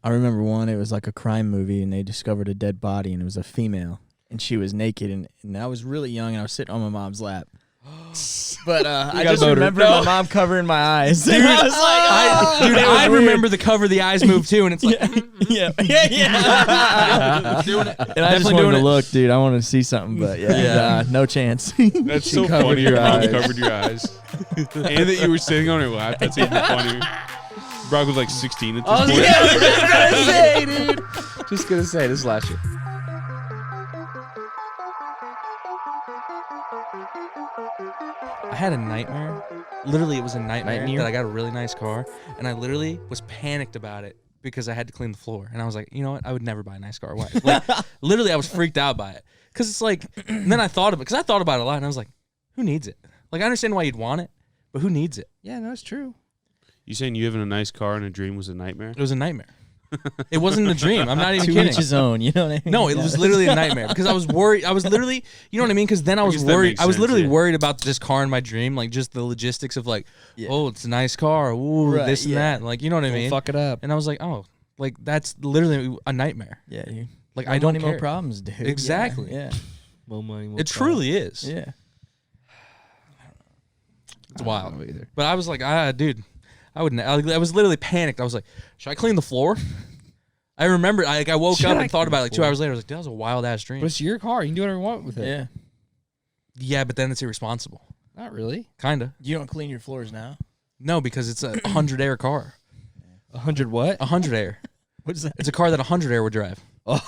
I remember one. It was like a crime movie, and they discovered a dead body, and it was a female, and she was naked, and I was really young, and I was sitting on my mom's lap. But I just remember my mom covering my eyes. Dude, I was like, I remember the cover of the eyes move too, and it's like, yeah. doing it. And I just wanted to look, dude. I wanted to see something, but no chance. That's so funny. Your mom covered your eyes, and that you were sitting on her lap. That's even funnier. Brock was like 16 at this point. Yeah, I was just gonna say, dude. Just gonna say this last year. I had a nightmare. Literally, it was a nightmare that I got a really nice car, and I literally was panicked about it because I had to clean the floor. And I was like, you know what? I would never buy a nice car. Why? Like, literally, I was freaked out by it because it's like. And then I thought of it because I thought about it a lot, and I was like, who needs it? Like, I understand why you'd want it, but who needs it? Yeah, no, it's true. You saying you having a nice car and a dream was a nightmare? It was a nightmare. It wasn't a dream. I'm not even To kidding. each his own, you know what I mean? No, it was literally a nightmare because I was worried. I was literally, you know what I mean? Because then I was worried. I was literally worried about this car in my dream, like just the logistics of like, oh, it's a nice car, ooh, this and that, like you know what I mean? Fuck it up. And I was like, oh, like that's literally a nightmare. Yeah, like I don't need care. more problems, dude. Exactly. Yeah. More money, more It truly is. Yeah. It's wild. But I was like, dude, I was literally panicked. I was like, should I clean the floor? I remember, I woke up and thought about it like 2 hours later. I was like, that was a wild ass dream. But it's your car. You can do whatever you want with it. Yeah. Yeah, but then it's irresponsible. Not really. Kinda. You don't clean your floors now? No, because it's a 100 air car. 100 what? 100 air. What is that? It's a car that 100 air would drive. Oh.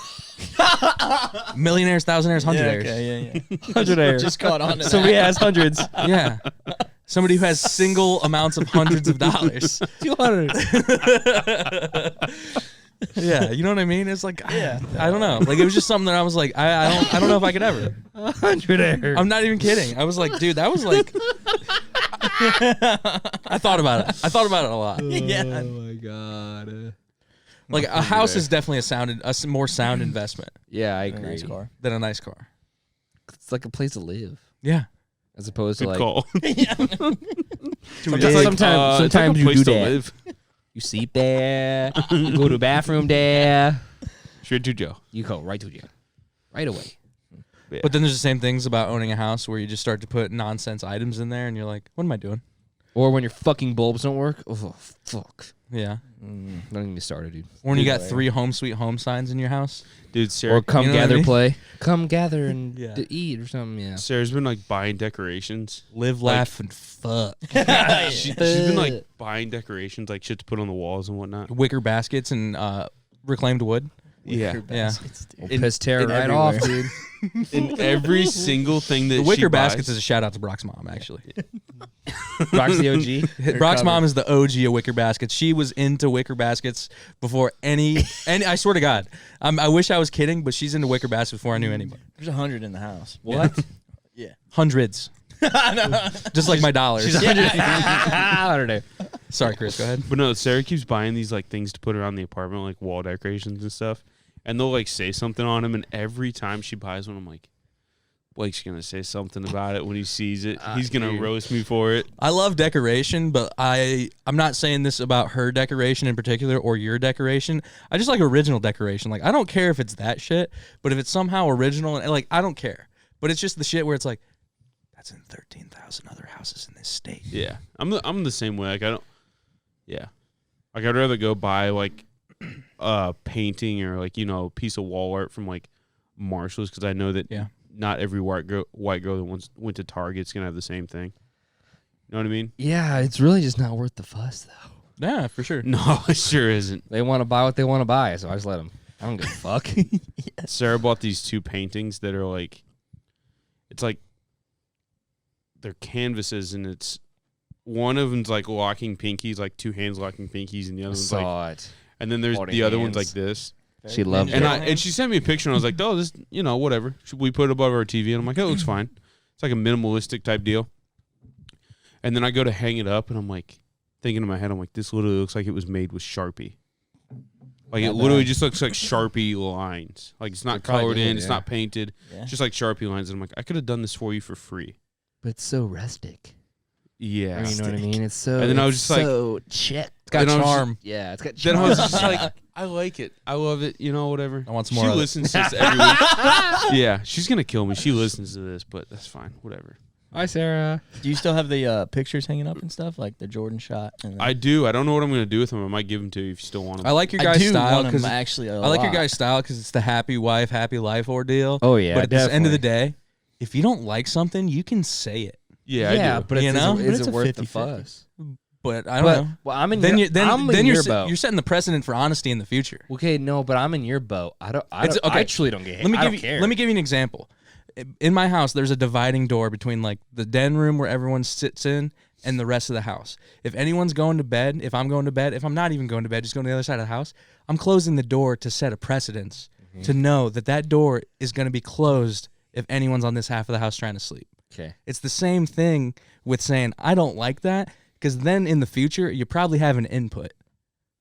Millionaires, thousandaires, 100 airs. Okay, yeah. 100 air. Just caught on to Somebody has hundreds. Yeah. Somebody who has single amounts of hundreds of dollars. 200. Yeah, you know what I mean? It's like, I don't know. Like, it was just something that I was like, I don't know if I could ever. 100 air. I'm not even kidding. I was like, dude, that was like, I thought about it. I thought about it a lot. Yeah. Oh my god. Like, a house is definitely a more sound investment Yeah, I agree. Nice car. than a nice car. It's like a place to live, Yeah. as opposed to Good like. call. Sometimes you do to that. live. You sleep there. You go to the bathroom there. Straight to jail. You go right to jail, right away. Yeah. But then there's the same things about owning a house where you just start to put nonsense items in there and you're like, what am I doing? Or when your fucking bulbs don't work. Oh fuck. Yeah. Don't even get started, dude. Or when you got 3 home sweet home signs in your house. Dude, Sarah. Or come You know what I gather, mean? play. Come gather and Yeah. eat or something. Yeah. Sarah's been like buying decorations. Live, laugh, and fuck. She's been like buying decorations, like shit to put on the walls and whatnot. Wicker baskets and reclaimed wood. Yeah. Yeah. We'll piss Tara right everywhere. off, dude. In every single thing that The wicker she baskets buys, is a shout out to Brock's mom, actually. Brock's the OG. Brock's mom is the OG of wicker baskets. She was into wicker baskets before any I swear to God. I wish I was kidding, but she's into wicker baskets before I knew anybody. There's 100 in the house. What? Yeah. Hundreds. Just like my dollars. She's 100. Sorry, Chris, go ahead. But no, Sarah keeps buying these like things to put around the apartment, like wall decorations and stuff. And they'll like say something on them, and every time she buys one, I'm like, Blake's gonna say something about it when he sees it. He's gonna roast me for it. I love decoration, but I'm not saying this about her decoration in particular or your decoration. I just like original decoration. Like, I don't care if it's that shit, but if it's somehow original, and like, I don't care. But it's just the shit where it's like, that's in 13,000 other houses in this state. Yeah, I'm the same way. Like I don't. Yeah, like I'd rather go buy like painting or like a piece of wall art from like Marshalls, because I know that not every white girl that went to Target's gonna have the same thing. You know what I mean? Yeah, it's really just not worth the fuss, though. Yeah, for sure. No, it sure isn't. They want to buy what they want to buy, so I just let them. I don't give a fuck. Sarah bought these 2 paintings that are like, it's like they're canvases, and it's one of them's like locking pinkies, like 2 hands locking pinkies, and the other one's like, it. and then there's Holding the other one's hands. like this. She loved And it. and she sent me a picture, and I was like, oh, this, whatever. Should we put it above our TV? And I'm like, oh, it looks fine. It's like a minimalistic type deal. And then I go to hang it up, and I'm like, thinking in my head, I'm like, this literally looks like it was made with Sharpie. Like, it literally just looks like Sharpie lines. Like, it's not colored in, it's not painted. Yeah. It's just like Sharpie lines. And I'm like, I could have done this for you for free. But it's so rustic. Yeah. Or you know what I mean? It's so. And then I was just like, so chick. It's got Then I was charm. Yeah, it's got. then I was just charm. like, I like it. I love it. You know, whatever. I want some more She of it. listens to this every week. Yeah, she's gonna kill me. She listens to this, but that's fine. Whatever. Hi, Sarah. Do you still have the pictures hanging up and stuff, like the Jordan shot? And I do. I don't know what I'm gonna do with them. I might give them to you if you still want them. I like your I guys' do style want 'em because actually. I like your guys' style because it's the happy wife, happy life ordeal. Oh yeah. But at the end of the day, if you don't like something, you can say it. Yeah, yeah, I do. but it's, You know? is It's it a worth the 50-50. fuss? But I don't But know. well, I'm in Then your, you're then, I'm then in you're your se- boat. you're setting the precedent for honesty in the future. Okay, no, but I'm in your boat. I It's- okay. truly don't get hate. Let me I give don't you care. let me give you an example. In my house, there's a dividing door between like the den room where everyone sits in and the rest of the house. If anyone's going to bed, if I'm going to bed, if I'm not even going to bed, just going to the other side of the house, I'm closing the door to set a precedence to know that that door is going to be closed if anyone's on this half of the house trying to sleep. Okay. It's the same thing with saying I don't like that because then in the future you probably have an input.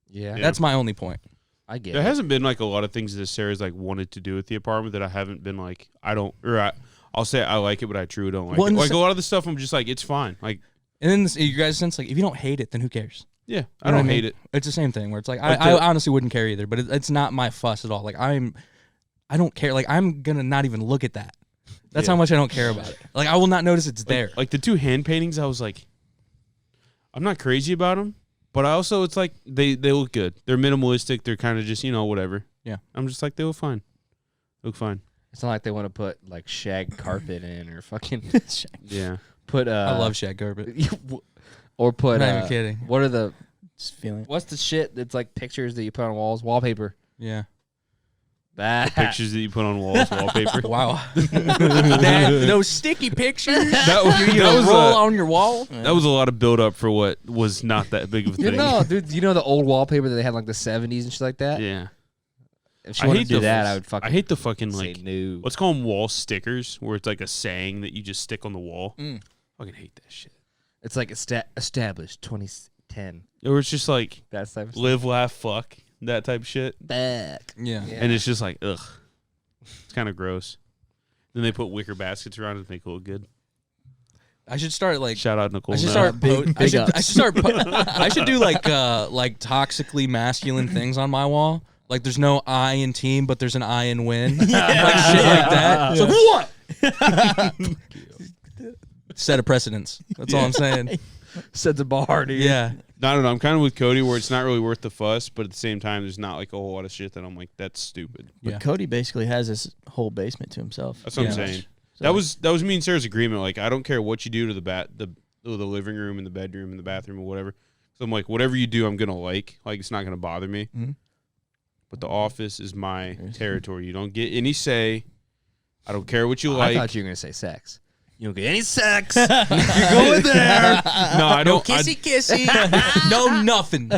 Yeah, Yeah. That's my only point. I get There it. hasn't been like a lot of things that Sarah's like wanted to do with the apartment that I haven't been like I'll say I like it, but I truly don't like Well, it. and Like so- a lot of the stuff, I'm just like it's fine. Like And then you guys sense like if you don't hate it, then who cares? yeah, You I know don't what hate mean? it. It's the same thing where it's like Like I the- honestly wouldn't care either, but it's not my fuss at all. Like I don't care. Like I'm gonna not even look at that. That's Yeah. how much I don't care about it. Like I will not notice it's there. Like the two hand paintings, I was like, I'm not crazy about them, but I also it's like they look good. They're minimalistic. They're kind of just whatever. Yeah. I'm just like they look fine. Look fine. It's not like they want to put like shag carpet in or fucking Yeah. put. I love shag carpet. Or put. I'm not even kidding. What are the? Just feeling. What's the shit that's like pictures that you put on walls? Wallpaper. Yeah. That. Pictures that you put on walls, wallpaper. Wow. Those sticky pictures. That was, you that was roll a, on your wall. that was a lot of build up for what was not that big of a You thing. know, dude. You know the old wallpaper that they had like the 70s and shit like that. Yeah. If she wanted to do that, I would fucking. I hate the fucking say like no. let's call them wall stickers, where it's like a saying that you just stick on the wall. Mm. Fucking hate that shit. It's like established 2010. Or it's just like That type of stuff. live, laugh, fuck, that type of shit. Back. Yeah. Yeah. And it's just like, ugh. It's kind of gross. Then they put wicker baskets around it to make it look good. I should start like. Shout out Nicole. I should Nell. start. Big I should ups. start. I should do like toxically masculine things on my wall. Like there's no I in team, but there's an I in win. Like shit like that. It's like what? Set a precedence. That's all I'm saying. Set the bar, dude. Yeah. I don't know. I'm kind of with Cody where it's not really worth the fuss, but at the same time, there's not like a whole lot of shit that I'm like, that's stupid. But Yeah. Cody basically has this whole basement to himself. That's what I'm Yeah. saying. So, That was me and Sarah's agreement. Like, I don't care what you do to the living room and the bedroom and the bathroom or whatever. So I'm like, whatever you do, I'm gonna like. Like, it's not gonna bother me. Mhm. But the office is my territory. You don't get any say. I don't care what you I like. thought you were gonna say sex. You don't get any sex. You're going there. No, I don't. kissy. No nothing.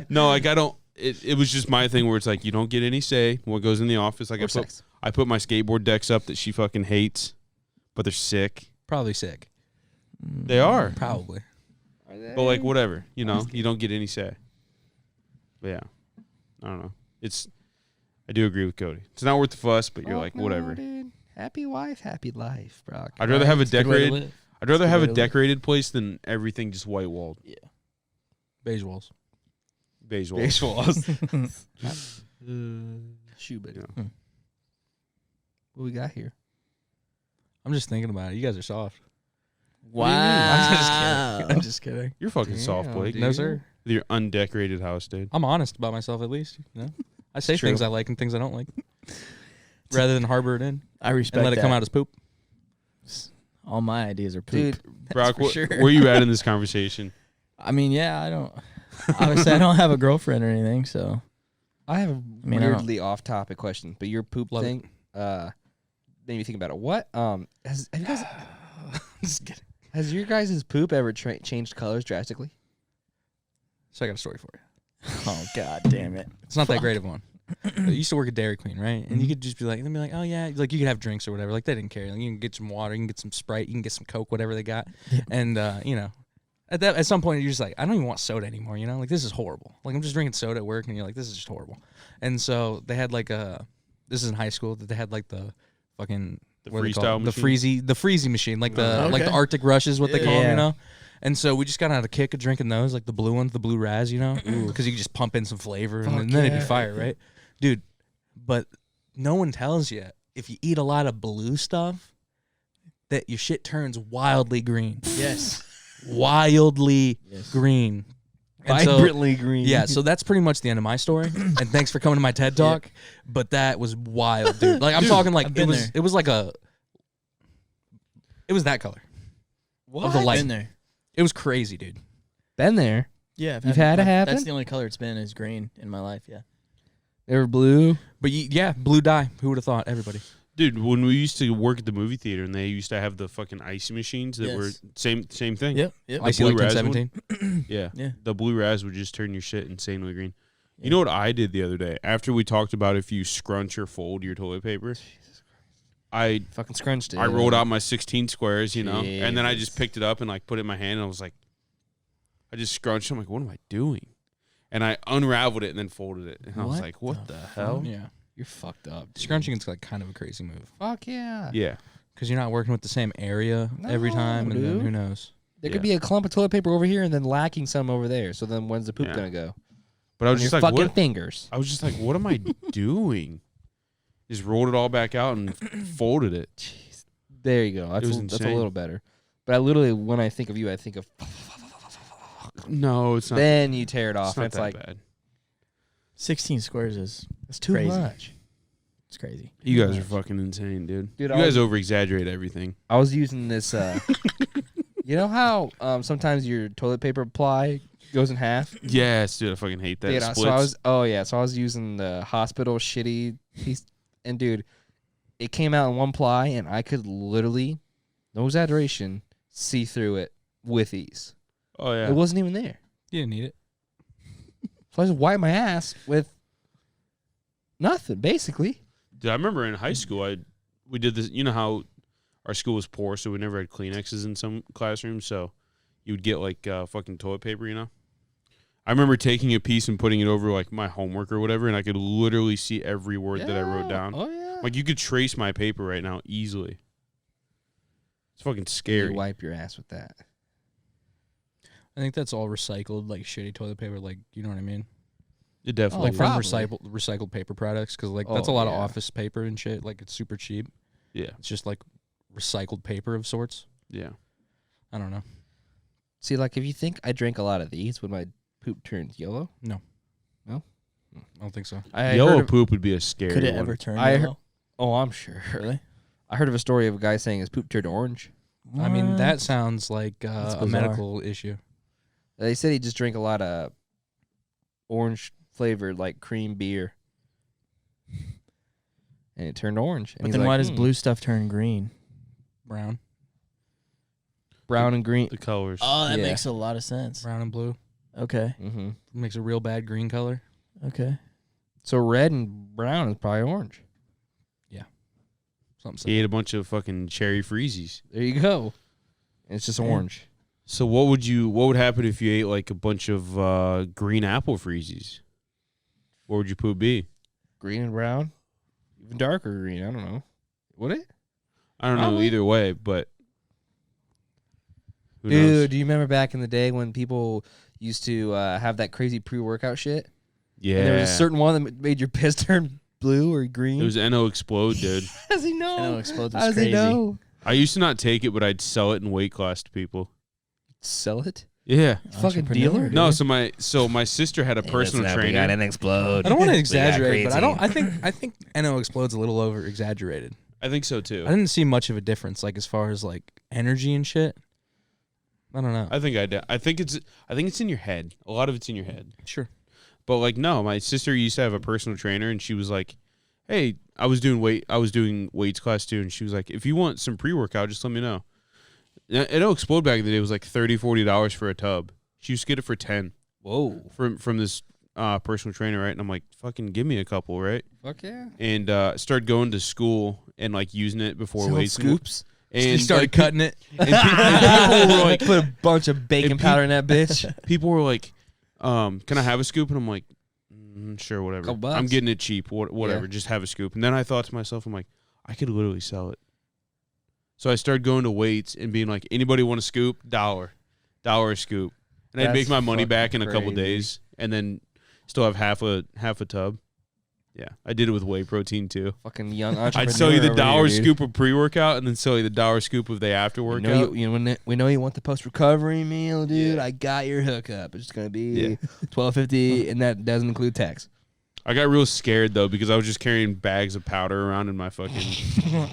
No, like I don't. It was just my thing where it's like you don't get any say in what goes in the office. Like Or sex. I put my skateboard decks up that she fucking hates, but they're sick. Probably sick. They are. Probably. But like whatever, you don't get any say. But yeah, I don't know. I do agree with Cody. It's not worth the fuss, but you're like whatever. Dude. Happy wife, happy life, bro. I'd rather have a It's a good way to decorated. live. I'd rather It's a have good a way to live. decorated place than everything just white walled, Beige walls. beige walled. walls. Shoe bit. Yeah. What we got here? I'm just thinking about it. You guys are soft. Wow. I'm just kidding. You're fucking soft, Damn, Blake. dude. No, sir. With your undecorated house, dude. I'm honest about myself at least. You know? I say True. things I like and things I don't like. Rather than harbor it in I respect and let it that. come out as poop. All my ideas are poop. Dude, Brock, for sure. where you at in this conversation? I mean, yeah, I don't. Obviously, I don't have a girlfriend or anything, so I have a mean, I don't- weirdly off-topic question, but your poop Love it. thing made me think about it. What have you guys? Just kidding. Has your guys' poop ever changed colors drastically? So I got a story for you. oh god damn it. It's not that great of one. I used to work at Dairy Queen, right? And you could just be like, they'd be like, oh yeah, like you could have drinks or whatever. Like they didn't care. Like, you can get some water, you can get some Sprite, you can get some Coke, whatever they got. And at some point you're just like, I don't even want soda anymore. You know, like this is horrible. Like I'm just drinking soda at work, and you're like, this is just horrible. And so they had like this is in high school that they had like the fucking The what do they call freestyle it? machine? the freezy machine, like the Oh, like the okay. Arctic Rush is what they call them, Yeah. you know. And so we just got out a kick of drinking those, like the blue ones, the blue Raz, you know, because you can just pump in some flavor and then it'd be fire, right, dude? But no one tells you if you eat a lot of blue stuff that your shit turns wildly green. Yes. Wildly green. And Vibrantly green. Yeah, so that's pretty much the end of my story. And thanks for coming to my TED Talk. But that was wild, dude. Like I'm talking like it was like it was that color. What? Of the light. Been there. It was crazy, dude. Been there. Yeah, You've had it happen? That's the only color it's been is green in my life. Yeah. They were blue. But yeah, blue dye. Who would have thought? Everybody. Dude, when we used to work at the movie theater and they used to have the fucking icy machines that were same thing. Yep. Like blue Blue Raz 17. Yeah. Yeah. The blue Raz would just turn your shit insanely green. Yeah. You know what I did the other day? After we talked about if you scrunch or fold your toilet paper, I Fucking scrunched it. I rolled out my 16 squares, you know, and then I just picked it up and like put it in my hand and I was like, I just scrunched. I'm like, what am I doing? And I unraveled it and then folded it. And I was like, what the hell? Yeah. You're fucked up. Scrunching is like kind of a crazy move. Fuck yeah. Yeah. Because you're not working with the same area every No, time, and then dude. who knows? There could be a clump of toilet paper over here and then lacking some over there. So then when's the poop Yeah. gonna go? But I was On just your like, fucking what? fingers. I was just like, what am I doing? Just rolled it all back out and folded it. Jeez. There you go. That's, was that's a insane. little better. But I literally, when I think of you, I think of. No, it's not. Then you tear it It's off. not And it's that like, bad. 16 squares is it's too crazy. much. It's crazy. You guys are fucking insane, dude. Dude, You guys over exaggerate everything. I was using this. You know how sometimes your toilet paper ply goes in half? Yes, dude. I fucking hate that. Dude, Splits. so I was using the hospital shitty piece, and dude, it came out in one ply, and I could literally, no exaggeration, see through it with ease. Oh yeah. It wasn't even there. You didn't need it. So I just wiped my ass with nothing, basically. Dude, I remember in high school, we did this. You know how our school was poor, so we never had Kleenexes in some classrooms. So you would get like fucking toilet paper, you know. I remember taking a piece and putting it over like my homework or whatever, and I could literally see every word that I wrote down. Oh yeah. Like you could trace my paper right now easily. It's fucking scary. You wipe your ass with that. I think that's all recycled, like shitty toilet paper. Like, you know what I mean? It definitely. Like from probably. recycled paper products, because like that's a Oh, lot of yeah. office paper and shit. Like it's super cheap. Yeah. It's just like recycled paper of sorts. Yeah. I don't know. See, like if you think I drank a lot of these when my poop turned yellow, I don't think so. I Yellow heard of, poop would be a scary Could it one. ever turn I yellow? oh, I'm sure. Really? I heard of a story of a guy saying his poop turned orange. I mean, What? that sounds like That's a bizarre. medical issue. They said he just drank a lot of orange flavored like cream beer, and it turned orange. And But he's then like, why does blue stuff turn green? Brown. brown and green? The colors. Oh, that Yeah. makes a lot of sense. Brown and blue. Okay. Mm-hmm. Makes a real bad green color. Okay. So red and brown is probably orange. Something He ate a bunch of fucking cherry freezies. There you go. And it's just Yeah. orange. So what would happen if you ate like a bunch of green apple freezies? What would your poop be? Green and brown, even darker green. I don't know. Would it? I don't know Probably. either way, but who Dude, knows? do you remember back in the day when people used to have that crazy pre-workout shit? Yeah. And there was a certain one that made your piss turn blue or green. It was NO Explode, dude. How does he know? I know explodes How was does crazy. he know? I used to not take it, but I'd sell it in weight class to people. Sell it? Yeah. Fucking Entrepreneur, dealer? dude. No, so my sister had a personal trainer. didn't explode. I don't want to We got exaggerate, but I creatine. think NO Explode's a little over exaggerated. I think so too. I didn't see much of a difference, like as far as like energy and shit. I don't know. I think it's in your head. A lot of it's in your head. Sure. But like no, my sister used to have a personal trainer and she was like, "Hey, I was doing weights class too," and she was like, "If you want some pre-workout, just let me know." NO Explode back in the day was like $30-$40 for a tub. She used to get it for 10 Whoa. from this personal trainer, right? And I'm like, "Fucking give me a couple, right?" Fuck yeah. And started going to school and like using it before Sell weights. scoops. And You started like, cutting it. and people were like, Put a bunch of baking and powder in that bitch. people were like, "Can I have a scoop?" And I'm like, "Sure, whatever. Couple bucks. I'm getting it cheap. Whatever. Yeah. Just have a scoop." And then I thought to myself, I'm like, I could literally sell it. So I started going to weights and being like, "Anybody want a scoop? $1." $1 a scoop, and I'd That's make my money fucking back in a couple crazy. days, and then still have half a tub. Yeah, I did it with whey protein too. Fucking young entrepreneur. I'd sell you the over here, $1 dude. scoop of pre-workout, and then sell you the $1 scoop of the after We workout. know you want the post recovery meal, dude. I got your hookup. It's gonna be $12.50, and that doesn't include tax. I got real scared though because I was just carrying bags of powder around in my fucking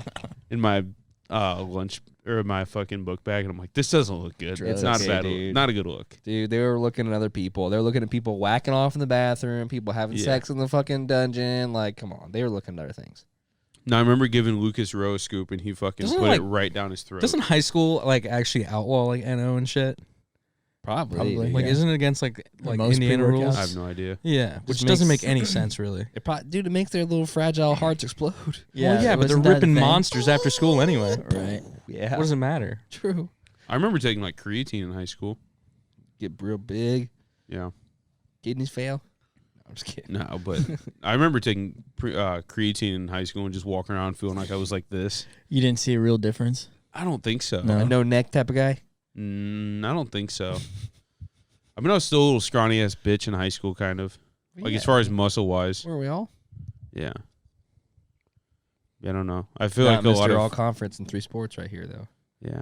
in my lunch or my fucking book bag, and I'm like, this doesn't look good. It's It's not okay, bad, dude. not a good look. Dude, they were looking at other people. They were looking at people whacking off in the bathroom, people having Yeah. sex in the fucking dungeon. Like, come on. They were looking at other things. No, I remember giving Lucas Rowe a scoop, and he fucking Doesn't, put like- it right down his throat. Doesn't high school like actually outlaw like NO and shit? Probably. Like, Yeah. isn't it against like most Indiana pre-workouts. rules? I have no idea. Yeah, which Just doesn't makes- make any sense really. Dude, it makes their little fragile hearts explode. Well, yeah, but they're wasn't that a ripping thing? monsters after school anyway. Right. Yeah. What does it matter? True. I remember taking like creatine in high school. Get real big. Yeah, Kidneys fail. No, I'm just kidding. no, but I remember taking creatine in high school and just walking around feeling like I was like this. You didn't see a real difference? I don't think so. No. A no neck type of guy. I don't think so. I mean, I was still a little scrawny ass bitch in high school, kind of. Like as far as muscle wise, Were we all? yeah. I don't know. I feel Not like a lot Mr. of all conference in 3 sports right here, though. yeah.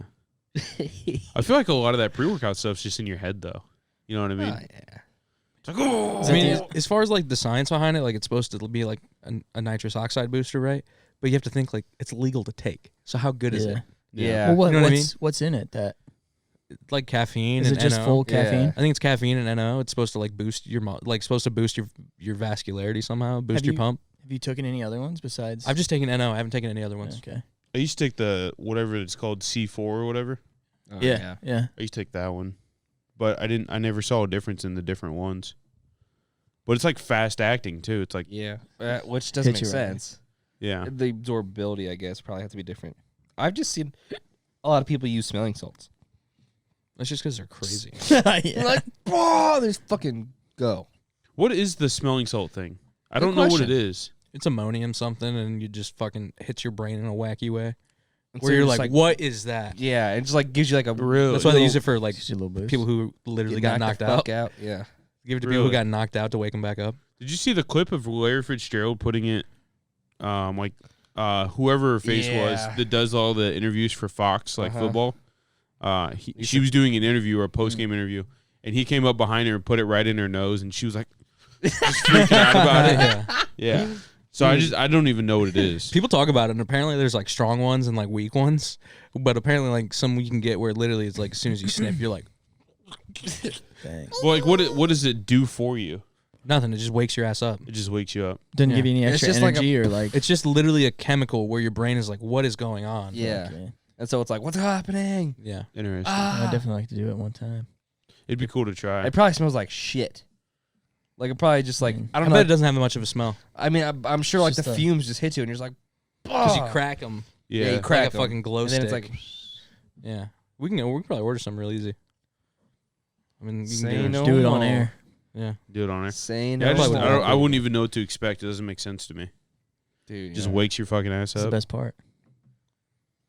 I feel like a lot of that pre-workout stuff's just in your head, though. You know what I mean? Oh, yeah. It's like, oh, I mean, as far as like the science behind it, like it's supposed to be like a nitrous oxide booster, right? But you have to think like it's legal to take. So how good is it? Yeah. Well, what, You know what I what's in it? That Like caffeine is and it just NO. full Yeah. caffeine? I think it's caffeine and NO. It's supposed to like boost your supposed to boost your vascularity somehow, boost Have your you- pump. Have you taken any other ones besides? I've just taken NO. I haven't taken any other ones. Okay. I used to take the whatever it's called C4 or whatever. Oh, Yeah. Yeah. I used to take that one, but I never saw a difference in the different ones. But it's like fast acting too. It's like Yeah. Which doesn't Hit make you right. sense. yeah. The absorbability, I guess, probably have to be different. I've just seen a lot of people use smelling salts. That's just because they're crazy. Yeah. Like, oh, there's fucking go. What is the smelling salt thing? I Good don't know what it question. is. It's ammonium something, and you just fucking hits your brain in a wacky way. And Where so you're just like, what is that? Yeah, it just like gives you like a Really? That's why they use it for like Just a little boost. people who literally got knocked the out. fuck out. Yeah. Give it to people Really? who got knocked out to wake them back up. Did you see the clip of Larry Fitzgerald putting it, whoever her face was Yeah. that does all the interviews for Fox, like Uh-huh. football? She was doing an interview or a post game interview, and he came up behind her and put it right in her nose, and she was like, just freaking out about it. Yeah. Yeah. So I don't even know what it is. People talk about it, and apparently there's like strong ones and like weak ones, but apparently like some you can get where literally it's like as soon as you sniff, you're like Dang. Well, like what does it do for you? nothing. It just wakes your ass up. It just wakes you up. Didn't Yeah. give you any It's extra just like a- energy or like. It's just literally a chemical where your brain is like, what is going on? Yeah. Okay. And so it's like, what's happening? Yeah. Interesting. I'd definitely like to do it one time. It'd be cool to try. It probably smells like shit. Like it probably just like Mm. I I don't bet know. it doesn't have much of a smell. I mean, I'm sure like the just a- fumes just hit you, and you're just like, Because you "Bah." crack them. yeah. you crack like a 'em. fucking glow And then stick. it's like, Yeah. We can probably order some real easy. I mean, you Say can no Do it on more. air. Yeah. Do it on there. Say Yeah, no. probably more. I wouldn't even know what to expect. It doesn't make sense to me. Dude, It just yeah. wakes your fucking ass That's the up. best part.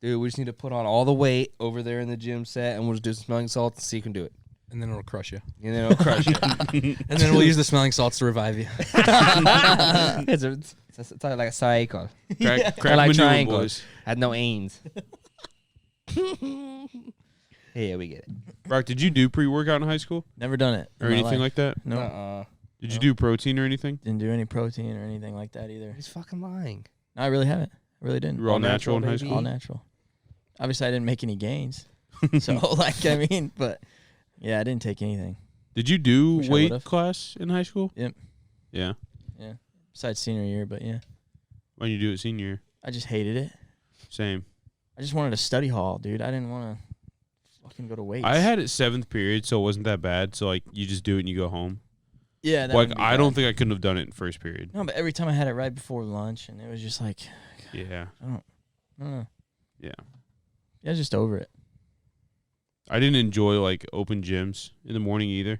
Dude, we just need to put on all the weight over there in the gym set, and we'll just do some smelling salts and see who can do it. And then it'll crush you. And then it'll crush you. And then we'll use the smelling salts to revive you. it's like a cycle. Crack I like manure, triangles. boys. Had no ains. Yeah, we get it. Brock, did you do pre-workout in high school Never done it. or in my anything life. like that? No. Uh-uh. Did you do protein or anything? Didn't do any protein or anything like that either. He's fucking lying. No, I really haven't. I really didn't. You were all All natural in high natural, school. All natural. Obviously, I didn't make any gains. So, like, I mean, but yeah, I didn't take anything Did you do Wish I weight would've. class in high school? Yep. Yeah. besides senior year. But yeah, Why didn't you do it senior year? I just hated it. Same. I just wanted a study hall, dude. I didn't want to fucking go to weights. I had it 7th period, so it wasn't that bad. So like, you just do it and you go home. yeah. That Like, wouldn't be I bad. don't think I couldn't have done it in first period. No, but every time I had it right before lunch, and it was just like, Yeah. I don't know. Yeah. Yeah, I was just over it. I didn't enjoy like open gyms in the morning either.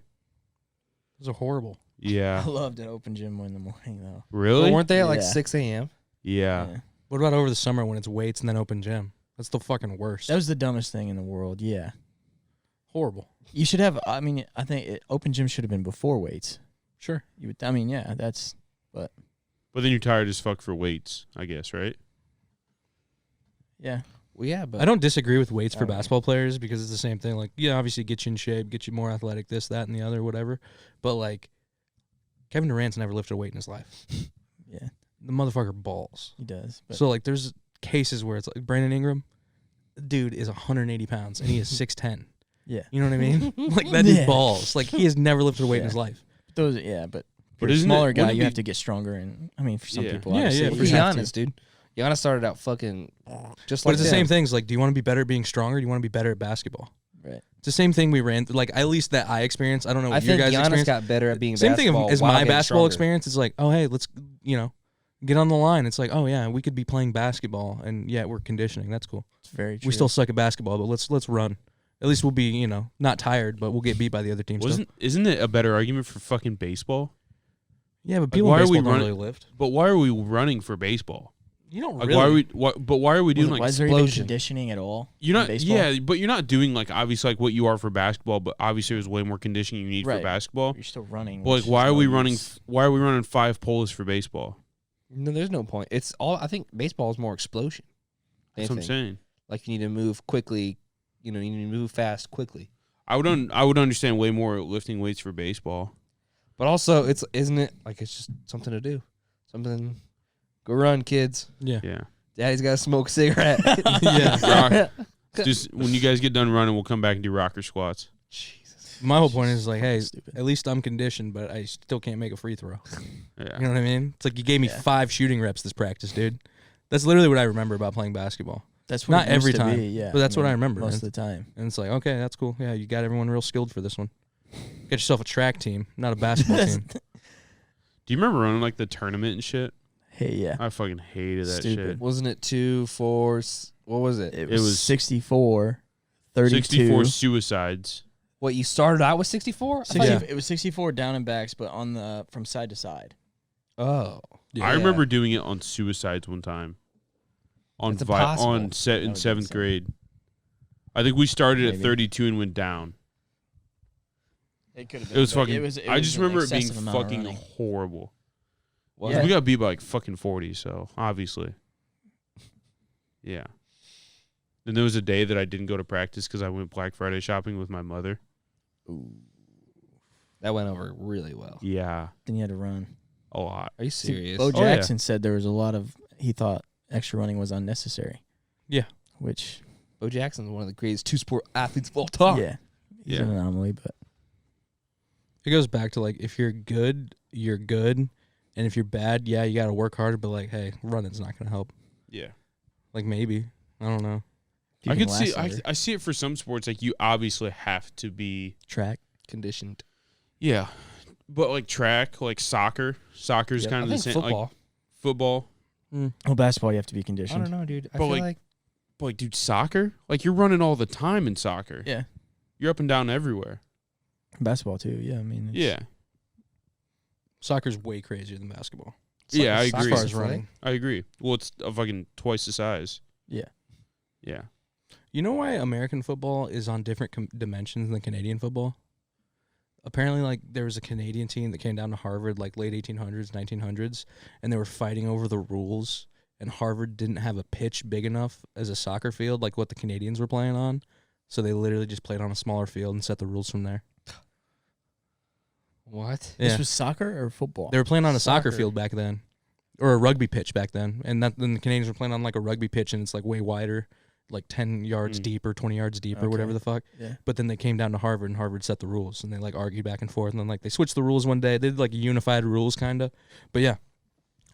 Those are horrible. Yeah. I loved an open gym in the morning though. Really? Well, weren't they at like Yeah. 6 a.m.? Yeah. What about over the summer when it's weights and then open gym? That's the fucking worst. That was the dumbest thing in the world. Yeah. horrible. You should have. I mean, I think open gym should have been before weights. Sure. You would. I mean, yeah, that's. But then you're tired as fuck for weights, I guess, right? Yeah. Well, yeah, but I don't disagree with weights for Okay. basketball players because it's the same thing. Like, yeah, obviously get you in shape, get you more athletic, this, that, and the other, whatever. But like, Kevin Durant's never lifted a weight in his life. Yeah, The motherfucker balls. he does. But So like, there's cases where it's like Brandon Ingram, dude is 180 pounds and he is 6'10". yeah, You know what I mean? Like that dude Yeah. balls. Like he has never lifted a weight in his life. those. Yeah, but But for a isn't smaller it- guy, wouldn't you it have be- to get stronger. And I mean, for some Yeah. people, Yeah, obviously, yeah, you for be sure. have to. honest, dude. Giannis started out fucking just But like it's the them. same things. Like, do you want to be better at being stronger? Or do you want to be better at basketball? Right. It's the same thing we ran. Like at least that I experienced. I don't know I what your think guys' Giannis experience. got better at being Same thing basketball as while my getting basketball stronger. experience. It's like, oh hey, let's get on the line. It's like, oh yeah, we could be playing basketball, and yeah, we're conditioning. That's cool. It's very true. We still suck at basketball, but let's run. At least we'll be not tired, but we'll get beat by the other team. Still. Isn't it a better argument for fucking baseball? Yeah, but people why in are we baseball don't running- really lift. But why are we running for baseball? You don't Like really. why are we? Why are we doing Why like is there even explosion? conditioning at all? you're in not? baseball? Yeah, but you're not doing like obviously like what you are for basketball. But obviously there's way more conditioning you need for Right. basketball. You're still running. Well, like which is why are no we running? use. Why are we running 5 poles for baseball? No, there's no point. It's all. I think baseball is more explosion. That's what I'm Anything. saying. Like you need to move quickly. You need to move fast quickly. I would understand way more lifting weights for baseball. But also, isn't it like it's just something to do? Something. Go run, kids. Yeah. Yeah. Daddy's got to smoke a cigarette. Yeah. Just when you guys get done running, we'll come back and do rocker squats. Jesus. My whole point is like, hey, Stupid. at least I'm conditioned, but I still can't make a free throw. Yeah. You know what I mean? It's like you gave me Yeah. 5 shooting reps this practice, dude. That's literally what I remember about playing basketball. That's what Not it used every to time, be, yeah. but that's what I remember, most man. of the time. And it's like, okay, that's cool. Yeah, you got everyone real skilled for this one. Get yourself a track team, not a basketball team. Do you remember running like the tournament and shit? Hey, yeah. I fucking hated that Stupid. shit. Wasn't it 2, 4? What was it? It was was 64, 32. 64 suicides. What you started out with 64? 60 It was 64 down and backs, but on the from side to side. Oh, I remember doing it on suicides one time. On It's impossible. in That would be 7th insane. grade. I think we started at Maybe. 32 and went down. It could have It was fucking. I just remember it being fucking fucking horrible. Was Yeah. it? We got beat by like fucking 40, so obviously. Yeah. Then there was a day that I didn't go to practice because I went Black Friday shopping with my mother. That went over really well. Yeah, Then you had to run. a lot. Are you serious? Bo Oh, yeah. Jackson said there was a lot of. He thought extra running was unnecessary. Yeah. Which, Bo Jackson's one of the greatest two-sport athletes of all time. yeah, he's Yeah. an anomaly, but It goes back to like, if you're good, you're good. And if you're bad, yeah, you got to work harder. But like, hey, running's not going to help. Yeah. Like maybe. I don't know. you I can could see. last longer. I see it for some sports. Like you obviously have to be. Track. Conditioned. Yeah, but like track, like soccer. Soccer's Yep. kind I of the think same. football. Like football. Well, basketball you have to be I conditioned. don't know, dude. I But, feel like- like But like, dude, soccer. Like you're running all the time in soccer. Yeah, You're up and down everywhere. basketball too. Yeah, I mean, it's, Yeah, Soccer's way crazier than basketball. Yeah, I As agree. far as running. I agree. Well, it's a fucking twice the size. yeah. Yeah. You know why American football is on different dimensions than Canadian football? Apparently, like, there was a Canadian team that came down to Harvard, like, late 1800s, 1900s, and they were fighting over the rules, and Harvard didn't have a pitch big enough as a soccer field, like what the Canadians were playing on, so they literally just played on a smaller field and set the rules from there. what? Yeah. This was soccer or football? They were playing on a soccer Soccer. field back then, or a rugby pitch back then, and then the Canadians were playing on, like, a rugby pitch, and it's, like, way wider, like 10 yards Mm. deep or 20 yards deep or Okay. whatever the fuck. Yeah. But then they came down to Harvard, and Harvard set the rules, and they like argued back and forth, and then like they switched the rules one day. They did like unified rules, kind of. But yeah,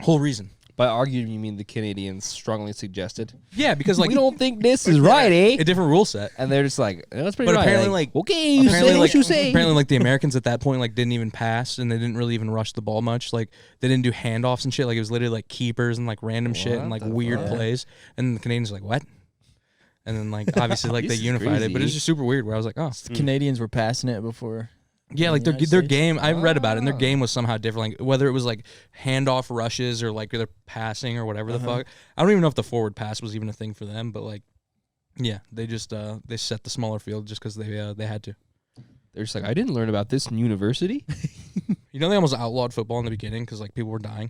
whole reason. By arguing, you mean the Canadians strongly suggested? Yeah, because like we don't think this is right, eh? a different rule set. And they're just like, that's pretty But right. apparently, like, okay, you say what you say. Apparently, like the Americans at that point like didn't even pass, and they didn't really even rush the ball much. Like they didn't do handoffs and shit. Like it was literally like keepers and like random shit and What like the weird fuck? plays. And the Canadians were like, what? And then like obviously like they This is unified it, but it was crazy. just super weird. Where I was like, oh. The Canadians were passing it before. Yeah, like the their United their States? game. I read about it, and their Ah. game was somehow different. Like whether it was like handoff rushes or like they're passing or whatever the Uh-huh. fuck. I don't even know if the forward pass was even a thing for them. But like, yeah, they just they set the smaller field just because they had to. They're just like, I didn't learn about this in university. You know they almost outlawed football in the beginning because like people were dying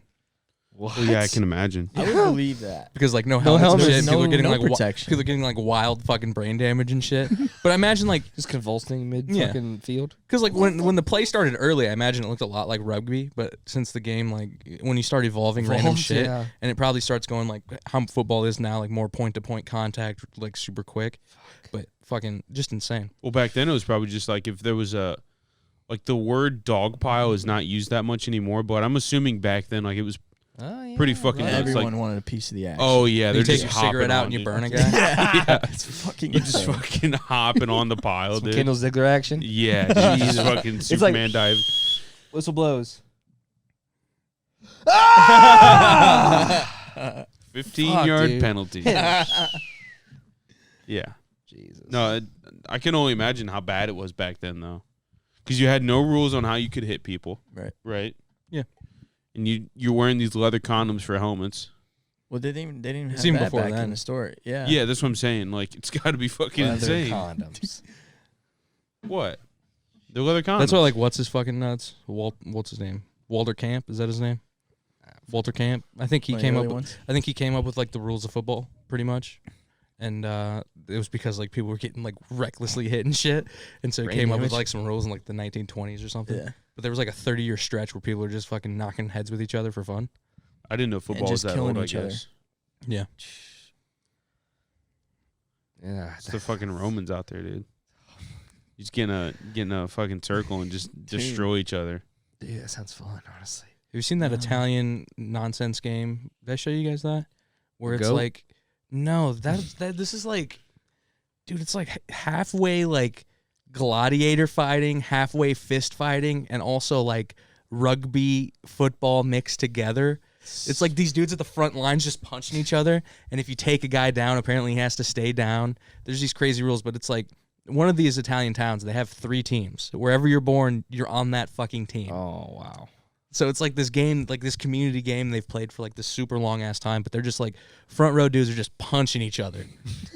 What? Well, yeah, I can imagine. I would believe that. because like no No helmets and helmets, shit. People no- are getting no like protection. people are getting like wild fucking brain damage and shit. But I imagine like Just convulsing mid Yeah. fucking field. because like when the play started early, I imagine it looked a lot like rugby. But since the game like when you start evolving random Evolved, shit, yeah. and it probably starts going like how football is now, like more point to point contact, like super quick. But fucking just insane. Well, back then it was probably just like if there was a, like the word dog pile is not used that much anymore, but I'm assuming back then like it was Oh, yeah, pretty fucking right. nuts. Everyone like, wanted a piece of the action. oh yeah, You they're take just your hopping cigarette out on and you it. burn a guy. Yeah, It's fucking you just insane. fucking hopping on the pile, Some dude. Kendall Ziegler action. Yeah, you just fucking like- Superman dive. Whistle blows. 15-yard dude. penalty. Yeah. Jesus. No, I can only imagine how bad it was back then, though, because you had no rules on how you could hit people. Right. Right. Yeah. And you're wearing these leather condoms for helmets. Well, they didn't even have even that before back in then. the store. Yeah. Yeah, that's what I'm saying. Like, it's got to be fucking Leather insane. condoms. What? They're leather condoms. That's why like what's his fucking nuts? What's his name? Walter Camp, is that his name? Walter Camp. I think he One of the came up early with, ones? I think he came up with like the rules of football pretty much. And it was because like people were getting like recklessly hit and shit. And so he Brain came up damage? with like some rules in like the 1920s or something. Yeah. But there was like a 30-year stretch where people were just fucking knocking heads with each other for fun. I didn't know football was just that killing old. I each other. guess Yeah. Yeah. it's the fucking Romans out there, dude. You just get in a fucking circle and just destroy each other. Dude, that sounds fun, honestly. Have you seen that No. Italian nonsense game? Did I show you guys that? Where it's Goat? like, no, that this is like, dude, it's like halfway like gladiator fighting, halfway fist fighting, and also like rugby football mixed together. It's like these dudes at the front lines just punching each other, and if you take a guy down, apparently he has to stay down. There's these crazy rules, but it's like one of these Italian towns, they have 3 teams. Wherever you're born, you're on that fucking team. Oh, wow. So it's like this game, like this community game they've played for like this super long ass time, but they're just like front row dudes are just punching each other,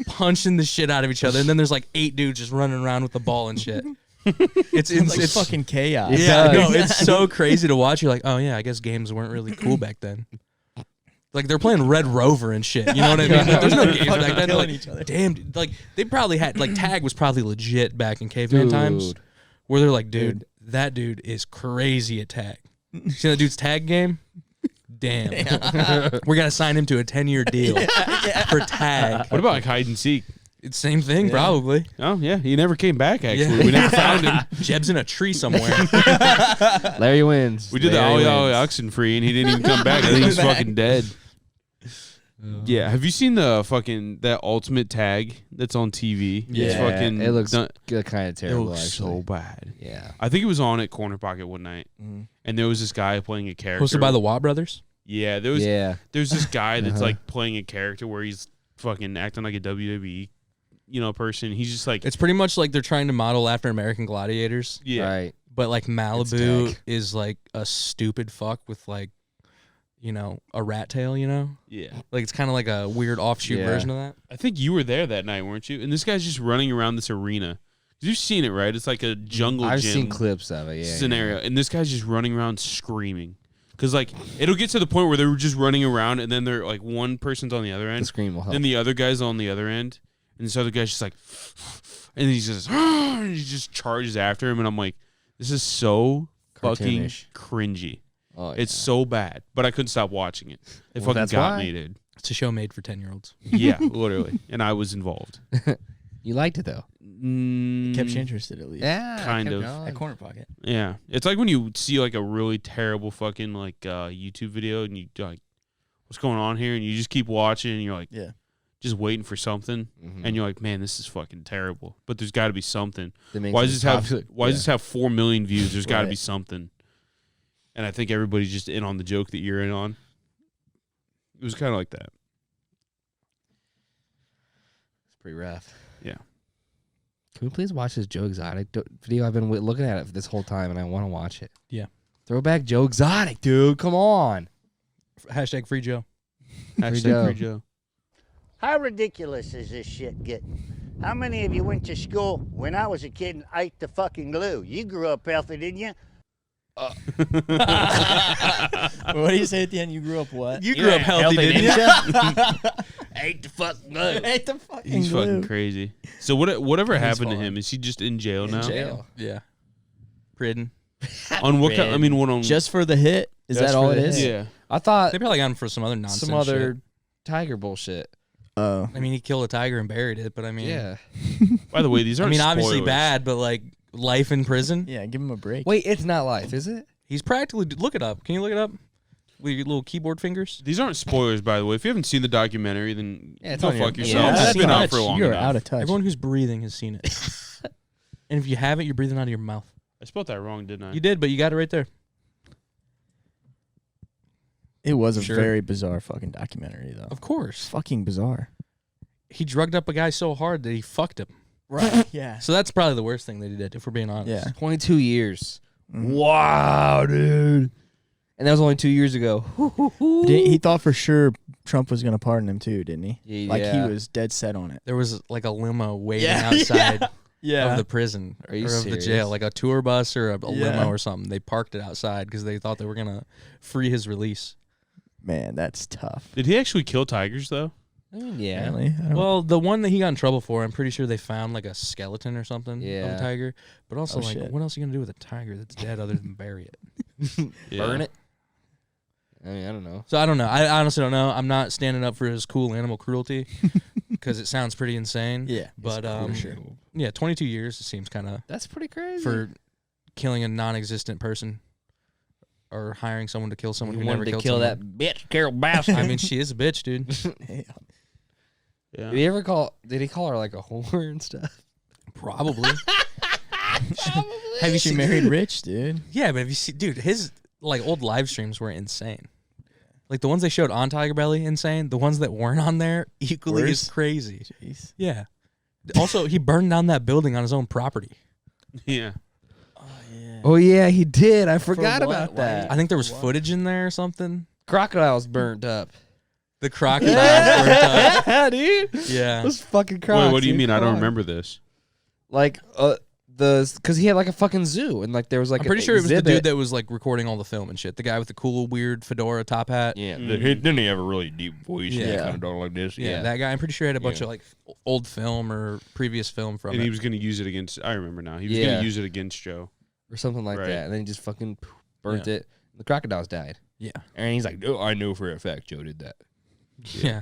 punching the shit out of each other, and then there's like 8 dudes just running around with the ball and shit. It's It's fucking chaos. It yeah, does. no, it's so crazy to watch. You're like, oh yeah, I guess games weren't really cool back then. Like they're playing Red Rover and shit. You know what I mean? Like, there's no games back then. They're killing like, each other. damn, dude, like they probably had like tag was probably legit back in caveman times, Dude. where they're like, dude, that dude is crazy at tag. See that dude's tag game? Damn. We're gonna sign him to a 10-year deal for tag. What about like hide and seek? It's same thing, probably. Oh yeah, he never came back. Actually, Yeah. we never found him. Jeb's in a tree somewhere. Larry wins. We did the Larry Ollie Ollie wins. Oxen free, and he didn't even come back. I think he's fucking dead. Yeah, have you seen the fucking that ultimate tag that's on TV? It's Yeah, fucking it looks done- kind of it terrible, looks actually. so bad. Yeah. I think it was on at Corner Pocket one night, Mhm. and there was this guy playing a character. Hosted by the Watt brothers. yeah, Yeah. there's this guy that's Uh-huh. like playing a character where he's fucking acting like a WWE, person. He's just like It's pretty much like they're trying to model after American Gladiators, yeah, Right. but like Malibu tag. is like a stupid fuck with like, a rat tail. yeah. Like it's kind of like a weird offshoot Yeah. version of that. I think you were there that night, weren't you? And this guy's just running around this arena. You've seen it, right? It's like a jungle I've gym seen clips of it, yeah. scenario, and this guy's just running around screaming. Because like it'll get to the point where they're just running around, and then they're like one person's on the other The end, scream will help. then the other guy's on the other end, and this other guy's just like, and he's just and he just charges after him, and I'm like, this is so fucking Cartoonish. cringy. Oh, It's so bad, but I couldn't stop watching it. It Well, fucking that's got why. me, dude. It's a show made for 10-year-olds. Yeah, literally, and I was involved. You liked it, though. Kept you interested at least. Yeah. Kind kept of. going. At Corner Pocket. Yeah, it's like when you see like a really terrible fucking like YouTube video, and you like, what's going on here, and you just keep watching, and you're like, Yeah. just waiting for something, Mhm. and you're like, man, this is fucking terrible. But there's got to be something. That makes Why it does this have popular. Why does this have 4 million views? There's got to Right. be something. And I think everybody's just in on the joke that you're in on. It was kind of like that. It's pretty rough. Yeah. Can we please watch this Joe Exotic video? I've been looking at it this whole time, and I want to watch it. Yeah. Throwback Joe Exotic, dude. Come on. Hashtag free Joe. Hashtag Joe. free Joe. How ridiculous is this shit getting? How many of you went to school when I was a kid and ate the fucking glue? You grew up healthy, didn't you? What do you say at the end? You grew up what? You grew up healthy, didn't you? Ate the fucking glue. Ate the fucking He's glue. fucking crazy. So whatever happened to him? Is he just in jail now? Jail. Yeah. Prison. On what kind? I mean, what on? Just for the hit? Is Just that all for it the is? hit. yeah. I thought They probably got him for some other nonsense. some other shit. tiger bullshit. Oh. I mean, he killed a tiger and buried it, but I mean, Yeah. By the way, these I aren't. mean, obviously spoilers. bad, but like life in prison. Yeah, give him a break. Wait, it's not life, is it? He's practically. Look it up. Can you look it up with your little keyboard fingers? These aren't spoilers, by the way. If you haven't seen the documentary, then Yeah, it's go on your- fuck yeah, yourself. that's It's been too out much. for long You're enough. out of touch. Everyone who's breathing has seen it. And if you haven't, you're breathing out of your mouth. I spelled that wrong, didn't I? You did, but you got it right there. It was a Sure. very bizarre fucking documentary, though. Of course. Fucking bizarre. He drugged up a guy so hard that he fucked him. Right. Yeah. So that's probably the worst thing that he did, if we're being honest. Yeah. 22 years. Mhm. Wow, dude. And that was only 2 years ago. He thought for sure Trump was going to pardon him, too, didn't he? Yeah. Like, he was dead set on it. There was like a limo waiting Yeah. outside Yeah. of the prison Are you or of the serious? jail, like a tour bus or a Yeah. limo or something. They parked it outside because they thought they were going to free his release. Man, that's tough. Did he actually kill tigers though? I mean, yeah. Apparently. I don't Well, the one that he got in trouble for, I'm pretty sure they found like a skeleton or something of Yeah. a tiger. But also, Oh, like, shit. what else are you going to do with a tiger that's dead other than bury it? Yeah. Burn it. I mean, I don't know. So I don't know. I honestly don't know. I'm not standing up for his cool animal cruelty because it sounds pretty insane. Yeah. But for sure. yeah, 22 years it seems kind of That's pretty crazy. for killing a non-existent person or hiring someone to kill someone you who never wanted to killed kill someone. that bitch, Carol Baskin. I mean, she is a bitch, dude. Yeah. Did he ever call? Did he call her like a whore and stuff? Probably. Have you she married rich, dude? Yeah, but have you seen, dude, his like old live streams were insane. Like the ones they showed on Tiger Belly, insane. The ones that weren't on there, equally Worse? as crazy. Jeez. Yeah. Also, he burned down that building on his own property. Yeah. Oh, yeah. Oh yeah, he did. I forgot what? about that. I think there was footage in there or something. Crocodiles burnt up. The crocodiles were up. Yeah, dude. Yeah. Those fucking crocs. Wait, what do you dude. mean? I Come don't on. remember this. Like because he had like a fucking zoo and like there was like I'm pretty sure it was the exhibit. dude that was like recording all the film and shit. The guy with the cool, weird fedora top hat. Yeah. Didn't he have a really deep voice? Yeah. Kind of dog like this. Yeah, that guy. I'm pretty sure he had a bunch Yeah. of like old film or previous film from And it. he was going to use it against. I remember now. He was Yeah. going to use it against Joe. or something like Right. that, and then he just fucking burnt Yeah. it. The crocodiles died, yeah. and he's like, "Oh, I know for a fact Joe did that." Yeah.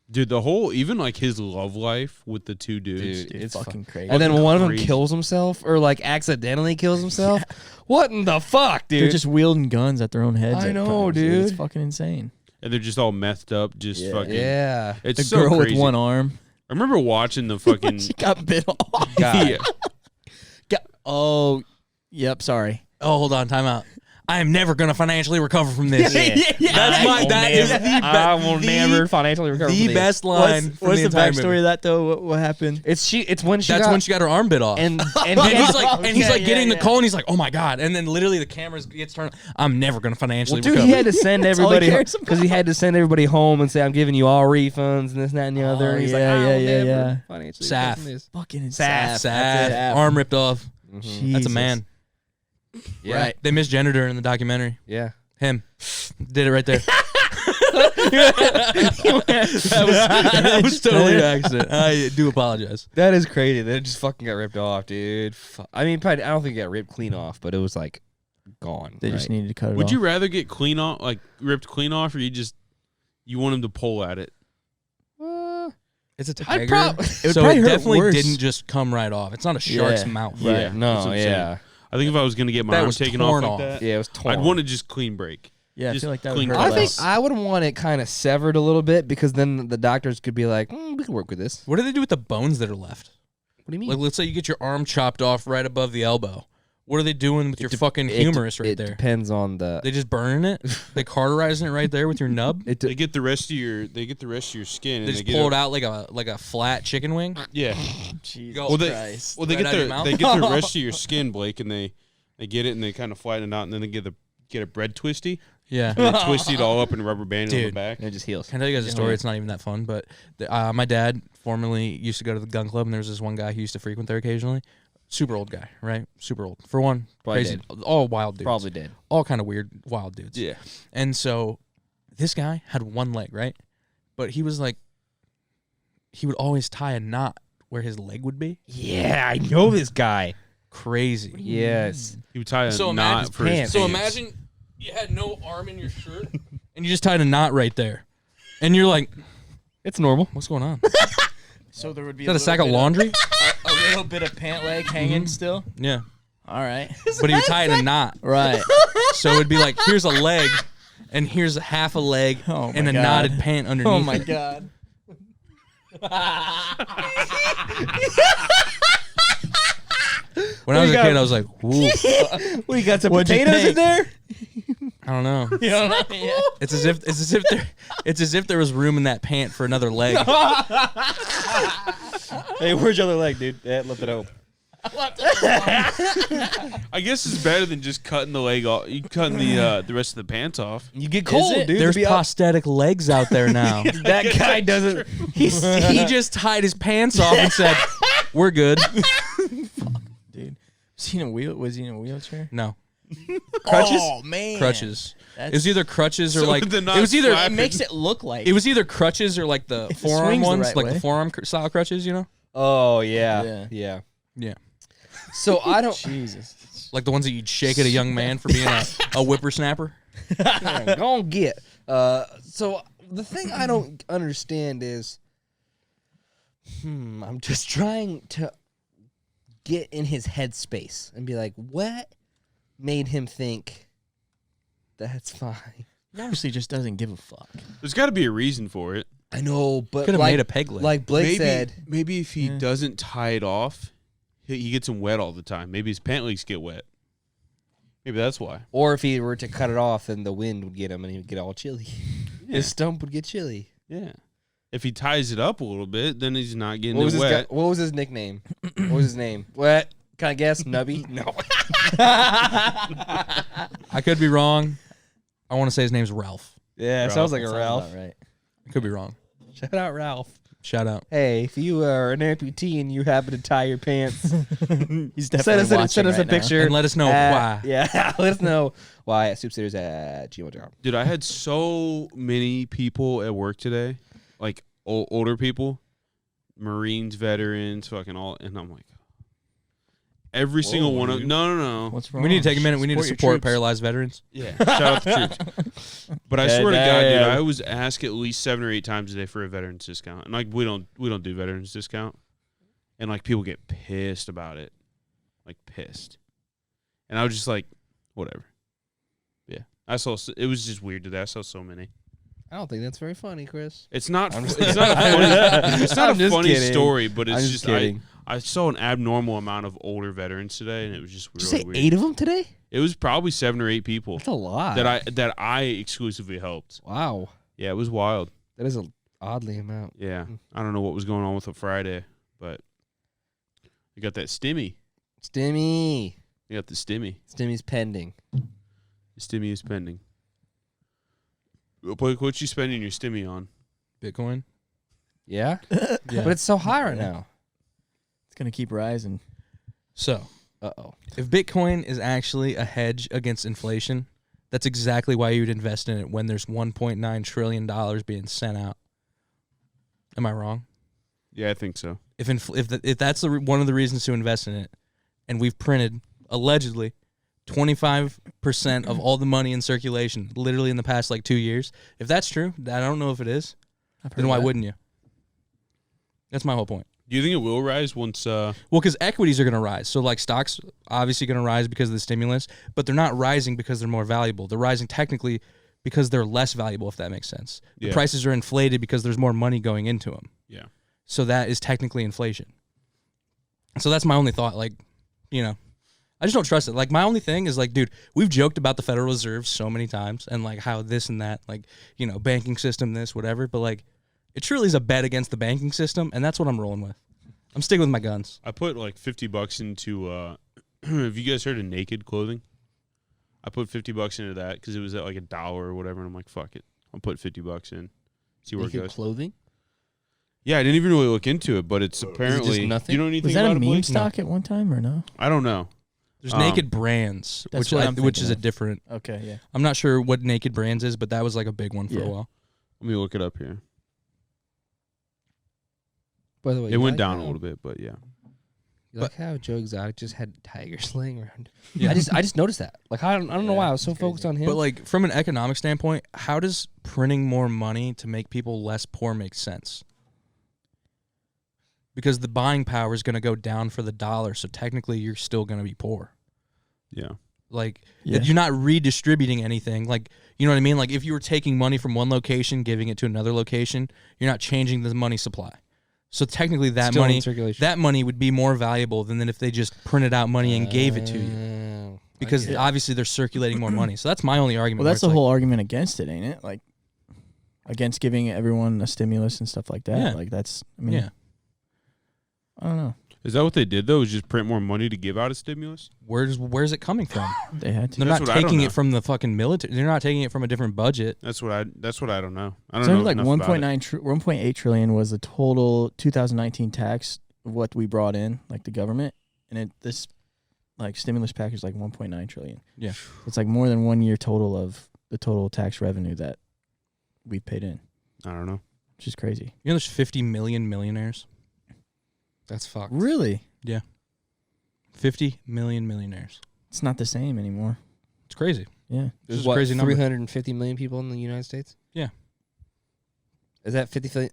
Dude, the whole, even like his love life with the two dudes. Dude, Dude, it's fucking crazy. And then one of them crazy. kills himself, or like accidentally kills himself. What in the fuck, dude? They're just wielding guns at their own heads. I at know, times, It's dude. fucking insane. And they're just all methed up, just Yeah. fucking. yeah. It's The so girl crazy. with one arm. I remember watching the fucking. She got bit off. Yeah. Oh, yep. Sorry. Oh, hold on. Time out. I am never going to financially recover from this. That is the I will never financially recover. the from this. best line. What's from the the entire backstory movie. of that though? What happened? It's when she That's got when she got her arm bit off. and And he's like, Okay, getting yeah, the call, and he's like, "Oh my god!" And then literally the camera gets turned. I'm never gonna financially dude, recover. he had to send all he everybody cares about. because he had to send everybody home and say, "I'm giving you all refunds and this, and that, and the other." Oh, And he's yeah, like, "I will yeah, never yeah. financially Saf. recover from this." Fucking Saf. insane. Sad. Arm ripped off. That's a Jesus. man. Yeah. Right. They misgendered her in the documentary. Yeah. Him. Did it right there. that was totally an accident. I do apologize. That is crazy. That just fucking got ripped off, dude. I mean, probably, I don't think it got ripped clean off, but it was like gone. They just needed to cut it Would off. you rather get clean off, like ripped clean off, or you want him to pull at it? It's a I'd tiger. prob- would so probably it hurt definitely worse. didn't just come right off. It's not a shark's Yeah. mouth. Yeah. Right. No, that's what I'm saying. yeah. I think if I was going to get my That arm was taken torn off off. like that, Yeah, it was torn. I'd want to just clean break. Yeah, I Just feel like that would clean hurt cut I off. think less. I would want it kind of severed a little bit because then the doctors could be like, we can work with this. What do they do with the bones that are left? What do you mean? Like, let's say you get your arm chopped off right above the elbow. What are they doing with your fucking humerus right it there? depends on the. They just burning it. They cauterizing it right there with your nub. It They get the rest of your skin. They and just they pull it get out like a flat chicken wing. Yeah. Jesus Go- Well, they Christ. well they Right get out of your mouth? they get the rest of your skin, Blake, and they get it and they kind of flatten it out, and then they get a bread twisty. Yeah. And they twist it all up and rubber band on the Dude. back. And it just heals. Can I tell you guys a story? It's not even that fun, but my dad formerly used to go to the gun club, and there was this one guy who used to frequent there occasionally. Super old guy, right? Super old. For one, Probably crazy. All wild dudes. Probably did. All kind of weird, wild dudes. Yeah. And so this guy had one leg, right? But he was like, he would always tie a knot where his leg would be. Yeah, I know this guy. Crazy. Yes. He would tie a So knot imagine- for his pants. So pants. imagine you had no arm in your shirt, and you just tied a knot right there. And you're like, It's normal. what's going on? So there would be Is that a sack of little laundry? bit a little bit of pant leg hanging still. Yeah. All right. But he would tie it in a knot. Right. So it'd be like, here's a leg, and here's half a leg, Oh and my a God. knotted pant underneath. Oh my it. god. When I was a kid, I was like, ooh, Well, you got some What'd you potatoes in think? there? I don't know. You don't know yet. It's as if there was room in that pant for another leg. Hey, where's your other leg, dude? Yeah, lift it up. I guess it's better than just cutting the leg off. You cutting the rest of the pants off. You get cold, it? dude. There's to be up. prosthetic legs out there now. That guy doesn't. He just tied his pants off and said, "We're good." Dude. Was he in a wheelchair? No Crutches? Oh man. crutches. That's, It was either crutches or So like they're it not was either flapping. it makes it look like it was either crutches or like the It forearm swings the ones, right like way. the forearm style crutches, you know, Oh yeah. Yeah. Yeah. Yeah. So I don't. Jesus. like the ones that you'd shake at a young man for being a whippersnapper. Go on, get. So the thing I don't understand is, I'm just trying to get in his headspace and be like, what made him think that's fine? He obviously just doesn't give a fuck. There's got to be a reason for it. I know, but Could have like, made a peg leg. like Blake said, maybe if he Yeah. doesn't tie it off, he gets them wet all the time. Maybe his pant legs get wet. Maybe that's why. or if he were to cut it off, then the wind would get him and he would get all chilly. His stump would get chilly. Yeah. If he ties it up a little bit, then he's not getting What was it his wet. what was his nickname? What was his name? What? Can I guess? Nubby? No. I could be wrong. I want to say his name's Ralph. Yeah, Ralph. sounds like a Sounds Ralph. about right. I could be wrong. Shout out Ralph. Shout out. Hey, if you are an amputee and you happen to tie your pants, He's send definitely us, watching send us a right now. picture. And let us know why. Yeah, let us know why at soupsitters@gmail.com. Dude, I had so many people at work today, like older people, Marines, veterans, fucking all, and I'm like, every single one of no. What's wrong? We need to take a minute. We need to your support troops. paralyzed veterans. Yeah, shout out the troops. But I Yeah, swear to God, dude, damn. I was asked at least 7 or 8 times a day for a veterans discount, and like we don't do veterans discount, and like people get pissed about it, like pissed, and I was just like, whatever. Yeah, I saw it was just weird today. I saw so many. I don't think that's very funny, Chris. It's not. I'm just- It's not a funny. It's not I'm a just funny kidding. story, but it's I'm just kidding. I saw an abnormal amount of older veterans today, and it was just Did you really say weird. 8 of them today? It was probably 7 or 8 people That's a lot. that I exclusively helped. Wow. Yeah, it was wild. That is a oddly amount. Yeah, I don't know what was going on with it Friday, but you got that stimmy. Stimmy. You got the stimmy. Stimmy's pending. The stimmy is pending. What you spending your stimmy on? Bitcoin. Yeah? Yeah. But it's so high right now. It's gonna keep rising. So Uh-oh. if Bitcoin is actually a hedge against inflation, that's exactly why you'd invest in it when there's $1.9 trillion being sent out. Am I wrong? Yeah, I think so. If that's one of the reasons to invest in it, and we've printed allegedly 25% of all the money in circulation, literally in the past like 2 years. If that's true, I don't know if it is. I've heard Then why that. wouldn't you? That's my whole point. Do you think it will rise once? Well, because equities are going to rise. So, like, stocks obviously going to rise because of the stimulus, but they're not rising because they're more valuable. They're rising technically because they're less valuable, if that makes sense. The Yeah. prices are inflated because there's more money going into them. Yeah. So that is technically inflation. So that's my only thought. Like, you know, I just don't trust it. Like, my only thing is, like, dude, we've joked about the Federal Reserve so many times and, like, how this and that, like, you know, banking system, this, whatever. But, like, it truly is a bet against the banking system, and that's what I'm rolling with. I'm sticking with my guns. I put like $50 into. Have you guys heard of Naked Clothing? I put $50 into that because it was at like $1 or whatever, and I'm like, fuck it, I'll put $50 in, see where it goes. Clothing? Yeah, I didn't even really look into it, but it's apparently. just nothing? You know anything Was that about a it, meme Blake? stock at one time or no? I don't know. There's Naked Brands, That's which what I'm which is thinking a of. different. Okay, yeah. I'm not sure what Naked Brands is, but that was like a big one for Yeah. a while. Let me look it up here. By the way, It went down a little bit, but yeah. You like how Joe Exotic just had tigers laying around? Yeah. I just noticed that. Like I don't know why I was so focused on him. But like from an economic standpoint, how does printing more money to make people less poor make sense? Because the buying power is going to go down for the dollar, so technically you're still going to be poor. Yeah. Like Yeah. you're not redistributing anything. Like, you know what I mean? Like if you were taking money from one location, giving it to another location, you're not changing the money supply. So technically that Still in money circulation. that money would be more valuable than if they just printed out money and gave it to you. Oh, Because obviously they're circulating more money. So that's my only argument. Well, that's the where it's whole argument against it, ain't it? Like, against giving everyone a stimulus and stuff like that. Yeah. Like, that's, I like, mean, yeah. I don't know. Is that what they did though? Is just print more money to give out a stimulus? Where's it coming from? They had to. They're That's not what I don't taking know. it from the fucking military. They're not taking it from a different budget. That's what I don't know. I don't So know like enough about it. 1.8 trillion was the total 2019 tax of what we brought in, like the government, and this like stimulus package is like 1.9 trillion. Yeah. It's like more than 1 year total of the total tax revenue that we paid in, I don't know. which is crazy. You know there's 50 million millionaires? That's fucked. Really? 50 million millionaires. It's not the same anymore. It's crazy. Yeah. This is a what, crazy number. 350 million people in the United States? Yeah. Is that 50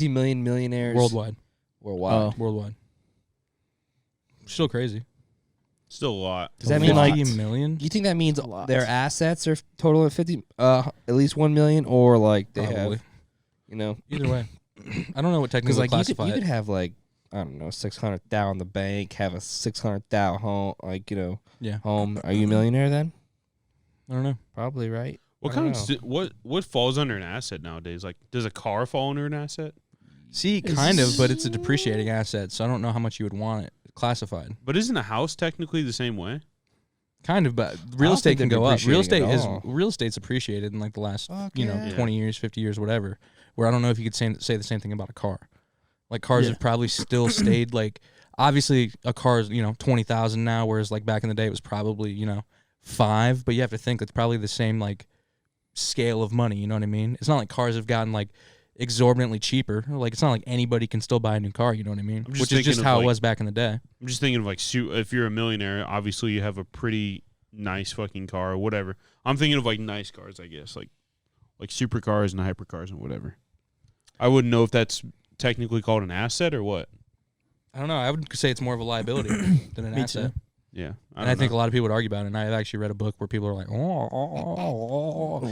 million millionaires Worldwide. Worldwide. Worldwide. Still crazy. Still a lot. Does that mean like 50 million? you think that means lot. their assets are total of 50 at least 1 million, or like they Probably. have, you know, Either way. I don't know what because technically like classify you could it. have like, I don't know, 600,000 in the bank, have a 600,000 home, like, you know, Yeah. home. Are you a millionaire then? I don't know. Probably, right? What I don't kind of know. what falls under an asset nowadays? Like, does a car fall under an asset? See, kind of, but it's a depreciating asset, so I don't know how much you would want it classified. But isn't a house technically the same way? Kind of, but I real don't estate think can they're go up. Real depreciating estate at is all. real estate's appreciated in like the last, Fuck yeah. 20 years, 50 years, whatever. Where I don't know if you could say the same thing about a car. Like cars Yeah. have probably still stayed like obviously a car is 20,000 now, whereas like back in the day it was probably 5. But you have to think it's probably the same like scale of money. You know what I mean? It's not like cars have gotten like exorbitantly cheaper. Like it's not like anybody can still buy a new car. You know what I mean? I'm just Which is just thinking of, how it like- was back in the day. I'm just thinking of like, if you're a millionaire, obviously you have a pretty nice fucking car or whatever. I'm thinking of like nice cars, I guess, like supercars and hypercars and whatever. I wouldn't know if that's technically called an asset or what. I don't know. I would say it's more of a liability than an Me asset. too. Yeah, And I think a lot of people would argue about it. And I've actually read a book where people are like,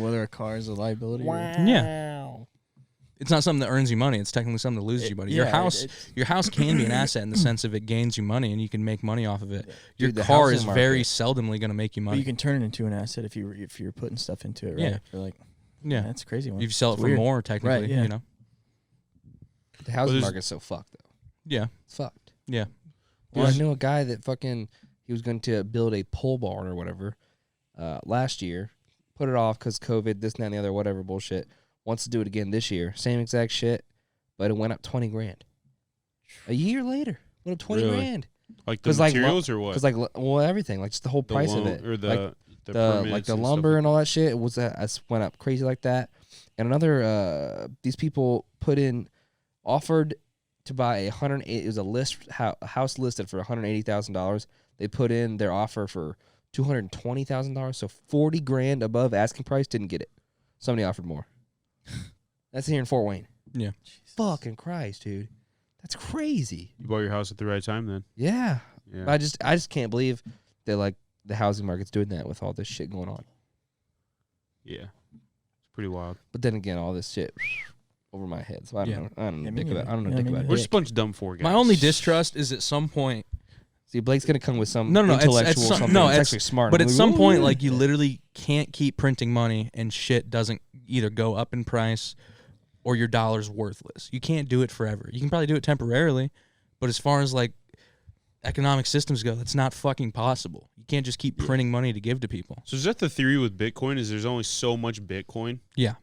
Whether a car is a liability. yeah. It's not something that earns you money. It's technically something that loses you money. Your house can be an asset in the sense of it gains you money and you can make money off of it. Your Dude, the car housing is very market. seldomly going to make you But money. you can turn it into an asset if you're putting stuff into it, right? Yeah. You're like, yeah. that's a crazy one. You sell it It's for weird. more, technically. Right, yeah. You know? The housing there's- market's so fucked though. Yeah. It's fucked. Yeah. Dude, Well, I knew a guy that he was going to build a pole barn or whatever last year, put it off because COVID, this and that and the other, whatever bullshit. Wants to do it again this year. Same exact shit, but it went up 20 grand. A year later, went up 20 Really? grand. like the 'cause, like, materials or what? Because everything, like just the whole The price loan- of it, or the like the the permits and lumber stuff and all that shit. It was went up crazy like that. And another, these people offered to buy it was a house listed for $180,000. They put in their offer for $220,000, so 40 grand above asking price. Didn't get it. Somebody offered more. That's here in Fort Wayne. Yeah. Fucking Christ, dude, that's crazy. You bought your house at the right time then. Yeah, Yeah. I just can't believe that like the housing market's doing that with all this shit going on. Yeah. It's pretty wild. But then again, all this shit over my head, so I don't Yeah. know. I don't know Yeah, dick me about. I don't know neither. dick Yeah, me about We're it. just a bunch of dumb four guys. My only distrust is at some point, See, Blake's gonna come with some No, no, it's intellectual some- something. no, it's it's- actually smart. but I'm at like, some point, "Ooh." like you literally can't keep printing money and shit doesn't either go up in price or your dollar's worthless. You can't do it forever. You can probably do it temporarily, but as far as like economic systems go, that's not fucking possible. You can't just keep printing money to give to people. So is that the theory with Bitcoin? Is there's only so much Bitcoin? Yeah.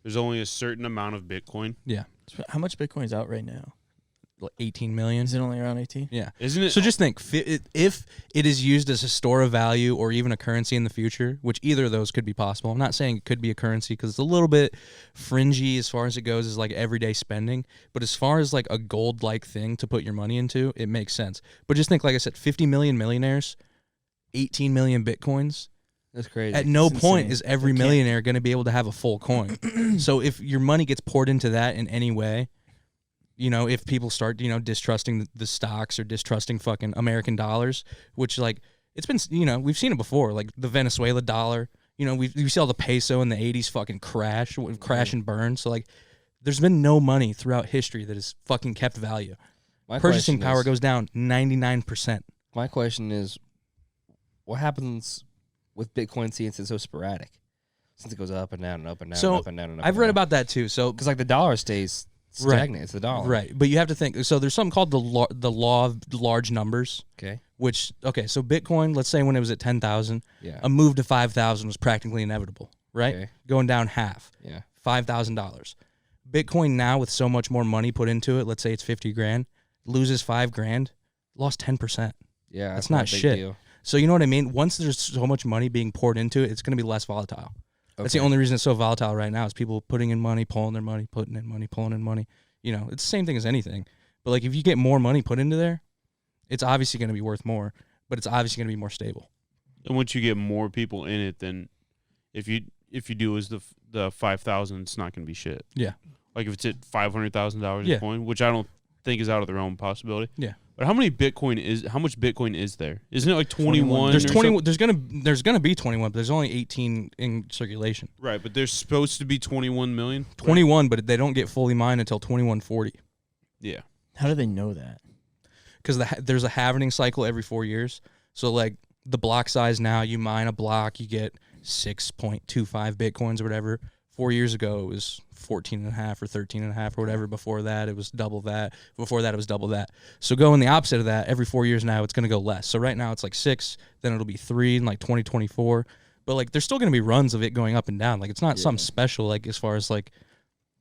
There's only a certain amount of Bitcoin. Yeah. How much Bitcoin's out right now? Like 18 million. Is it only around 18? Yeah. Isn't it? So just think, if it is used as a store of value or even a currency in the future, which either of those could be possible. I'm not saying it could be a currency because it's a little bit fringy as far as it goes as like everyday spending. But as far as like a gold-like thing to put your money into, it makes sense. But just think, like I said, 50 million millionaires, 18 million Bitcoins. That's crazy. At no It's point insane. is every millionaire going to be able to have a full coin. So if your money gets poured into that in any way, you know, if people start, you know, distrusting the stocks or distrusting fucking American dollars, which like it's been, you know, we've seen it before, like the Venezuela dollar, you know, we saw the peso in the 80s fucking crash and burn. So like there's been no money throughout history that has fucking kept value. Purchasing power goes down 99%. My question is, what happens with Bitcoin since it's so sporadic? Since it goes up and down and up and down So and up and down and up. I've read about that too. So because like the dollar stays stagnant. It's the dollar. Right. But you have to think. So there's something called the law of large numbers. Okay. Which, okay, so Bitcoin, let's say when it was at 10,000, Yeah. a move to 5,000 was practically inevitable, right? Okay. Going down half. Yeah. $5,000. Bitcoin now with so much more money put into it, let's say it's 50 grand, loses $5,000, lost 10%. Yeah. That's not a big shit. deal. So you know what I mean? Once there's so much money being poured into it, it's going to be less volatile. That's the only reason it's so volatile right now is people putting in money, pulling their money, putting in money, pulling in money. You know, it's the same thing as anything. But like if you get more money put into there, it's obviously going to be worth more, but it's obviously going to be more stable. And once you get more people in it, then if you do as the 5,000, it's not going to be shit. Yeah. Like if it's at $500,000 Yeah. a coin, which I don't think is out of the realm of possibility. Yeah. But how much Bitcoin is there? Isn't it like 21? There's or 20. There's gonna be 21, but there's only 18 in circulation. Right, but there's supposed to be 21 million. 21, but they don't get fully mined until 2140. Yeah. How do they know that? Because there's a halvening cycle every 4 years. So like the block size now, you mine a block, you get 6.25 Bitcoins or whatever. 4 years ago, it was 14.5 or 13.5 or whatever. Before that, it was double that. Before that, it was double that. So going the opposite of that, every 4 years now, it's going to go less. So right now, it's like 6, then it'll be 3 in like 2024. But like, there's still going to be runs of it going up and down. Like, it's not something special. Like, as far as like,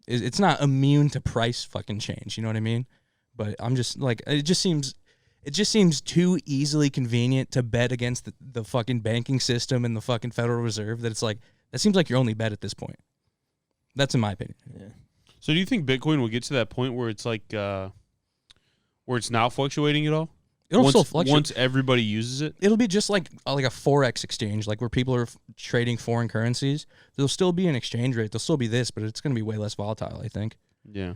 it's not immune to price fucking change. You know what I mean? But I'm just like, it just seems too easily convenient to bet against the fucking banking system and the fucking Federal Reserve that it's like, that seems like your only bet at this point. That's in my opinion. Yeah. So do you think Bitcoin will get to that point where it's like where it's now fluctuating at all? It'll still fluctuate. Once everybody uses it? It'll be just like a Forex exchange, like where people are trading foreign currencies. There'll still be an exchange rate. There'll still be this, but it's going to be way less volatile, I think. Yeah.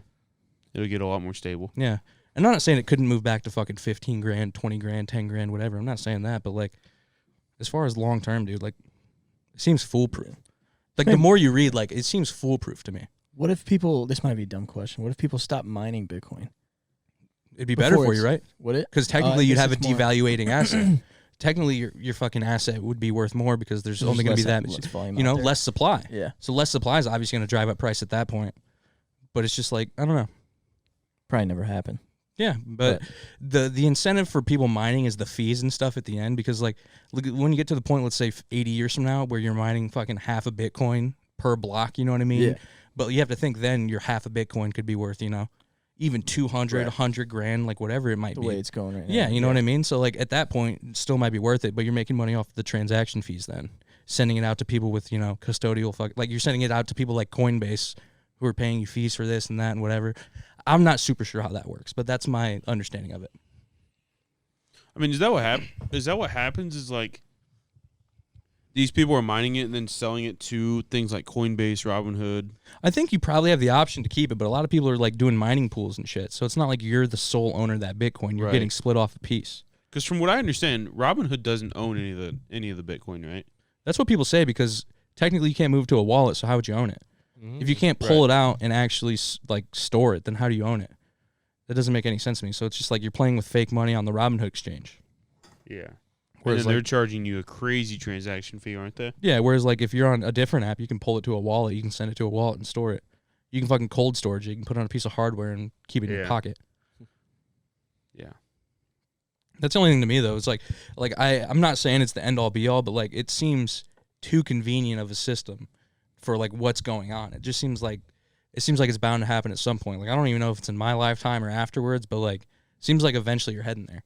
It'll get a lot more stable. Yeah. And I'm not saying it couldn't move back to fucking 15 grand, 20 grand, 10 grand, whatever. I'm not saying that, but like as far as long term, dude, like it seems foolproof. Like the more you read, like it seems foolproof to me. What if people? This might be a dumb question. What if people stop mining Bitcoin? It'd be better for you, right? Would it? Because technically you'd guess have a it's more- devaluating asset. Technically, your fucking asset would be worth more because there's only going to be that much, volume you know, out there. less supply. Yeah, So less supply is obviously going to drive up price at that point. But it's just like, I don't know. probably never happened. Yeah, but the incentive for people mining is the fees and stuff at the end because like look, when you get to the point, let's say 80 years from now, where you're mining fucking half a Bitcoin per block, you know what I mean? Yeah. But you have to think then your half a Bitcoin could be worth, you know, even 200, Right. 100 grand, like whatever it might The be. way it's going right now. Yeah, you know what I mean? So like at that point, it still might be worth it, but you're making money off the transaction fees then. Sending it out to people with, you know, custodial like you're sending it out to people like Coinbase who are paying you fees for this and that and whatever. I'm not super sure how that works, but that's my understanding of it. I mean, is that what happens? Is like these people are mining it and then selling it to things like Coinbase, Robinhood. I think you probably have the option to keep it, but a lot of people are like doing mining pools and shit. So it's not like you're the sole owner of that Bitcoin. You're Right. getting split off a piece. Because from what I understand, Robinhood doesn't own any of the Bitcoin, right? That's what people say because technically you can't move to a wallet, so how would you own it? If you can't pull it out and actually like store it, then how do you own it? That doesn't make any sense to me. So it's just like you're playing with fake money on the Robinhood exchange. Yeah. Whereas And then they're like, charging you a crazy transaction fee, aren't they? yeah, whereas like if you're on a different app, you can pull it to a wallet, you can send it to a wallet and store it. You can fucking cold storage it. You can put it on a piece of hardware and keep it in your Yeah. pocket. Yeah. That's the only thing to me though. It's like I'm not saying it's the end all be all, but like it seems too convenient of a system for like what's going on. It just seems like it's bound to happen at some point. Like I don't even know if it's in my lifetime or afterwards, but like seems like eventually you're heading there.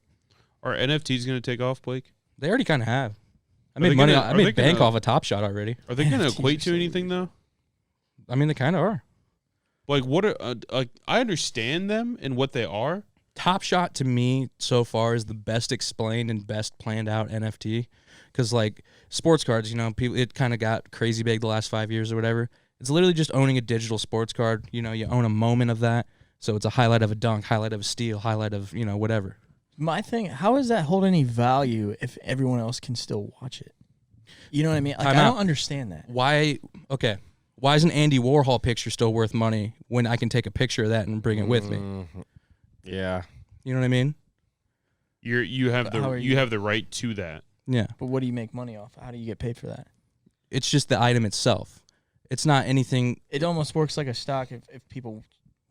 Are NFTs going to take off, Blake? They already kind of have. I made money. I made bank off a Top Shot already. Are they going to equate to anything though? I mean, they kind of are. Like what are I understand them and what they are. Top Shot to me so far is the best explained and best planned out NFT, because like sports cards, you know, people it kind of got crazy big the last 5 years or whatever. It's literally just owning a digital sports card. You know, you own a moment of that, so it's a highlight of a dunk, highlight of a steal, highlight of whatever. My thing, how does that hold any value if everyone else can still watch it? You know what I mean? Like, I don't understand that. Why? Okay. Why is an Andy Warhol picture still worth money when I can take a picture of that and bring it with me? Yeah. You know what I mean? You have the right to that. Yeah. But what do you make money off? How do you get paid for that? It's just the item itself. It's not anything. It almost works like a stock. If people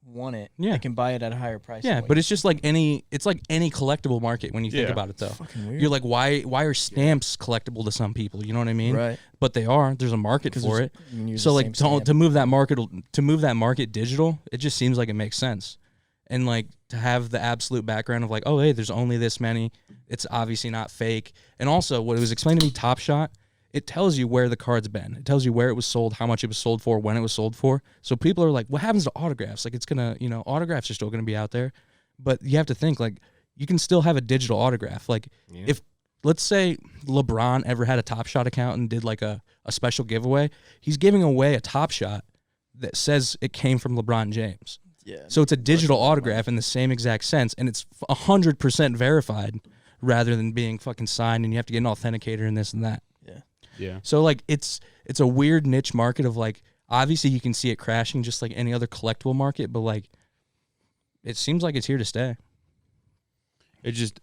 want it, Yeah. they can buy it at a higher price. Yeah, but it's just like any collectible market when you think Yeah. about it though. fucking weird. You're like, why are stamps collectible to some people? You know what I mean? Right. But they are. There's a market for it. You can use So the like same stamp. to move that market digital, it just seems like it makes sense. And like to have the absolute background of like, oh hey, there's only this many. It's obviously not fake. And also what it was explained to me, Top Shot, it tells you where the card's been. It tells you where it was sold, how much it was sold for, when it was sold for. So people are like, what happens to autographs? Like it's gonna, autographs are still gonna be out there. But you have to think like you can still have a digital autograph. Like if let's say LeBron ever had a Top Shot account and did like a special giveaway, he's giving away a Top Shot that says it came from LeBron James. Yeah. So it's a digital autograph in the same exact sense, and it's 100% verified rather than being fucking signed and you have to get an authenticator and this and that. Yeah. So like it's a weird niche market of like obviously you can see it crashing just like any other collectible market, but like it seems like it's here to stay. It just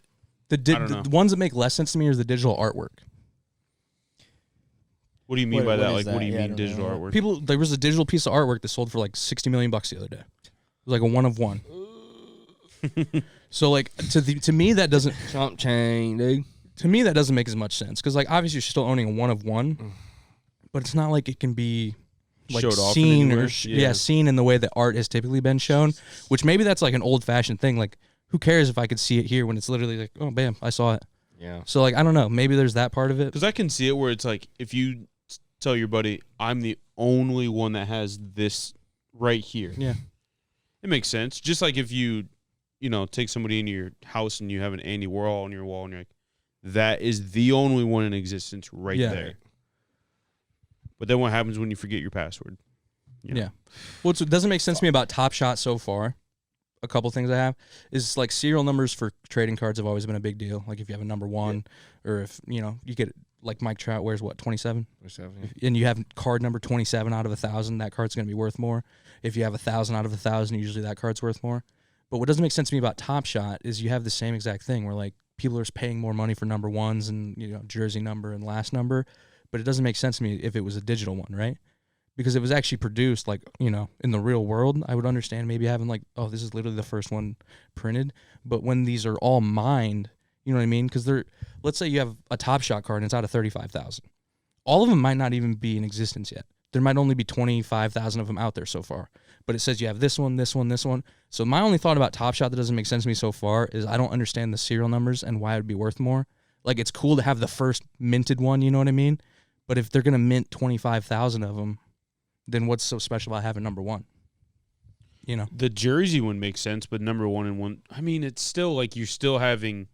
the ones that make less sense to me are the digital artworck. What do you mean by that? Like that? what do you Yeah, I mean don't digital know. artwork? There was a digital piece of artwork that sold for like $60 million the other day. It was like a one of one. So like to me that doesn't Chomp chain, dude. to me that doesn't make as much sense because like obviously you're still owning a one of one, but it's not like it can be like Showed off in seen anywhere? or seen in the way that art has typically been shown, which maybe that's like an old fashioned thing. Like who cares if I could see it here when it's literally like, oh bam, I saw it. Yeah. So like I don't know, maybe there's that part of it. Because I can see it where it's like if you tell your buddy, I'm the only one that has this right here. Yeah. It makes sense. Just like if you take somebody into your house and you have an Andy Warhol on your wall and you're like, that is the only one in existence right there. But then what happens when you forget your password? Yeah. Well, it doesn't make sense to me about Top Shot so far. A couple things I have is like serial numbers for trading cards have always been a big deal. Like if you have a number one or if, you get like Mike Trout wears what, 27? And you have card number 27 out of 1,000, that card's going to be worth more. If you have 1,000 out of 1,000, usually that card's worth more. But what doesn't make sense to me about Top Shot is you have the same exact thing where like people are paying more money for number ones and jersey number and last number, but it doesn't make sense to me if it was a digital one, right? Because it was actually produced like in the real world, I would understand maybe having like, oh, this is literally the first one printed. But when these are all mined, you know what I mean? Because let's say you have a Top Shot card and it's out of 35,000. All of them might not even be in existence yet. There might only be 25,000 of them out there so far. But it says you have this one, this one, this one. So my only thought about Top Shot that doesn't make sense to me so far is I don't understand the serial numbers and why it would be worth more. Like it's cool to have the first minted one, you know what I mean? But if they're going to mint 25,000 of them, then what's so special about having number one? The jersey one makes sense, but number one and one, I mean, it's still like you're still having,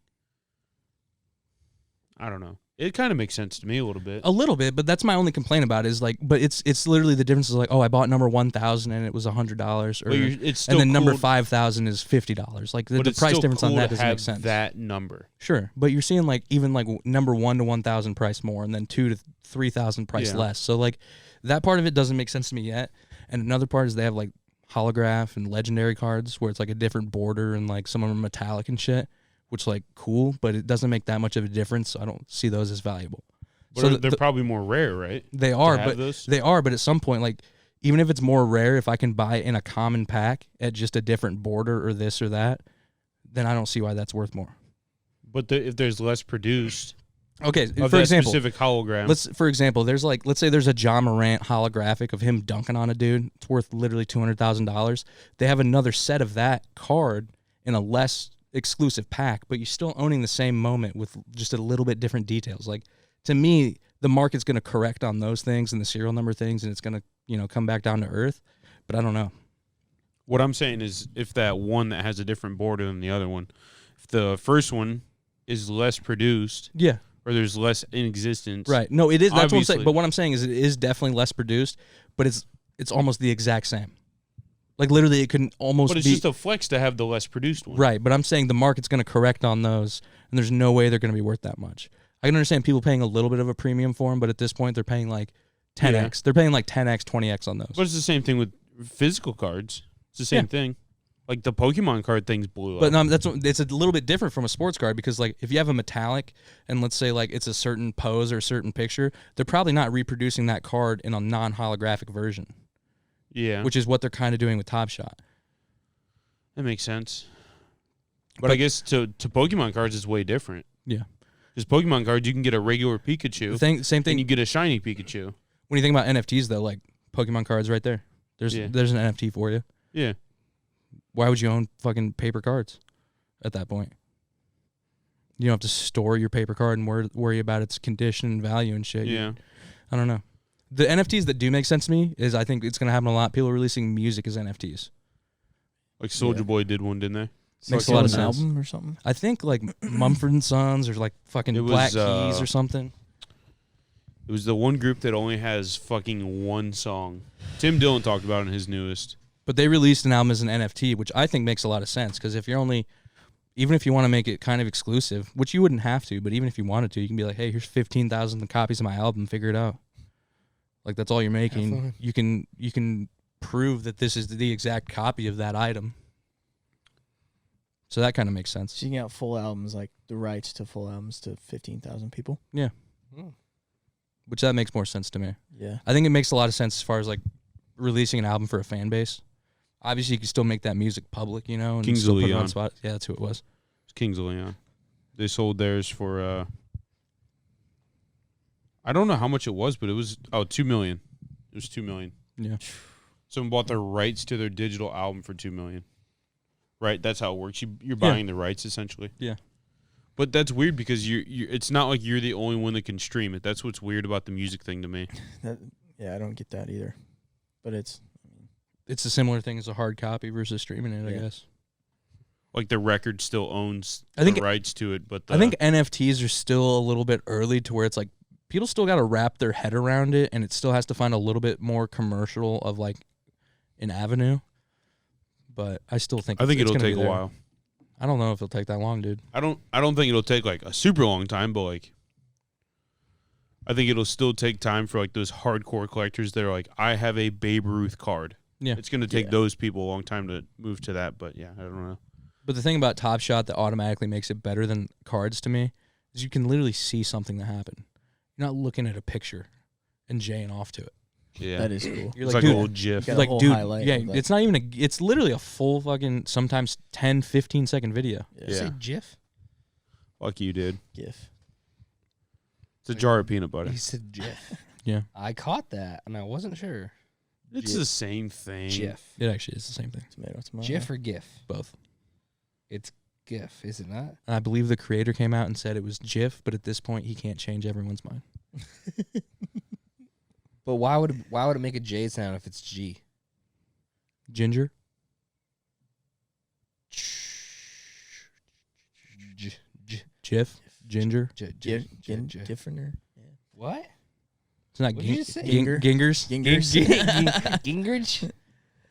I don't know. It kind of makes sense to me a little bit. A little bit, but that's my only complaint about it is like, but it's literally the difference is like, oh, I bought number 1,000 and it was $100, It's still and then number cool, 5,000 is $50. Like the but it's price still difference cool on that to doesn't make have sense. that number. Sure, but you're seeing like even like number 1 to 1,000 price more, and then 2 to 3,000 price less. So like that part of it doesn't make sense to me yet. And another part is they have like holograph and legendary cards where it's like a different border and like some of them are metallic and shit, which like cool, but it doesn't make that much of a difference. So I don't see those as valuable. But So they're probably more rare, right? They are, to have but those? they are, but at some point, like even if it's more rare, if I can buy it in a common pack at just a different border or this or that, then I don't see why that's worth more. But if there's less produced Okay, of for that example, specific hologram, let's say there's a John Morant holographic of him dunking on a dude. It's worth literally $200,000. They have another set of that card in a less exclusive pack, but you're still owning the same moment with just a little bit different details. Like, to me, the market's going to correct on those things and the serial number things, and it's going to, come back down to earth. But I don't know. what I'm saying is if that one that has a different border than the other one, if the first one is less produced, Yeah. or there's less in existence. Right. No, it is. That's what I'm saying. Obviously. But what I'm saying is it is definitely less produced, but it's almost the exact same. Like, literally, it can almost But it's be just a flex to have the less produced one. right. But I'm saying the market's going to correct on those, and there's no way they're going to be worth that much. I can understand people paying a little bit of a premium for them, but at this point, they're paying like 10x. Yeah. They're paying like 10x, 20x on those. But it's the same thing with physical cards. It's the same thing. Like the Pokemon card things blew But up. no, it's a little bit different from a sports card because, like, if you have a metallic and let's say like it's a certain pose or a certain picture, they're probably not reproducing that card in a non-holographic version, Yeah. which is what they're kind of doing with Top Shot. That makes sense. But I guess to Pokemon cards, it's way different. Yeah. Because Pokemon cards, you can get a regular Pikachu, Same thing. and you get a shiny Pikachu. When you think about NFTs, though, like Pokemon cards, right there. There's an NFT for you. Yeah. Why would you own fucking paper cards at that point? You don't have to store your paper card and worry about its condition and value and shit. Yeah. I don't know. The NFTs that do make sense to me is I think it's going to happen a lot. People are releasing music as NFTs. Like Soulja Boy did one, didn't they? Makes a lot of an sense. album or something. I think like Mumford and Sons or like fucking It was, Black Keys or something. It was the one group that only has fucking one song. Tim Dillon talked about it in his newest. But they released an album as an NFT, which I think makes a lot of sense because if you're even if you want to make it kind of exclusive, which you wouldn't have to, but even if you wanted to, you can be like, hey, here's 15,000 copies of my album, figure it out. Like, that's all you're making. You can prove that this is the exact copy of that item. So that kind of makes sense. So you can get full albums, like the rights to full albums to 15,000 people. Yeah. Which that makes more sense to me. Yeah. I think it makes a lot of sense as far as like releasing an album for a fan base. Obviously, you can still make that music public, and Kings still of put it on Leon. spot. Yeah, that's who it was. It's Kings of Leon. They sold theirs for I don't know how much it was, but it was $2 million. It was $2 million. Yeah. Someone bought the rights to their digital album for $2 million. Right, that's how it works. You're buying the rights essentially. Yeah. But that's weird because you it's not like you're the only one that can stream it. That's what's weird about the music thing to me. I don't get that either. But it's It's a similar thing as a hard copy versus streaming it, I guess. Like the record still owns I think the rights to it, but I think NFTs are still a little bit early to where it's like people still got to wrap their head around it, and it still has to find a little bit more commercial of like an avenue. But I still think it'll gonna take be a there. while. I don't know if it'll take that long, dude. I don't think it'll take like a super long time, but like I think it'll still take time for like those hardcore collectors that are like, I have a Babe Ruth card. Yeah. It's going to take those people a long time to move to that, but yeah, I don't know. But the thing about Top Shot that automatically makes it better than cards to me is you can literally see something that happened. You're not looking at a picture and jaying off to it. Yeah. that is cool. You're It's like, like a dude, little GIF. got a like, whole dude, highlight yeah, of that. it's not even it's literally a full fucking sometimes 10, 15-second video. Yeah. Say GIF? Fuck you, dude. GIF. It's a jar of peanut butter. He said GIF. Yeah. I caught that, and I wasn't sure. It's the same thing. GIF. It actually is the same thing. Tomato. GIF or GIF? Both. It's GIF, is it not? And I believe the creator came out and said it was GIF, but at this point he can't change everyone's mind. But why would it make a J sound if it's G? Ginger? J, j, Jiff? Ginger? j, GIF. j, j. Differenter. What? It's not What did you say? Gingers? Gingers. Gingers?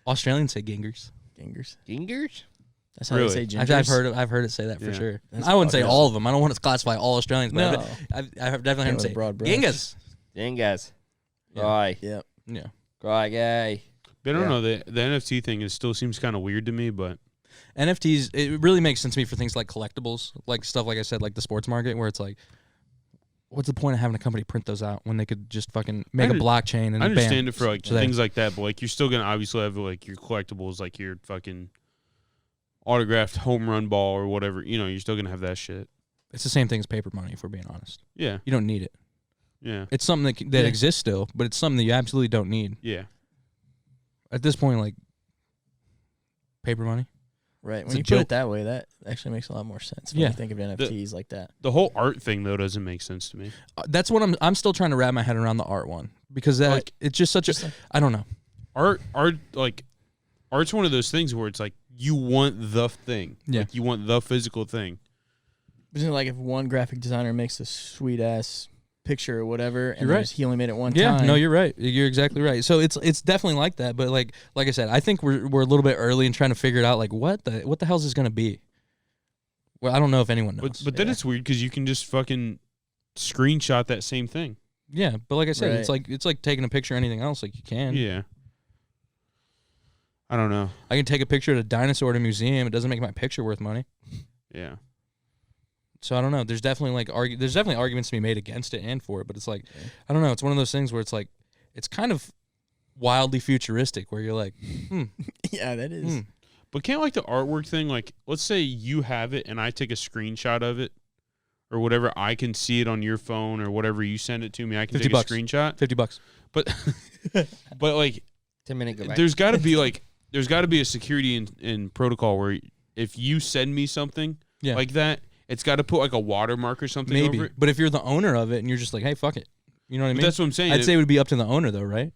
Australians say gingers. Gingers. Gingers? That's how Really? they say gingers. I've heard it say that for Yeah. sure. That's I wouldn't say fucked up. all of them. I don't want to classify all Australians, but No. I've definitely heard With them say broad brush. gingas. Dingas. Yeah. Cry. Yep. Yeah. Cry gay. But I don't Yeah. know. The NFT thing still seems kind of weird to me, but NFTs, it really makes sense to me for things like collectibles, like stuff like I said, like the sports market, where it's like, what's the point of having a company print those out when they could just fucking make a blockchain and I understand bam, it for like so they- things like that. But like you're still gonna obviously have like your collectibles, like your fucking autographed home run ball or whatever. You're still gonna have that shit. It's the same thing as paper money, if we're being honest. Yeah. You don't need it. Yeah. It's something that exists still, but it's something that you absolutely don't need. Yeah. At this point, like, paper money. Right. It's When a you put joke. it that way, that actually makes a lot more sense when Yeah. you think of NFTs like that. The whole art thing though doesn't make sense to me. That's what I'm still trying to wrap my head around the art one because that Like- it's just such I don't know. Art's one of those things where it's like you want the thing. Yeah. Like you want the physical thing. Isn't it like if one graphic designer makes a sweet ass picture or whatever, and You're right. he only made it one Yeah, time? no, you're right. You're exactly right. So it's definitely like that, but like I said, I think we're a little bit early in trying to figure it out. Like what the hell is this gonna be? Well, I don't know if anyone knows. But then it's weird because you can just fucking screenshot that same thing. Yeah, but like I said, Right. it's like taking a picture of anything else. Like you can. Yeah. I don't know. I can take a picture at a dinosaur at a museum. It doesn't make my picture worth money. Yeah. So I don't know. There's definitely there's definitely arguments to be made against it and for it, but it's like I don't know. It's one of those things where it's like it's kind of wildly futuristic where you're like, Yeah, that is. But can't like the artwork thing, like let's say you have it and I take a screenshot of it or whatever, I can see it on your phone or whatever you send it to me, I can take $50. a screenshot. $50. But but like 10-minute go back. there's got to be a security and protocol where if you send me something Yeah. like that, it's got to put like a watermark or something Maybe. over it. But if you're the owner of it and you're just like, hey, fuck it. You know what I But mean? that's what I'm saying. I'd say it would be up to the owner though, right?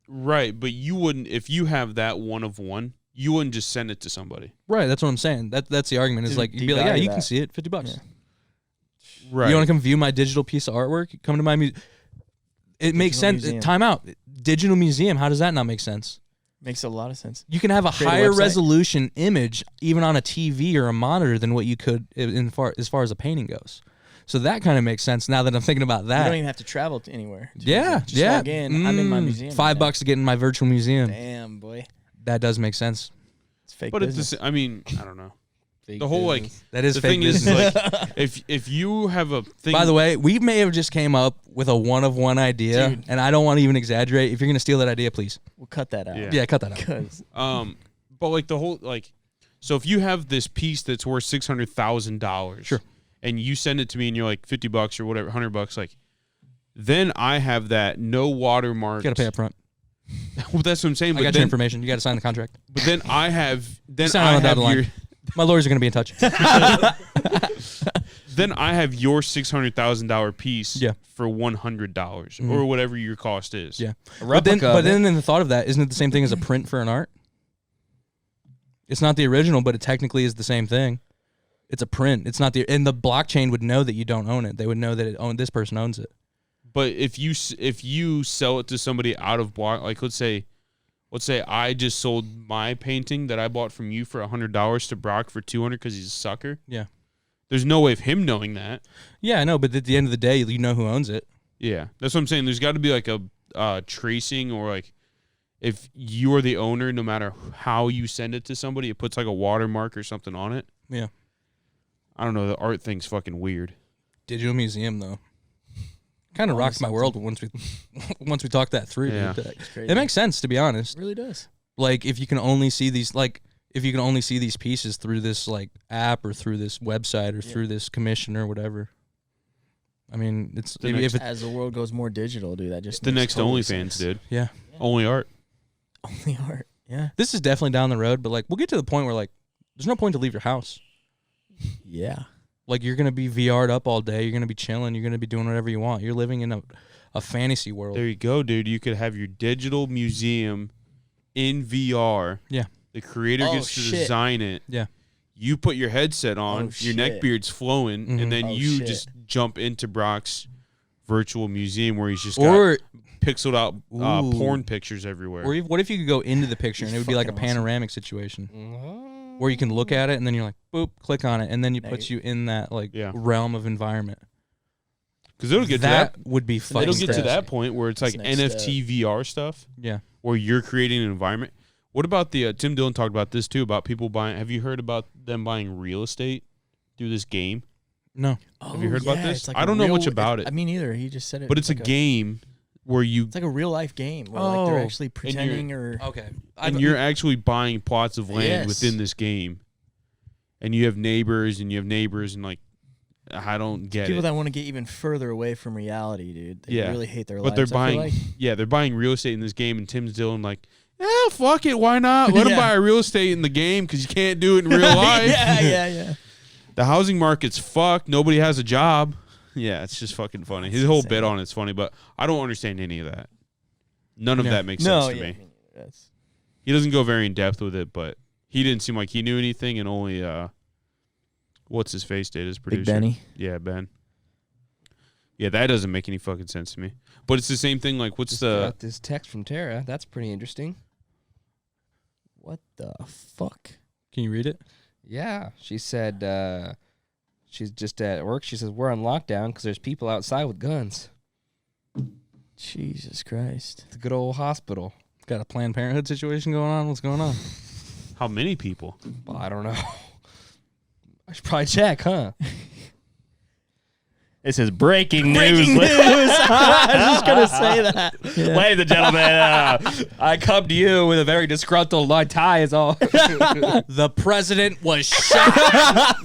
Right, but you wouldn't if you have that one of one. You wouldn't just send it to somebody. Right. That's what I'm saying. That's the argument. Is To like you'd be like, yeah, devalue you can that. see it, $50. Yeah. Right. You want to come view my digital piece of artwork? Come to my museum. It makes Digital sense. museum. Time out. Digital museum. How does that not make sense? Makes a lot of sense. You can have a Create a higher website. resolution image even on a TV or a monitor than what you could as far as a painting goes. So that kind of makes sense now that I'm thinking about You that. don't even have to travel to anywhere. Yeah, Just yeah. log in. I'm in my museum. right $5 to get in my virtual museum. now. Damn, boy. That does make sense. It's fake But business. it's I mean, I don't know. Fake The whole like business. That is the fake thing is business. like if you have a thing. By the way, we may have just came up with a one-of-one idea, Dude. and I don't want to even exaggerate. If you're going to steal that idea, please. We'll cut that out. Yeah. Yeah, cut that out. Because But like the whole like, so if you have this piece that's worth $600,000, Sure, and you send it to me and you're like $50 or whatever, $100, like, then I have that no watermark. you got to pay up front. Well, that's what I'm saying. I But got your then, information. You got to sign the contract. but then I have then Sign I on the have dotted your line. My lawyers are going to be in touch. then I have your $600,000 piece Yeah. for $100 or whatever your cost is. Yeah. A But then, replica of it. in the thought of that, isn't it the same thing as a print for an art? It's not the original, but it technically is the same thing. It's a print. It's not and the blockchain would know that you don't own it. They would know that this person owns it. But if you sell it to somebody out of block, like let's say I just sold my painting that I bought from you for $100 to Brock for $200 because he's a sucker. Yeah. There's no way of him knowing that. Yeah, I know, but at the end of the day, you know who owns it. Yeah, that's what I'm saying. There's got to be like a tracing or like if you are the owner, no matter how you send it to somebody, it puts like a watermark or something on it. Yeah. I don't know. The art thing's fucking weird. Digital museum though. Kind of rocks my world once we talk that through. Yeah. Dude. it's crazy. It makes sense, to be honest. It really does. Like if you can only see these pieces through this like app or through this website or through this commission or whatever. I mean, it's The if next- it, As the world goes more digital, dude, that just It's the makes next total OnlyFans, sense. dude. yeah. Only art. Only art. Yeah. This is definitely down the road, but like we'll get to the point where like there's no point to leave your house. Yeah. Like you're gonna be VR'd up all day. You're gonna be chilling. You're gonna be doing whatever you want. You're living in a fantasy world. There you go, dude. You could have your digital museum in VR. Yeah. The creator Oh, gets to shit. design it. Yeah. You put your headset on, Oh, your shit. neck beard's flowing, Mhm. and then Oh, you shit. just jump into Brock's virtual museum where he's just Or got pixeled out Ooh. porn pictures everywhere. what if you could go into the picture and it would be like a fucking awesome. panoramic situation where you can look at it and then you're like boop, click on it, and then it puts you in that like Yeah. realm of environment. Because it'll get to that. would be fucking It'll get to crazy. that point where it's That's like the next NFT VR stuff Yeah. where you're creating an environment. What about the Tim Dillon talked about this too, about people buying? Have you heard about them buying real estate through this game? No. Have you heard about this? it's like I a don't know much real- about it. I mean, either. He just said it. But it's a game where you It's like a real life game where like they're Oh. actually pretending or Okay. and you're actually buying plots of land Yes. within this game, and you have neighbors and like I don't get People it. that want to get even further away from reality, dude. They really hate their But lives. they're I feel buying, like. they're buying real estate in this game, and Tim's Dillon like, fuck it, why not? Let him buy real estate in the game because you can't do it in real life. yeah. The housing market's fucked. Nobody has a job. Yeah, it's just fucking funny. His whole bit on it's funny, but I don't understand any of that. None of that makes sense to me. He doesn't go very in depth with it, but he didn't seem like he knew anything, and only what's his face did, his producer. Big Benny. Yeah, Ben. Yeah, that doesn't make any fucking sense to me. But it's the same thing. Like, what's Got this text from Tara. That's pretty interesting. What the fuck? Can you read it? Yeah, she said she's just at work. She says we're on lockdown because there's people outside with guns. Jesus Christ! It's a good old hospital. Got a Planned Parenthood situation going on? What's going on? how many people? Well, I don't know. I should probably check, huh? This is breaking news. Breaking news. I was just gonna say that. Yeah. Ladies and gentlemen, I come to you with a very disgruntled. My tie is all. The president was shot.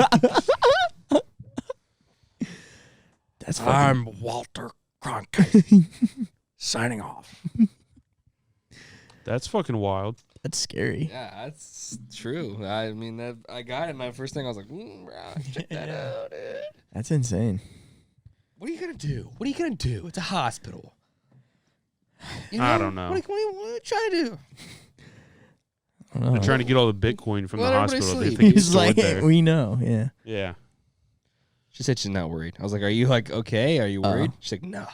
That's fucking, I'm Walter Cronkite. Signing off. That's fucking wild. that's scary. Yeah, that's true. I mean, I got it. My first thing I was like, bro, check that out, dude. That's insane. What are you gonna do? What are you gonna do? It's a hospital. You I don't know. What are you trying to do? I don't know. They're trying to get all the Bitcoin from Let the everybody hospital. They sleep. think it's He's stored like, there. we know. Yeah. Yeah. She said she's not worried. I was like, are you like okay? Are you worried? She's like, no.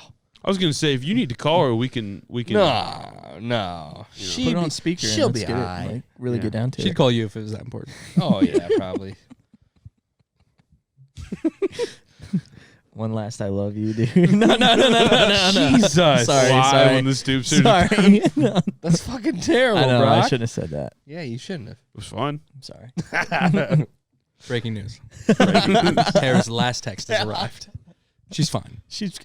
I was gonna say if you need to call her, we can. No. Put it on speaker. She'll and be let's get it, alright. like, really get down to She'd it. call you if it was that important. Oh yeah, probably. One last I love you, dude. No. Jesus. Sorry. When the Stoop suit. Sorry. No. That's fucking terrible, I know. bro. I shouldn't have said that. Yeah, you shouldn't have. It was fun. I'm sorry. Breaking news. Tara's last text has arrived. She's fine. She's.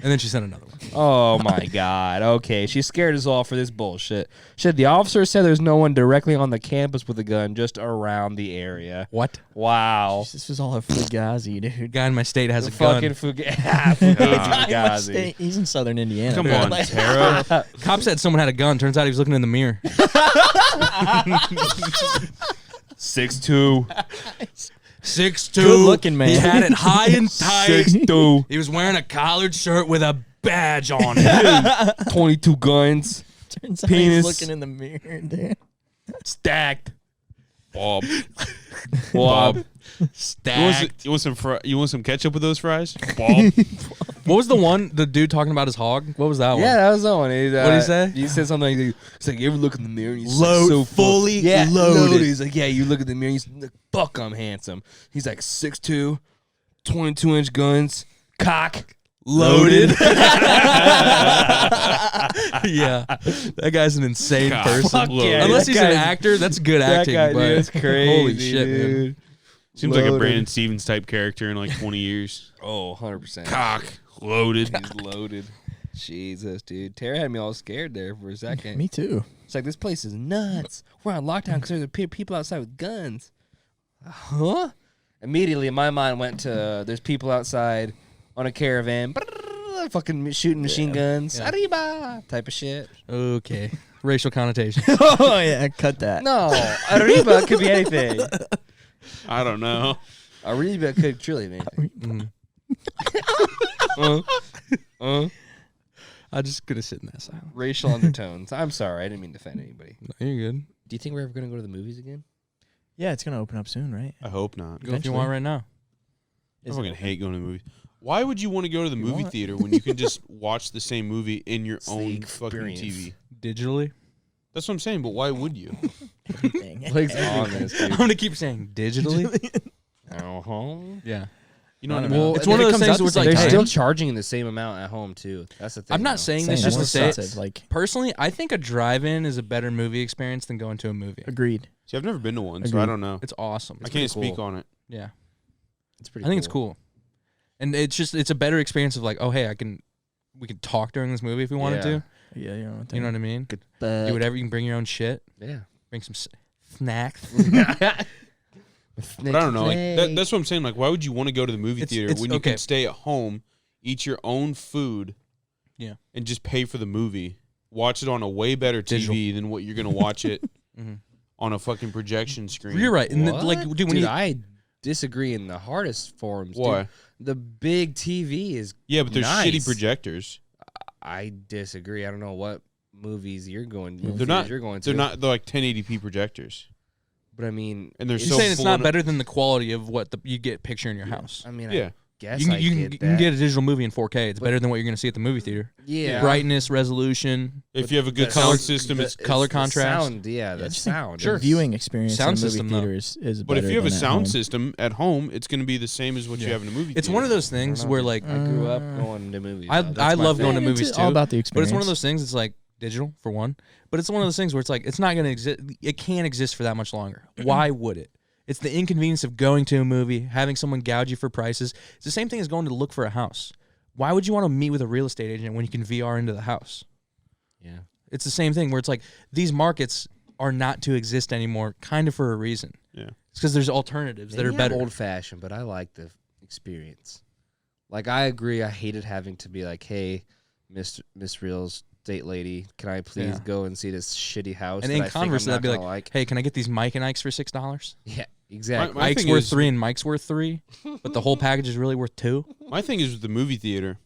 And then she sent another one. Oh my god. Okay, she scared us all for this bullshit. Said the officer said there's no one directly on the campus with a gun, just around the area. What? Wow. This was all a fugazi, dude. Guy in my state has The a gun. fucking Fugazi. He's in Southern Indiana. Come bro. on, Like- Tara. Cop said someone had a gun. Turns out he was looking in the mirror. 6'2". 6'2". Good looking, man. He had it high and tight. 6'2". He was wearing a collared shirt with a badge on it. 22 guns. Turns out Penis. he's looking in the mirror, dude. Stacked. Bob. Bob. Stacked. You want some ketchup with those fries? Bob. What was the dude talking about his hog? What was that one? Yeah, that was the one. What What'd he say? He said something like, he's like, you ever look in the mirror and you Load- so fully yeah, loaded. He's like, yeah, you look at the mirror and you say, fuck, I'm handsome. He's like 6'2", 22-inch guns, cock, Loaded. Yeah. That guy's an insane God, person. fuck yeah, Unless that he's an guy's- actor, that's good acting. That guy, but dude, is crazy, holy shit, man. dude. Seems like a Loaded. Brandon Stevens type character in like 20 years. Oh, 100%. Cock. Loaded. He's loaded. Jesus, dude. Tara had me all scared there for a second. Me too. It's like, this place is nuts. We're on lockdown because there's people outside with guns. Huh? Immediately, my mind went to there's people outside on a caravan, fucking shooting machine guns, Yeah. arriba type of shit. Okay. Racial connotation. Oh yeah, cut that. No, arriba could be anything. I don't know. Arriba could truly be anything. I'm just going to sit in that silence. Racial undertones. I'm sorry, I didn't mean to offend anybody. No, you're good. Do you think we're ever going to go to the movies again? Yeah, it's gonna open up soon, right? I hope not. Go if you Eventually. want right now. I fucking hate going to the movies. Why would you want to go to the movie want? theater when you can just watch the same movie in your It's the own fucking experience. TV? Digitally. That's what I'm saying, but why would you? Blake's on this, I'm dude. going to keep saying digitally. Uh-huh. Yeah. You know what I Well, mean? It's if one it of those comes things out where it's the like, same They're time. still charging the same amount at home too. That's the thing. I'm not though. saying Same, this just more to say expensive, like personally, I think a drive-in is a better movie experience than going to a movie. agreed. See, I've never been to one, so I Agreed. don't know. It's awesome. I can't pretty speak cool. on it. Yeah. It's pretty. I think it's cool. And it's a better experience of like, oh hey, we can talk during this movie if we wanted Yeah. to. Yeah, you know what You know what I mean? Good. Do whatever. You can bring your own shit. Yeah. Bring some snacks. But I don't know. Like, that's what I'm saying. Like, why would you want to go to the movie theater when you can stay at home, eat your own food, and just pay for the movie? Watch it on a way better TV than what you're gonna watch it on a fucking projection screen. You're right. And dude, I disagree in the hardest forms. Why? Dude. The big TV is but there's nice. shitty projectors. I disagree. I don't know what movies you're going. They're not. You're going to. They're not. They're like 1080p projectors. But I mean, And they're you're so saying it's not full better than the quality of what you get picture in your house. I mean, Yeah. I guess You can get a digital movie in 4K. It's better than what you're going to see at the movie theater. Yeah. Brightness, resolution. If you have a good The sound sound- system, it's color contrast. Sound, yeah, the just sound. The viewing experience Sound in the system, movie though. theater is But better if you have a than at sound home. system at home, it's going to be the same as what you have in a movie It's theater. one of those things where like I grew up going to movies. I though. That's my love thing. going to movies It's too. all about the But experience. it's one of those things. It's like digital for one, but it's one of those things where it's like it's not going to exist. It can't exist for that much longer. Why would it? It's the inconvenience of going to a movie, having someone gouge you for prices. It's the same thing as going to look for a house. Why would you want to meet with a real estate agent when you can VR into the house? Yeah. It's the same thing where it's like these markets are not to exist anymore, kind of for a reason. Yeah. It's because there's alternatives that are better. Old fashioned, but I like the experience. Like I agree. I hated having to be like, hey, Miss Real's date lady, can I please go and see this shitty house? And that in I think converse, I'm that'd be not like, gonna hey, can I get these Mike and Ike's for $6? yeah, exactly. My Ike's thing worth is- 3 and Mike's worth 3, but the whole package is really worth 2. My thing is with the movie theater,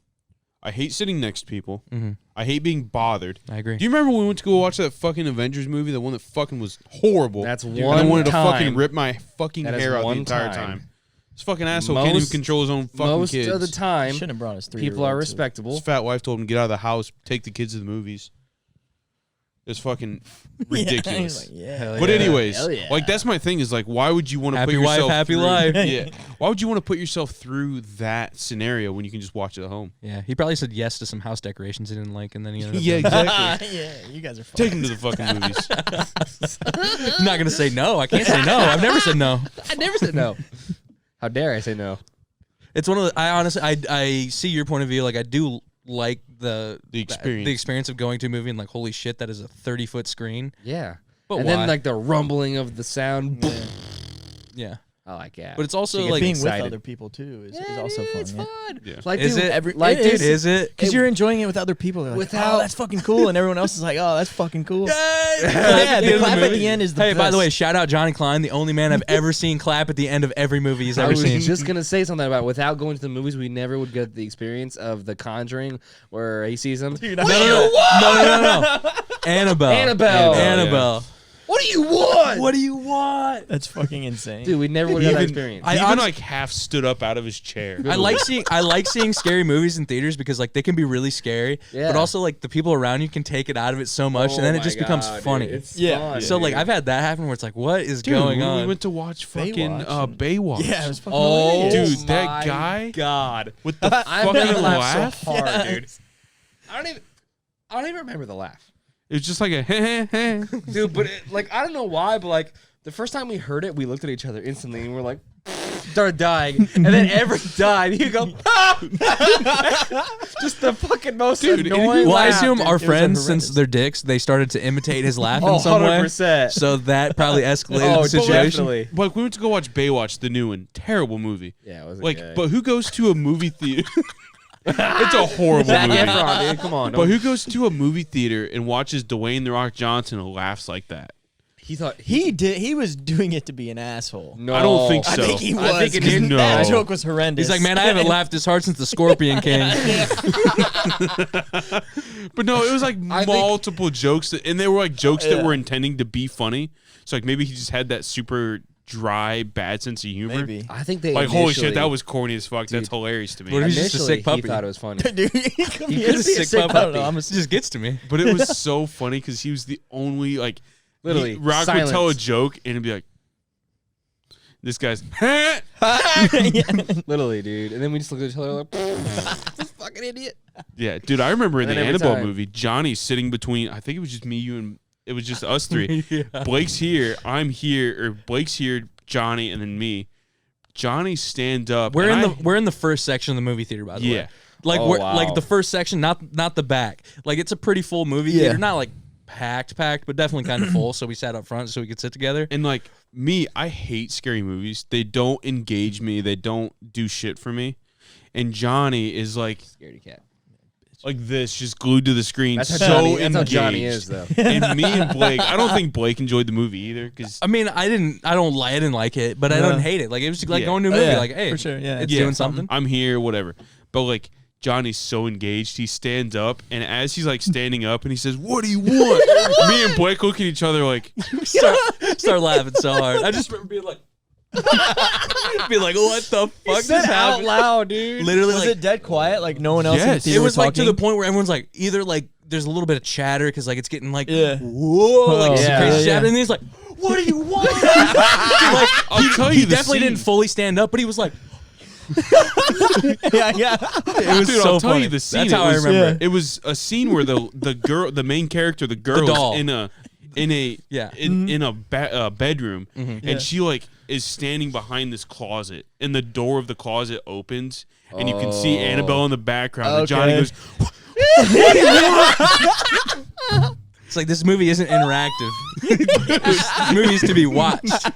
I hate sitting next to people. Mm-hmm. I hate being bothered. I agree. Do you remember when we went to go watch that fucking Avengers movie? The one that fucking was horrible. That's And I one wanted to time. fucking rip my fucking That is hair out the one entire time. time. This fucking asshole can't even Most- control his own fucking Most kids. of the time, Shouldn't have brought us 3. people are respectable. His fat wife told him to get out of the house, take the kids to the movies. It's fucking ridiculous. Yeah. But anyways, Hell yeah. like that's my thing is like, why would you want to Happy put wife, yourself happy through, life. Yeah. Why would you want to put yourself through that scenario when you can just watch it at home? Yeah, he probably said yes to some house decorations he didn't like, and then he ended up Yeah, exactly. Yeah, you guys are fun. Take him to the fucking movies. I'm not gonna say no. I can't say no. I've never said no. I never said no. How dare I say no? It's one of the. I honestly, I see your point of view. Like I do like the experience. the experience of going to a movie and like, holy shit, that is a 30-foot screen. Yeah. But and why? then like the rumbling of the sound. Yeah, I like that. but it's also get like being excited. with other people too is also fun. It's yeah. fun. Yeah. Like, Is dude, it? like, It dude, is. is it? Because you're enjoying it with other people. They're like, Without- oh, that's fucking cool, and everyone else is like, oh, that's fucking cool. Yeah, Yeah, the clap at the end is the Hey, by the best. way, shout out Johnny Klein, the only man I've ever seen clap at the end of every movie he's I ever was seen. just gonna say something about without going to the movies, we never would get the experience of The Conjuring, where he sees them. No. Annabelle. Annabelle. What do you want? What do you want? That's fucking insane. Dude, we never would have that experience. I He even honest- like half stood up out of his chair. I like seeing scary movies in theaters because like they can be really scary, Yeah. but also like the people around you can take it out of it so much, and then it just becomes funny. Yeah. So like I've had that happen where it's like, what is Dude, going when on? we went to watch fucking Baywatch. Baywatch. Yeah, it was fucking Oh, hilarious. Dude, that guy God, with the I've fucking never laughed laugh. so hard, dude. I don't even remember the laugh, It was just like a heh heh heh. dude. But like I don't know why, but like the first time we heard it, we looked at each other instantly and we're like, started dying, and then every time you go, just the fucking most Dude, annoying. well, I laugh, assume dude. our was friends, since horrendous. they're dicks, they started to imitate his laugh Oh, in some way. 100%. So that probably escalated Oh, the situation. definitely. Like we went to go watch Baywatch, the new one. Terrible movie. Yeah, it wasn't Like, good. but who goes to a movie theater? It's a horrible Zac movie. Efron, dude, come on. But who goes to a movie theater and watches Dwayne the Rock Johnson and laughs like that? he thought He was doing it to be an asshole. No, I don't think I so. think he was. I think it 'cause didn't. That No. joke was horrendous. He's like, man, I haven't laughed this hard since the Scorpion King. But no, it was like I think- multiple jokes, and they were like jokes that Yeah. were intending to be funny. So like maybe he just had that super dry, bad sense of humor. Maybe. I think they Like holy shit, initially- that was corny as fuck. That's hilarious to me. What if he's just a initially, sick puppy? He thought it was funny. Dude, he could be could a be a sick sick puppy. I don't know, puppy. It just gets to me. But it was so funny because he was the only like Literally, Rock would tell a silence. joke and it'd be like, "This guy's." Literally, dude. And then we just looked at each other like, this fucking idiot. Yeah, dude, I remember in And the then every Annabelle time- movie, Johnny sitting between. I think it was just me, you, and it was just us three. Blake's here, I'm here, or Blake's here, Johnny, and then me. Johnny stand up. We're and in the first section of the movie theater, by the Yeah. way. Like Oh, we're wow. like the first section, not the back. Like it's a pretty full movie Yeah. theater, not like packed, but definitely kind of full. So we sat up front so we could sit together. And like me, I hate scary movies. They don't engage me. They don't do shit for me. And Johnny is like Scaredy cat. like this, just glued to the screen. That's how so Johnny. That's engaged. how Johnny is, though. And me and Blake, I don't think Blake enjoyed the movie either. Because I mean, I didn't like it, but I don't hate it. Like it was like Yeah. going to a movie. yeah, Like, hey, for sure, yeah. it's Yeah. doing something. I'm here, whatever. But like Johnny's so engaged, he stands up, and as he's like standing up, and he says, "What do you want?" Me and Blake look at each other like, Start laughing so hard. I just remember being like, what the fuck Said just out happened? loud, dude. Literally, Was like, it dead quiet? Like no one else in the Yes. theater it was like to talking? the point where everyone's like, either like there's a little bit of chatter because like it's getting like, Yeah. whoa, like Oh, some yeah, crazy yeah, chatter, yeah. and he's like, what do you want? Dude, like, I'll tell you he the definitely scene. didn't fully stand up, but he was like, yeah, yeah. it was Dude, so I'll tell funny. you the scene. That's how I It was- remember yeah. it. It was a scene where the main character, the girl, doll. is Yeah. in a bedroom, Mhm. and she like is standing behind this closet, and the door of the closet opens, and you can see Annabelle in the background. And Johnny Okay. goes, It's like this movie isn't interactive. This movie is to be watched.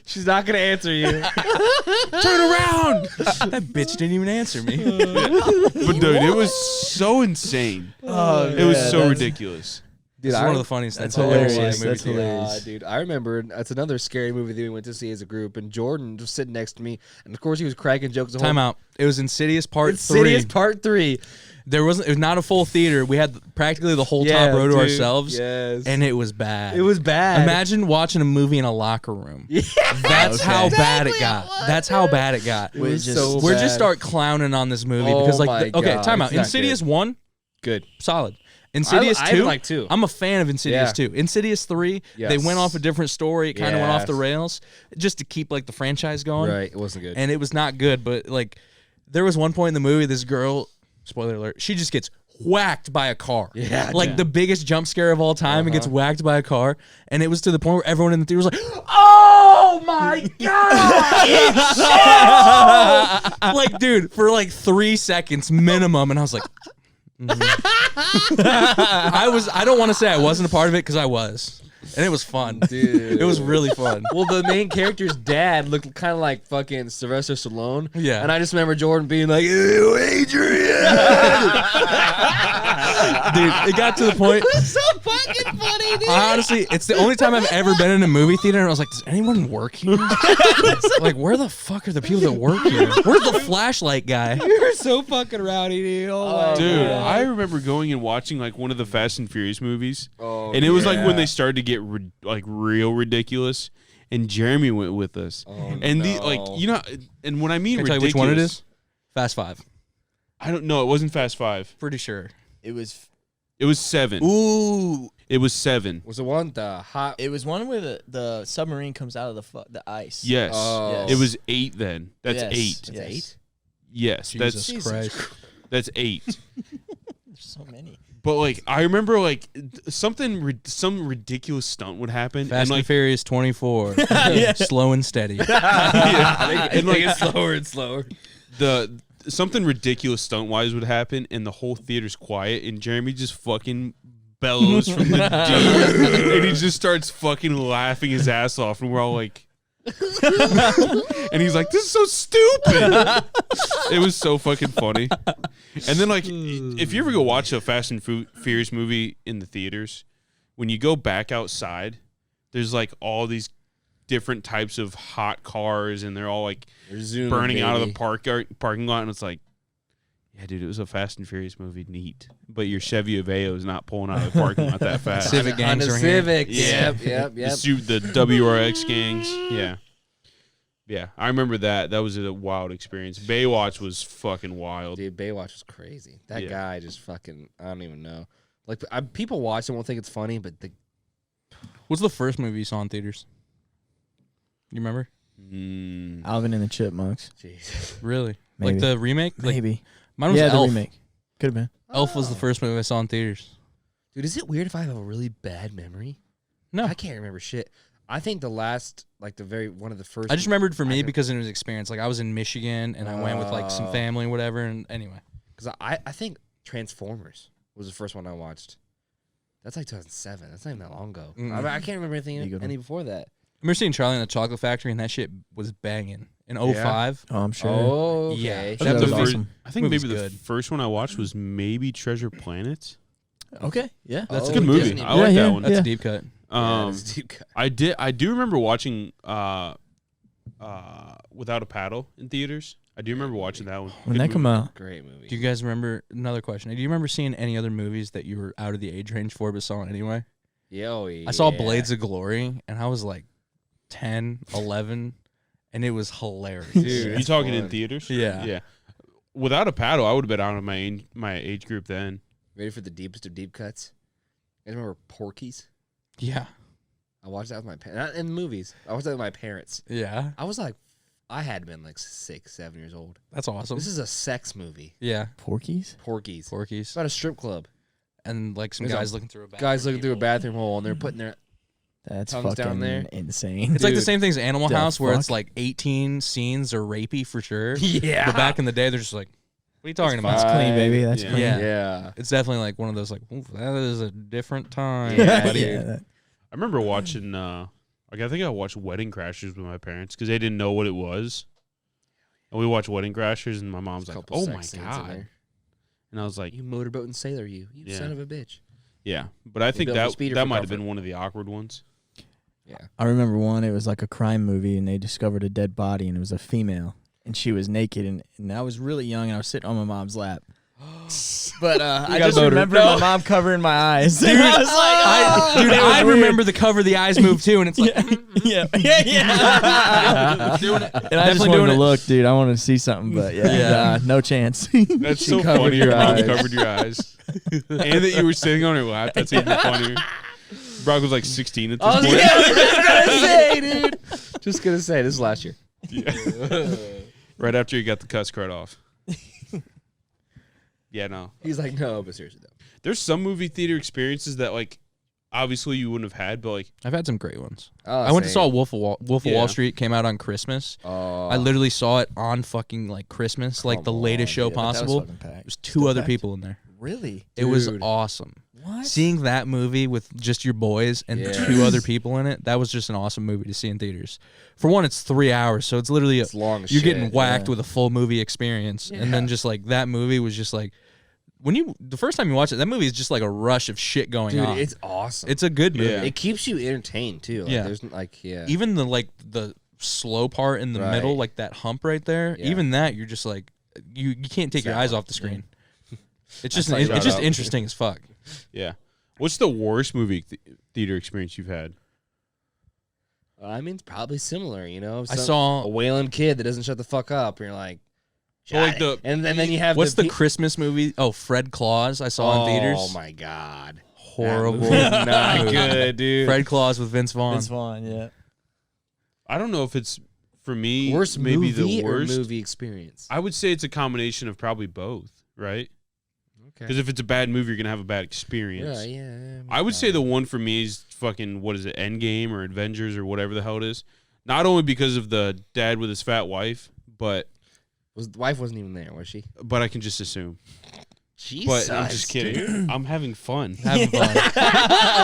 She's not gonna answer you. "Turn around!" That bitch didn't even answer me. But dude, it was so insane. Oh, It was yeah, so that's- ridiculous. Dude, This is one of the funniest that's things I've ever seen in a hilarious. movie That's theater. hilarious. Dude, I remember that's another scary movie that we went to see as a group, and Jordan was sitting next to me, and of course he was cracking jokes. The whole Time out. It was Insidious Part 3. Insidious Part 3. It was not a full theater. We had practically the whole top row to dude. ourselves, Yes, and it was bad. it was bad. Imagine watching a movie in a locker room. That's how bad it got. That's how bad it got. It was We're so We're bad. just start clowning on this movie Oh because my like okay, God, time out. it's not Insidious 1, good. solid. Insidious I 2, like 2. I'm a fan of Insidious Yeah. 2. Insidious 3, they Yes. went off a different story. It kind of went off the Yes. rails just to keep like the franchise going. Right, it wasn't good. And it was not good, but like there was one point in the movie, this girl, spoiler alert, she just gets whacked by a car. Yeah, Like dude. the biggest jump scare of all time and gets whacked by a car. And it was to the point where everyone in the theater was like, oh my God. Like, dude, for like 3 seconds minimum. And I was like, I don't want to say I wasn't a part of it because I was. And it was fun. Dude. It was really fun. Well, the main character's dad looked kind of like fucking Sylvester Stallone. Yeah. And I just remember Jordan being like, "Ew, Adrian." Dude, it got to the point. so fucking funny, dude. Honestly, it's the only time I've ever been in a movie theater and I was like, does anyone work here? Like, where the fuck are the people that work here? Where's the flashlight guy? You're so fucking rowdy, dude. Oh, my Dude, God. I remember going and watching like one of the Fast and Furious movies, Oh, and it was like when yeah. they started to get like real ridiculous. And Jeremy went with us, and the like you know, and when I mean Can I tell you ridiculous, which one it is? Fast 5. I don't know. It wasn't Fast 5. Pretty sure. It was. It was 7. Ooh. It was 7. Was the one the hot? It was one where the submarine comes out of the ice. Yes. Oh. Yes. It was 8 then. That's Yes. 8. That's Yes. 8? Yes, Jesus Christ. that's 8. There's so many. But like I remember like some ridiculous stunt would happen Fast and and like Furious 24. Yeah. Slow and steady. yeah, and like slower and slower. the something ridiculous stunt wise would happen and the whole theater's quiet and Jeremy just fucking bellows from the deep and he just starts fucking laughing his ass off and we're all like and he's like, this is so stupid. It was so fucking funny. And then like if you ever go watch a Fast and Furious movie in the theaters, when you go back outside, there's like all these different types of hot cars and they're all like burning out of the parking lot and it's like, yeah, dude, it was a Fast and Furious movie, neat. But your Chevy Aveo is not pulling out of the parking lot that fast. Civic gangs Honda are here. Civic. Yeah. Yep. The WRX gangs. Yeah. Yeah, I remember that. That was a wild experience. Baywatch was fucking wild. Dude, Baywatch was crazy. That Yeah. guy just fucking, I don't even know. Like, people watch it won't think it's funny, but What's the first movie you saw in theaters? You remember? Alvin and the Chipmunks. Jesus. Really? Maybe. Like the remake? Like, Maybe. mine was Yeah, Elf. the remake. Could have been. Elf was the first movie I saw in theaters. Dude, is it weird if I have a really bad memory? No. I can't remember shit. I think the last, like one of the first. I just remembered for me I- because it was experience. Like I was in Michigan and I went with like some family and whatever. And anyway, Because I think Transformers was the first one I watched. That's like 2007. That's not even that long ago. Mm. I can't remember anything You good any before that. I remember seeing Charlie and the Chocolate Factory, and that shit was banging in 05. Oh, I'm sure. Oh, okay. Yeah. That was movie- awesome. I think Movie's maybe the good. first one I watched was maybe Treasure Planet. Okay. Yeah. That's It's a a good movie. Disney I like movie. that Yeah, one. That's a deep cut. Yeah, that's a deep cut. I do remember watching Without a Paddle in theaters. I do remember watching that one. When Good that come movie. out, Great movie. Do you guys remember, another question, do you remember seeing any other movies that you were out of the age range for but saw it anyway? Yeah. I saw Blades of Glory, and I was like 10, 11, and it was hilarious. Dude, You that's talking in fun. theaters? Yeah. Yeah. Without a Paddle, I would have been out of my age group then. Ready for the deepest of deep cuts? You guys remember Porky's? Yeah. I watched that with my parents. Not in the movies. I watched that with my parents. Yeah. I was like, I had been like 6, 7 years old. That's awesome. This is a sex movie. Yeah. Porkies. Porky's. It's Porkies. about a strip club. And like some There's guys a- looking through a bathroom. Guys looking through a peephole. bathroom hole and they're putting their That's Tongues fucking down there. insane. It's like the Dude. same thing as Animal The House, where it's fuck? like 18 scenes are rapey for sure. Yeah. But back in the day, they're just like, what are you talking That's about? clean, baby. That's Yeah. clean. Yeah. Yeah. It's definitely like one of those like, ooh, that is a different time. Yeah, buddy. dude. that- I remember watching I think I watched Wedding Crashers with my parents because they didn't know what it was. And we watched Wedding Crashers, and my mom's like, Couple "Oh sex my scenes in god!" there. And I was like, You motorboat and sailor, you Yeah. son of a bitch. "Yeah," but I think built a that speeder that for might have comfort. been one of the awkward ones. Yeah. I remember one. It was like a crime movie, and they discovered a dead body, and it was a female, and she was naked, and I was really young, and I was sitting on my mom's lap. But I got just motor- remember No. my mom covering my eyes. Dude, I was like, Dude, it was I weird. remember the cover of the eyes move too, and it's like, yeah, yeah. doing it. And I just Definitely wanted doing to it. look, dude. I wanted to see something, but yeah, Yeah. no chance. That's so covered funny. your Your mom eyes. covered your eyes, and that you were sitting on her lap. That's even funnier. Brock was like 16 at this point. Just gonna say this is last year. Yeah. Right after you got the cuss card off. Yeah, no. He's like, no, but seriously though. There's some movie theater experiences that like obviously you wouldn't have had, but like I've had some great ones. Oh, I went to same. saw Wolf of Wall Yeah. Street, came out on Christmas. Oh, I literally saw it on fucking like Christmas, like the Come latest on, show dude. But that was possible. fucking packed. There's two Still other packed. people in there. Really? It was Dude. awesome. What? Seeing that movie with just your boys and Yes. two other people in it, that was just an awesome movie to see in theaters. For one, it's 3 hours, so it's literally it's long as you're shit. getting whacked yeah. with a full movie experience. And then just like that movie was just like the first time you watch it, that movie is just like a rush of shit going Dude, on. it's awesome. It's a good movie. Yeah. It keeps you entertained too. Like, Yeah. There's like Even the slow part in the Right. middle, like that hump right there, Yeah. even that you're just like you can't take your eyes off the screen. It's just like it's shout just out. interesting as fuck. yeah. What's the worst movie theater experience you've had? I mean, it's probably similar. You know, I Some- saw a wailing kid that doesn't shut the fuck up. And you're like, Well, like "Shut it." the- and then you have what's the pe- Christmas movie? Oh, Fred Claus. I saw in theaters. Oh my god, Horrible. That movie's not movie. good, dude. Fred Claus with Vince Vaughn. Vince Vaughn, yeah. I don't know if it's for me Worst maybe movie the worst. or movie experience. I would say it's a combination of probably both, right? Okay. Because if it's a bad movie, you're gonna have a bad experience. Yeah. I would say the one for me is fucking what is it, Endgame or Avengers or whatever the hell it is. Not only because of the dad with his fat wife, but the wife wasn't even there, was she? I can just assume. Jesus, But I'm just kidding. I'm having fun. Having fun.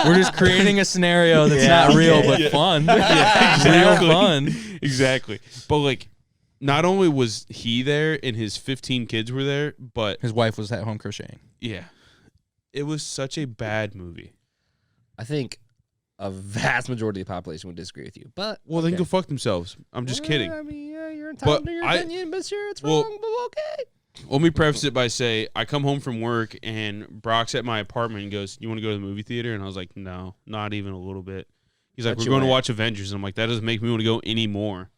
We're just creating a scenario that's not real but fun. exactly. Real fun. Exactly. But like, not only was he there and his 15 kids were there, but His wife was at home crocheting. yeah, it was such a bad movie. I think a vast majority of the population would disagree with you, but Well, they okay. can go fuck themselves. I'm just kidding. I mean, yeah, you're entitled But to your I- opinion, but sure, it's well- wrong, but okay. Let me preface it by say I come home from work and Brock's at my apartment and goes, "You want to go to the movie theater?" And I was like, "No, not even a little bit." He's like, But "We're you going to went. watch Avengers." And I'm like, "That doesn't make me want to go anymore."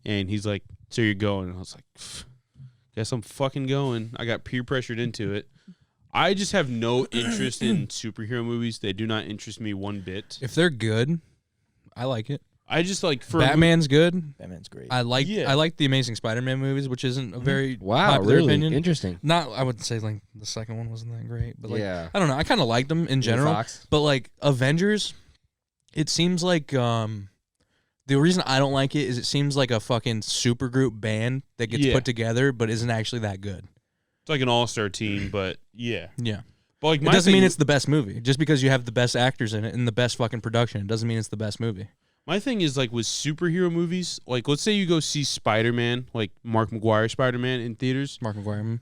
And he's like, "So you're going?" And I was like, "Pff, "Guess I'm fucking going." I got peer pressured into it. I just have no interest in superhero movies. They do not interest me one bit. If they're good, I like it. I just like for a Batman's good. Batman's great. I like Yeah. I like the Amazing Spider-Man movies, which isn't a very Wow, popular really opinion. interesting. Not I would say like the second one wasn't that great, but like Yeah. I don't know. I kind of liked them in general. Fox. But like Avengers, it seems like the reason I don't like it is it seems like a fucking supergroup band that gets Yeah. put together but isn't actually that good. It's like an all-star team, but yeah. Yeah. But like, It my doesn't thing, mean it's the best movie. Just because you have the best actors in it and the best fucking production, it doesn't mean it's the best movie. my thing is like with superhero movies. Like, let's say you go see Spider-Man, like Mark McGuire Spider-Man in theaters. Mark McGuire.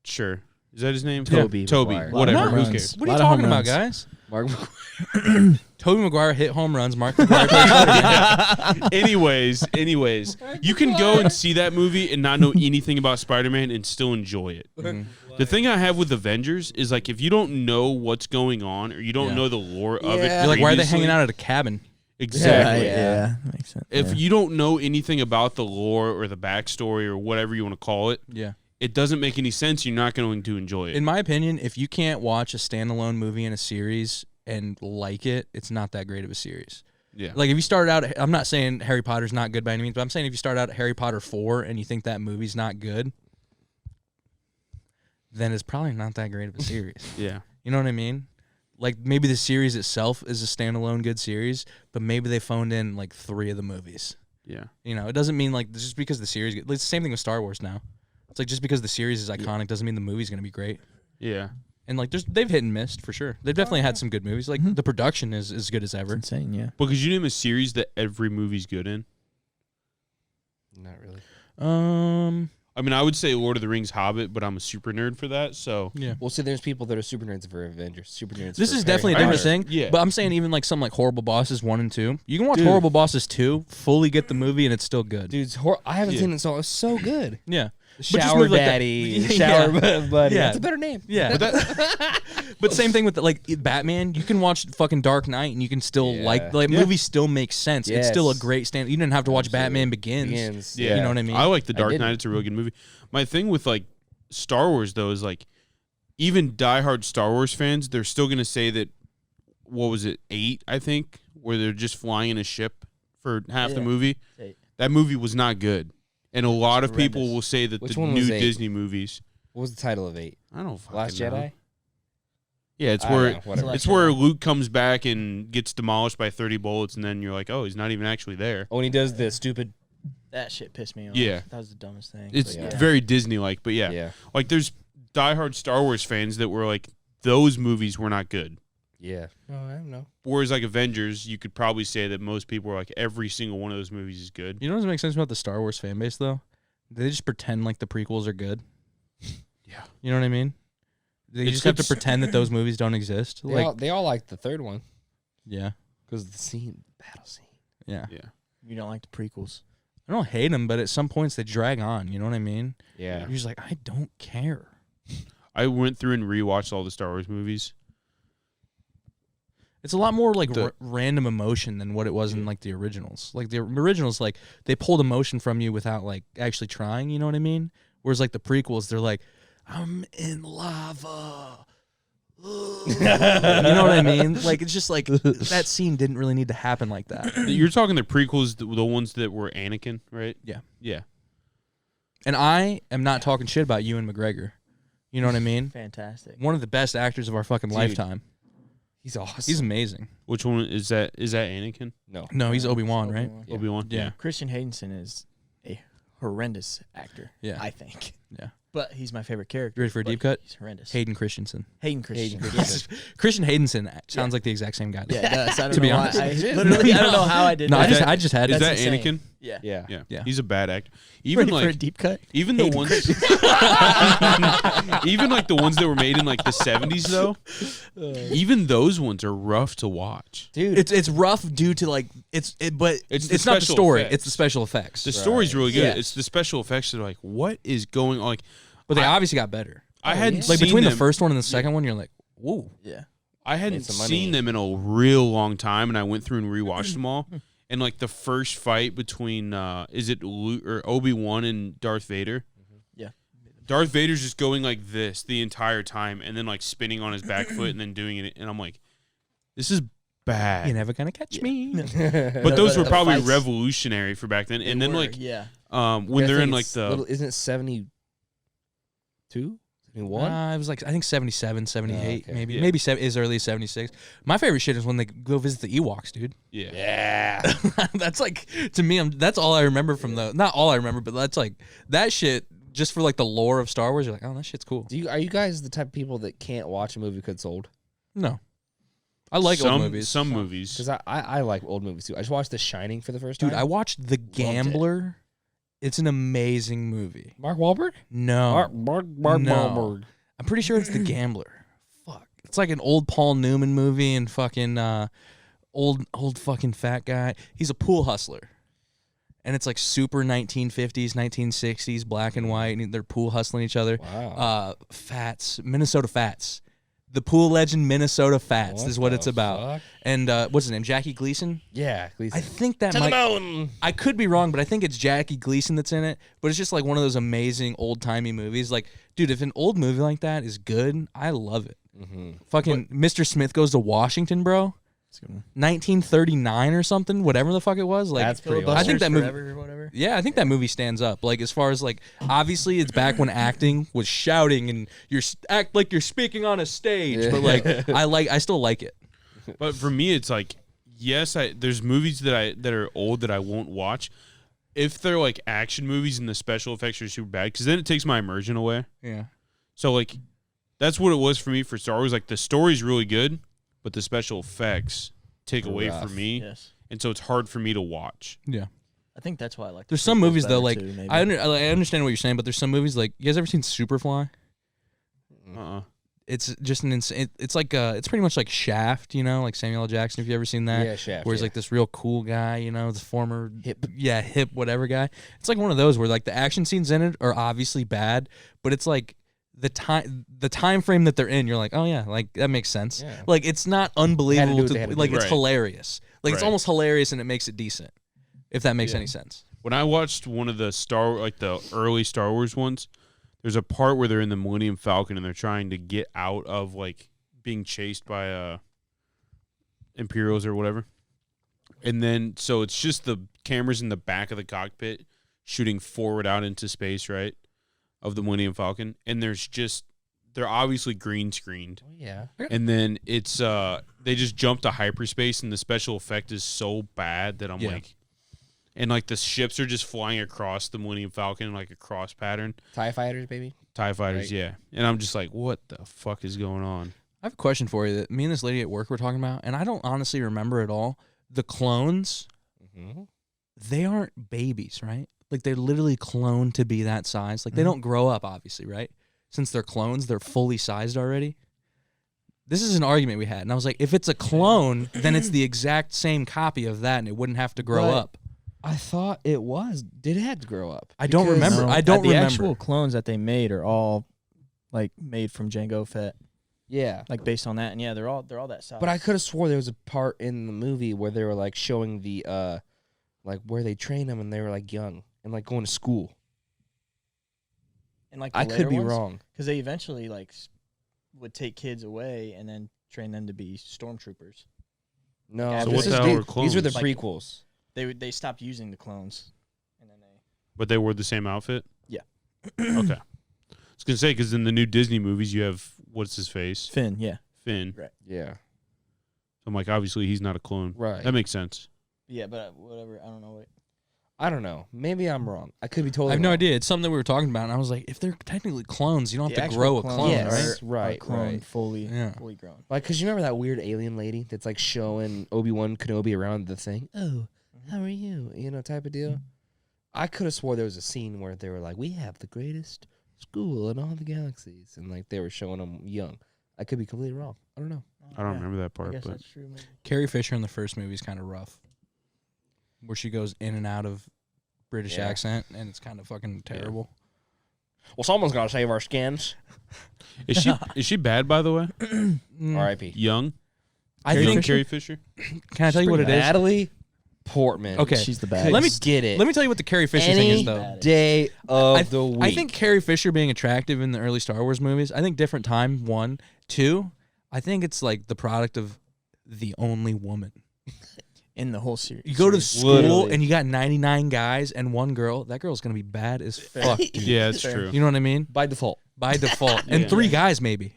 Sure, is that his name? Toby Toby. Maguire. Whatever. Lot of Who runs. cares? What are Lot you of home talking about, runs. guys? Mark Tobey Maguire hit home runs. Mark McGuire played Spider-Man. Anyways, you can go and see that movie and not know anything about Spider-Man and still enjoy it. The thing I have with Avengers is like if you don't know what's going on or you don't Yeah. know the lore of it, Yeah. You're like, why are they previously- hanging out at a cabin? Exactly. Yeah, makes sense. If yeah. you don't know anything about the lore or the backstory or whatever you want to call it, Yeah. it doesn't make any sense. You're not going to enjoy it. In my opinion, if you can't watch a standalone movie in a series and like it, it's not that great of a series. Yeah. Like if you start out, I'm not saying Harry Potter's not good by any means, but I'm saying if you start out at Harry Potter 4 and you think that movie's not good, then it's probably not that great of a series. Yeah. You know what I mean? Like maybe the series itself is a standalone good series, but maybe they phoned in like 3 of the movies. Yeah. You know, it doesn't mean like just because the series. It's the same thing with Star Wars now. It's like just because the series is iconic doesn't mean the movie's gonna be great. Yeah. And like they've hit and missed for sure. They've definitely had some good movies. Like the production is as good as ever. It's insane, yeah. Because you name a series that every movie's good in. Not really. I mean, I would say Lord of the Rings, Hobbit, but I'm a super nerd for that. So Yeah. Well, see, there's people that are super nerds for Avengers, super nerds. This for is Harry definitely a Potter. different thing. Yeah. But I'm saying even like something like Horrible Bosses 1 and 2. You can watch Dude. Horrible Bosses 2, fully get the movie, and it's still good. Dude's I haven't Yeah. seen it, so it's so good. Yeah. just Shower move like that. Daddy, Yeah. Shower Buddy. Yeah. That's a better name. Yeah. But same thing with like Batman. You can watch fucking Dark Knight and you can still Yeah. like Yeah. movies still make sense. It's still a Yes. great stand. You didn't have to watch Absolutely. Batman Begins. Begins. Yeah. You know what I mean? I like The Dark didn't. Knight. It's a real good movie. My thing with like Star Wars though is like even diehard Star Wars fans, they're still gonna say that what was it, 8, I think, where they're just flying in a ship for half the Yeah. movie. 8. That movie was not good. And a lot of people horrendous. will say that Which the one new was 8? Disney movies. What was the title of 8? I don't fucking Last know. Jedi? Yeah, it's I don't where know, whatever. it's where Luke comes back and gets demolished by 30 bullets, and then you're like, oh, he's not even actually there. Oh, and he does the stupid. That shit pissed me off. Yeah. That was the dumbest thing. It's But yeah. very Disney-like, but yeah. Yeah. Like there's diehard Star Wars fans that were like, those movies were not good. Yeah. No, I don't know. Whereas like Avengers, you could probably say that most people are like, every single one of those movies is good. You know what makes sense about the Star Wars fan base though? They just pretend like the prequels are good. Yeah. You know what I mean? They It's just have to good- pretend that those movies don't exist. They all like the third one Yeah. because the battle scene. Yeah. Yeah. You don't like the prequels. I don't hate them, but at some points they drag on. You know what I mean? Yeah. You're just like, I don't care. I went through and rewatched all the Star Wars movies. It's a lot more like The- random emotion than what it was in like the originals. Like the originals, like they pulled emotion from you without like actually trying. You know what I mean? Whereas like the prequels, they're like, I'm in lava. You know what I mean? Like it's just like that scene didn't really need to happen like that. You're talking the prequels, the ones that were Anakin, right? Yeah. Yeah. And I am not talking shit about Ewan McGregor. You know what I mean? Fantastic. One of the best actors of our fucking lifetime. He's awesome. He's amazing. Which one is that? Is that Anakin? no. No, he's Obi-Wan, right? Obi-Wan. Yeah. Obi-Wan? Yeah. Christian Haydenson is a horrendous actor. Yeah. I think. Yeah. But he's my favorite character. You ready for a but deep cut? He's horrendous. Hayden Christensen. Hayden Christian. Hayden Yes. Christian Haydenson sounds like the exact same guy. Yeah, it does. I don't To be know why. honest. I literally, I don't know how I did No, that. I just had Is it. that That's insane. Anakin? Yeah. Yeah. Yeah. Yeah. He's a bad actor. Even Ready for a like deep cut? even the Hayden ones Christensen. even like the ones that were made in like the 70s though. Even those ones are rough to watch. Dude. It's rough due to like but It's it's the not the special story. effects. It's the special effects. The story's really good. Yeah. It's the special effects that are like, what is going on? Like But they obviously got better. I hadn't yeah. Like seen between them, the first one and the second one, you're like, whoa. Yeah. I hadn't Made some money. seen them in a real long time, and I went through and rewatched them all. And like the first fight between is it Luke or Obi-Wan and Darth Vader? Yeah. Darth Vader's just going like this the entire time, and then like spinning on his back foot, and then doing it. And I'm like, this is bad. You're never gonna catch me. But those were the probably fights- revolutionary for back then. And then They were, like yeah. when they're in like the isn't it 72? 71? It was like I think 77, 78, okay. maybe Yeah. maybe as early as 76. My favorite shit is when they go visit the Ewoks, dude. yeah. That's like to me. That's all I remember from the. Not all I remember, but that's like that shit just for like the lore of Star Wars, you're like, oh, that shit's cool. Are you guys the type of people that can't watch a movie because it's old? No, I like some old movies. Some movies. Because I like old movies too. I just watched The Shining for the first time. Dude, I watched The Gambler. It's an amazing movie. Mark Wahlberg? No, Mark no. Wahlberg. I'm pretty sure it's The Gambler. Fuck, it's like an old Paul Newman movie and fucking old fucking fat guy. He's a pool hustler. And it's like super 1950s, 1960s, black and white, and they're pool hustling each other. Wow. Minnesota Fats. The pool legend Minnesota Fats is what the it's about. fuck? And what's his name? Jackie Gleason? Yeah, Gleason. I think that To the might... moon. I could be wrong, but I think it's Jackie Gleason that's in it. But it's just like one of those amazing old-timey movies. Like, dude, if an old movie like that is good, I love it. Mm-hmm. Fucking Mr. Smith Goes to Washington, bro. 1939 or something, whatever the fuck it was. Like, That's pretty I think that movie. Forever or whatever. Yeah, I think that movie stands up. Like, as far as like, obviously, it's back when acting was shouting and act like you're speaking on a stage. But like, I still like it. But for me, it's like, yes, there's movies that are old that I won't watch if they're like action movies and the special effects are super bad, because then it takes my immersion away. Yeah. So like, that's what it was for me for Star Wars. Like, the story's really good, but the special effects take away Rough. from me, Yes. and so it's hard for me to watch. Yeah. I think that's why I like. There's some movies though, like too, maybe. I understand what you're saying, but there's some movies like, you guys ever seen Superfly? It's just an insane. It's like it's pretty much like Shaft, you know, like Samuel L. Jackson. If you ever seen that, Yeah, Shaft. where he's like this real cool guy, you know, the former hip whatever guy. It's like one of those where like the action scenes in it are obviously bad, but it's like the time frame that they're in, you're like, oh yeah, like that makes sense. Yeah. Like it's not unbelievable they had to do. like it's Right. hilarious. Like it's Right. almost hilarious and it makes it decent. If that makes any sense. When I watched one of the the early Star Wars ones, there's a part where they're in the Millennium Falcon and they're trying to get out of like being chased by Imperials or whatever. And then so it's just the cameras in the back of the cockpit shooting forward out into space, right? Of the Millennium Falcon. And they're obviously green screened. Oh, yeah. And then it's they just jump to hyperspace and the special effect is so bad that I'm like, and like the ships are just flying across the Millennium Falcon in like a cross pattern. TIE fighters, baby. TIE fighters, Right. yeah. And I'm just like, what the fuck is going on? I have a question for you that me and this lady at work were talking about, and I don't honestly remember at all. The clones, Mm-hmm. they aren't babies, right? Like they're literally cloned to be that size. Like they don't grow up, obviously, right? Since they're clones, they're fully sized already. This is an argument we had, and I was like, if it's a clone, then it's the exact same copy of that, and it wouldn't have to grow But- up. I thought it was. Did it have to grow up? I don't Because- remember. No, I don't the remember. actual clones that they made are all like made from Jango Fett, Yeah. like based on that. And yeah, they're all that size. But I could have swore there was a part in the movie where they were like showing the like where they train them and they were like young and like going to school. and like I could be wrong. because they eventually like would take kids away and then train them to be stormtroopers. No, So this what is the hell the- were these are the clones? Like- prequels. They stopped using the clones, and then they But they wore the same outfit? Yeah. Okay. I was going to say, because in the new Disney movies, you have, what's his face? Finn. Yeah, Finn. Right. Yeah. So I'm like, obviously, he's not a clone. Right. That makes sense. yeah, but whatever. I don't know what. I don't know. Maybe I'm wrong. I could be totally I have no wrong. idea. It's something that we were talking about, and I was like, if they're technically clones, you don't The have to actual grow a clones clone, Yes. right? Right, clone right. fully Yeah. fully grown. Like, cause you remember that weird alien lady that's like showing Obi-Wan Kenobi around the thing? Oh, how are you? You know, type of deal. I could have swore there was a scene where they were like, we have the greatest school in all the galaxies. And like they were showing them young. I could be completely wrong. I don't know. I don't Yeah, remember that I part. guess But that's true. Maybe. Carrie Fisher in the first movie is kind of rough, where she goes in and out of British Yeah. accent, and it's kind of fucking terrible. Well, someone's got to save our skins. is she bad, by the way? Mm. R.I.P. Young? I Young think. Carrie Fisher? Can I tell you what it is? Natalie Portman. Okay. She's the Could bad. Let me get it. Let me tell you what the Carrie Fisher thing is, Any though. day of I, the week. I think Carrie Fisher being attractive in the early Star Wars movies, I think different time, one. Two, I think it's like the product of the only woman. in the whole series. You go to school Literally. and you got 99 guys and one girl. That girl's going to be bad as fuck, dude. Yeah, that's Fair. true. You know what I mean? by default. by default, and Yeah. 3 guys maybe.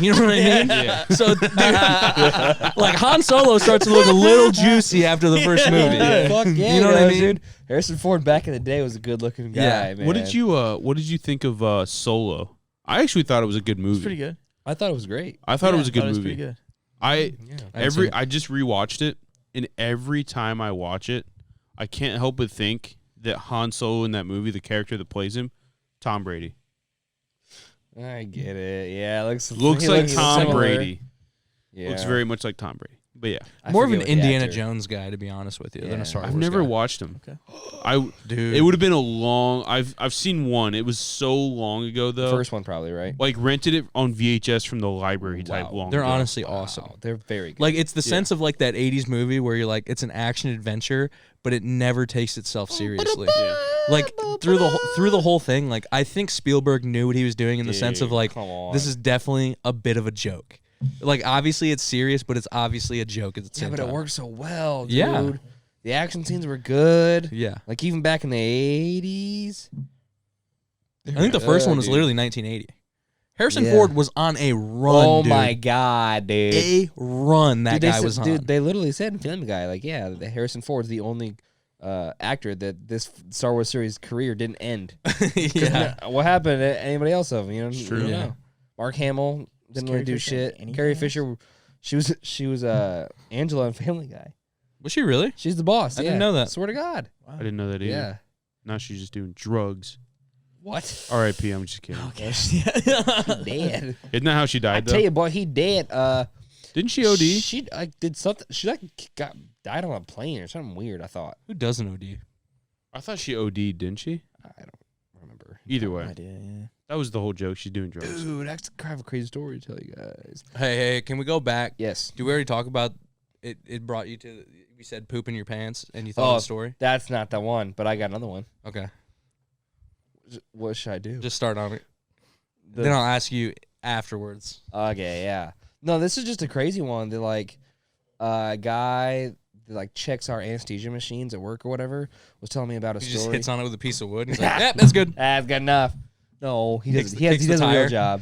You know what I mean? Yeah. So, dude, like Han Solo starts to look a little juicy after the first movie. Fuck yeah, You know what I does, mean? dude? Harrison Ford back in the day was a good-looking guy, Yeah. man. What did you think of Solo? I actually thought it was a good movie. It's pretty good. I thought it was great. I thought it Yeah, was a good thought it was movie. pretty good. I Yeah. I just rewatched it, and every time I watch it, I can't help but think that Han Solo in that movie, the character that plays him, Tom Brady, I get it. Yeah, looks he like looks Tom similar. Brady. Yeah. Looks very much like Tom Brady. But yeah, I More of forget an what the Indiana actor- Jones guy, to be honest with you, than Yeah. a Star Wars I've never guy. watched him. Okay. Dude. It would have been a long. I've seen one. It was so long ago The though. first one probably, right? Like rented it on VHS from the library type Wow. long. They're ago. honestly awesome. Wow, they're very good. Like, it's the sense of like that 80s movie where you're like, it's an action adventure, but it never takes itself seriously. Yeah. Like through the whole thing, like I think Spielberg knew what he was doing in the sense of Dude, like, come on. this is definitely a bit of a joke. Like obviously it's serious, but it's obviously a joke at the yeah, same but time. it worked so well, dude. Yeah. The action scenes were good. Yeah. Like even back in the 80s. I think the first one was dude. literally 1980. Harrison Yeah. Ford was on a run. Oh dude. my god, dude. A run that Dude, guy was on. Dude, they literally said in Family Guy, like, yeah, that Harrison Ford's the only actor that this Star Wars series career didn't end. 'Cause yeah. what happened to anybody else of them? You know, It's true. you don't Yeah. know. Mark Hamill didn't really Carrie do Fisher shit. anything Carrie else? Fisher, she was Angela in Family Guy. Was she really? She's the boss. I didn't yeah. know that. Swear to God. I didn't know that either. Yeah. Now she's just doing drugs. What? R.I.P. I'm just kidding. He dead. Isn't that how she I died though? tell you, boy, he dead. Didn't she OD? She did something. She died on a plane or something weird. I thought. Who doesn't OD? I thought she OD'd, didn't she? I don't remember. Either No way, idea, yeah. that was the whole joke. She's doing drugs. Dude, I have a crazy story to tell you guys. Hey, can we go back? Yes. Did we already talk about it? It brought you to. We said poop in your pants, and you thought of Oh, a story. That's not the one, but I got another one. Okay, What should I do? just start on it. Then I'll ask you afterwards. Okay, yeah. No, this is just a crazy one. That like a guy that like checks our anesthesia machines at work or whatever was telling me about a He story. just hits on it with a piece of wood. And he's like, "Yeah, that's good." That's good enough. No, he Kicks doesn't. the- He kicks the does a real tire. job.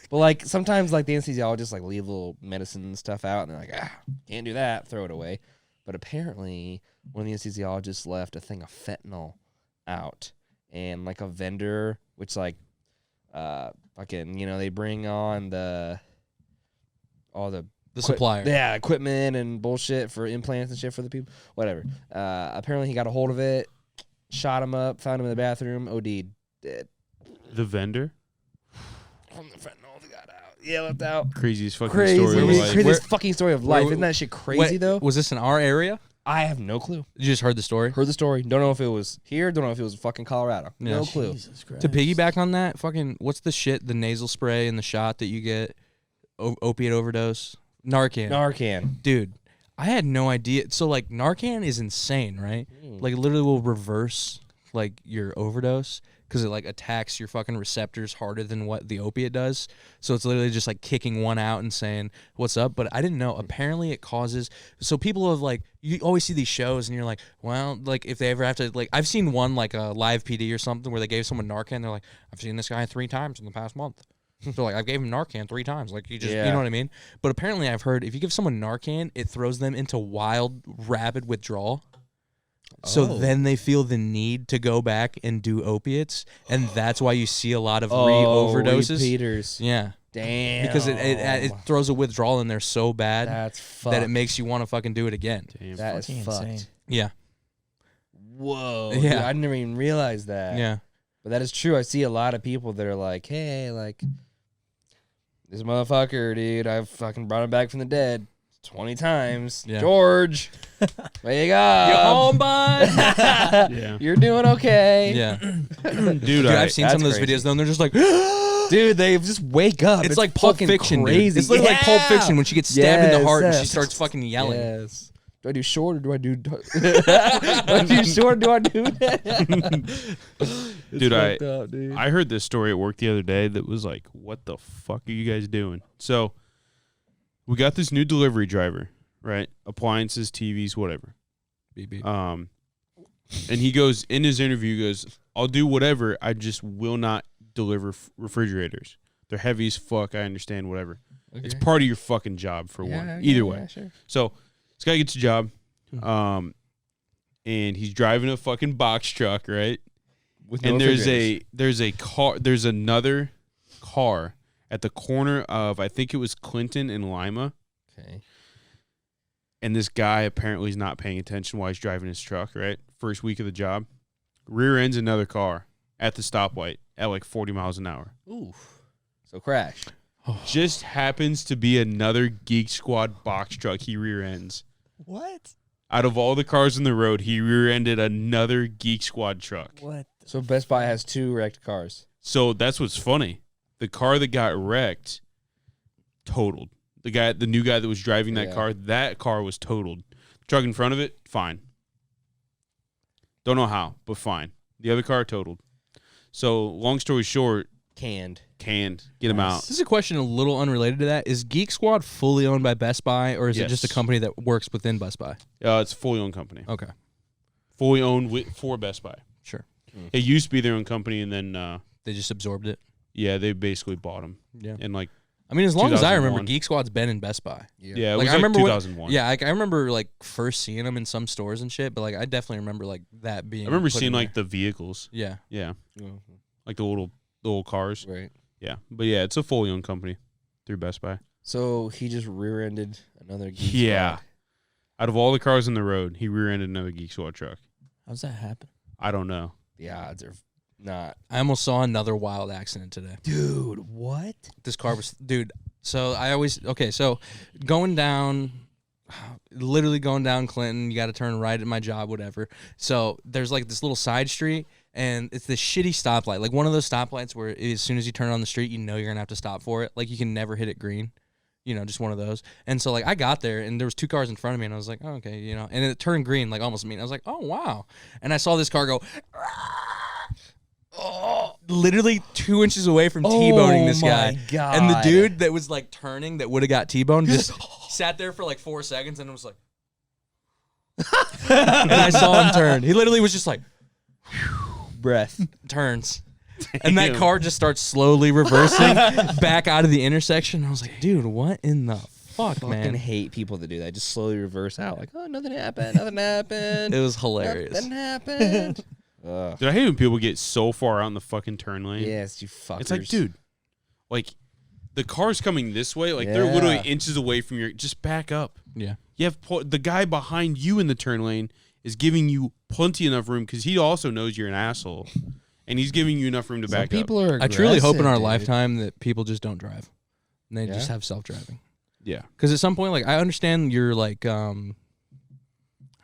But like sometimes like the anesthesiologists like leave little medicine and stuff out, and they're like, can't do that, throw it away. But apparently, one of the anesthesiologists left a thing of fentanyl out, and like a vendor, which like, fucking, they bring on all the supplier. yeah, equipment and bullshit for implants and shit for the people. Whatever. Apparently, he got a hold of it, shot him up, found him in the bathroom, OD'd, dead The vendor? from the fentanyl they got out. Yeah, left out. Craziest fucking Crazy, story of life. craziest fucking story of life. where- Isn't that shit crazy Wait, though? was this in our area? I have no clue. You just heard the story. Heard the story. Don't know if it was here. Don't know if it was fucking Colorado. Yeah. No clue. Jesus Christ. To piggyback on that, fucking, what's the shit? The nasal spray and the shot that you get, opiate overdose, Narcan. Narcan. Dude, I had no idea. So like Narcan is insane, right? Like it literally will reverse like your overdose because it like attacks your fucking receptors harder than what the opiate does. So it's literally just like kicking one out and saying what's up. But I didn't know. Apparently it causes. So people have like, you always see these shows and you're like, well, like if they ever have to, like I've seen one like a live PD or something where they gave someone Narcan. They're like, I've seen this guy 3 times in the past month. So like I gave him Narcan 3 times. Like you just, you Yeah. know what I mean? But apparently I've heard if you give someone Narcan, it throws them into wild, rapid withdrawal. So Oh. then they feel the need to go back and do opiates, and that's why you see a lot of Oh, re-overdoses. repeaters. Yeah, Damn. because it throws a withdrawal in there so bad that's fucked. that it makes you want to fucking do it again. Damn. that is Fucking fucked. insane. Yeah, Whoa. Yeah. Dude, I never even realized that. yeah. But that is true. I see a lot of people that are like, hey, like, this motherfucker, dude, I've fucking brought him back from the dead 20 times. Yeah. George, wake up. Get home, bud. Yeah. You're doing okay. Yeah, Dude, dude, I've seen that's some of those crazy. videos though, and they're just like, Dude, they just wake up. it's like Pulp fucking Fiction, crazy. dude. It's literally like Pulp Yeah. Fiction when she gets stabbed in the Yes, heart and she yes. starts fucking yelling. Yes. Do I do short or do I do... do I do short or do I do that? Dude, Fucked up, dude. I heard this story at work the other day that was like, what the fuck are you guys doing? So we got this new delivery driver, right? Appliances, TVs, whatever. BB. And he goes, in his interview, he goes, I'll do whatever. I just will not deliver refrigerators. They're heavy as fuck. I understand, whatever. Okay. It's part of your fucking job for one. okay, Either way. yeah, sure. So this guy gets a job, and he's driving a fucking box truck, right? With And no refrigerators. there's another car at the corner of, I think it was Clinton and Lima. Okay. And this guy apparently is not paying attention while he's driving his truck, right? First week of the job. Rear ends another car at the stoplight at like 40 miles an hour. Ooh. So crash. Just happens to be another Geek Squad box truck he rear ends. What? Out of all the cars on the road, he rear ended another Geek Squad truck. What? So Best Buy has 2 wrecked cars. So that's what's funny. The car that got wrecked totaled. The new guy that was driving that car was totaled. The truck in front of it, fine. Don't know how, but fine. The other car totaled. So long story short, Canned. Get him out. This is a question a little unrelated to that. Is Geek Squad fully owned by Best Buy, or is it just a Yes. company that works within Best Buy? It's a fully owned company. Okay, Fully owned for Best Buy. sure. It used to be their own company, and then They just absorbed it. yeah, they basically bought them. Yeah. And like I mean, as long as I remember, 2001. Geek Squad's been in Best Buy. yeah, it Like, was I like remember when- 2001. Yeah, I remember like first seeing them in some stores and shit, but like I definitely remember like that being. I remember put seeing in like there. the vehicles. Yeah. Yeah, like the little cars. Right. Yeah, but yeah, it's a fully owned company through Best Buy. So he just rear-ended another Geek Yeah. Squad. Out of all the cars on the road, he rear-ended another Geek Squad truck. How's that happen? I don't know. The odds are not. I almost saw another wild accident today. Dude, what? This car was, dude. So so going down, literally going down Clinton, you got to turn right at my job, whatever. So there's like this little side street, and it's this shitty stoplight, like one of those stoplights where as soon as you turn on the street, you know you're gonna have to stop for it. Like you can never hit it green, just one of those. And so like I got there, and there was 2 cars in front of me, and I was like, oh, okay, and it turned green, like almost me. And I was like, oh wow, and I saw this car go. Oh, literally 2 inches away from T-boning this guy. God. And the dude that was like turning that would have got T-boned just sat there for like 4 seconds and was like, and I saw him turn. He literally was just like, breath. turns. And that car just starts slowly reversing back out of the intersection. I was like, dude, what in the fuck, Fucking man? hate people that do that. Just slowly reverse out. Like, oh, nothing happened. Nothing happened. It was hilarious. Nothing happened. Ugh. Dude, I hate when people get so far out in the fucking turn lane. Yes, you fuckers. It's like, dude, like the car's coming this way, like they're literally inches away from your. Just back up. Yeah. You have the guy behind you in the turn lane is giving you plenty enough room because he also knows you're an asshole, and he's giving you enough room to Some back people up. are. I truly hope in our aggressive, dude. lifetime that people just don't drive. And they just Yeah? have self-driving. Yeah, Because at some point, like, I understand you're like, how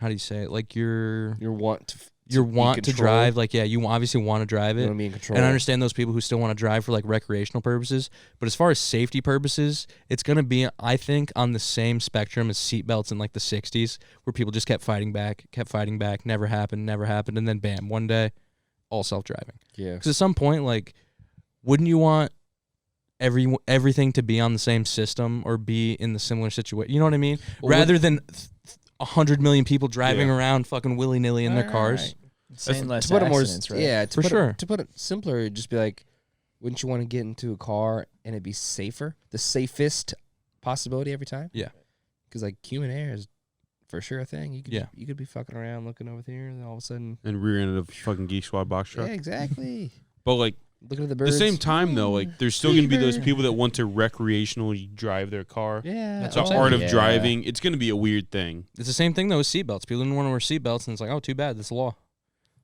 do you say it? Like, You want to. you be want to controlled. drive. Like, yeah, you obviously want to drive You it. want to be in control. And I understand those people who still want to drive for like recreational purposes. But as far as safety purposes, it's going to be, I think, on the same spectrum as seatbelts in like the 60s, where people just kept fighting back, never happened. And then bam, one day, all self-driving. Yeah. Because at some point, like, wouldn't you want everything to be on the same system or be in the similar situation? You know what I mean? Well, Rather than 100 million people driving around fucking willy-nilly in their cars. Saying less To put it more, accidents, right? yeah, For sure. To put it simpler, it'd just be like, wouldn't you want to get into a car and it'd be safer, the safest possibility every time? Yeah. Because like human error is for sure a thing. You Yeah. could be fucking around looking over here, and all of a sudden, and rear-ended a fucking Geek Squad box truck. yeah, exactly. But like Looking at the at birds. the same time, though, like there's still gonna be those people that want to recreationally drive their car. Yeah, That's The what I'm saying. art of Yeah. driving, it's gonna be a weird thing. It's the same thing though with seatbelts. People didn't want to wear seatbelts, and it's like, oh, too bad. That's the law.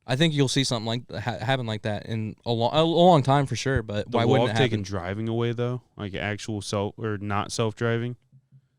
I think you'll see something like happen like that in a long time for sure. But The why law wouldn't of it taking happen? driving away though, like actual self or not self-driving,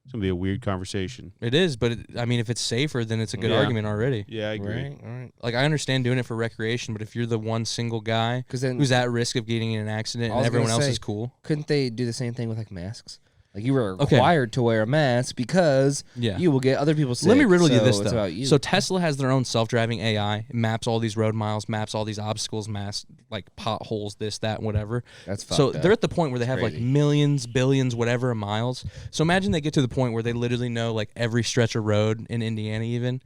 it's gonna be a weird conversation. It is, but I mean, if it's safer, then it's a good Yeah. argument already. Yeah, I agree. Right, all right. Like I understand doing it for recreation, but if you're the one single guy Because then, who's at risk of getting in an accident I and was everyone gonna else say, is cool, couldn't they do the same thing with like masks? Like you were Okay. required to wear a mask because yeah. you will get other people sick. Let me riddle you so this it's though. about you. So Tesla has their own self-driving AI. It maps all these road miles, maps all these obstacles, maps like potholes, this, that, whatever. that's So fucked they're up. at the point where they have like crazy. millions, billions, whatever of miles. So imagine they get to the point where they literally know like every stretch of road in Indiana even.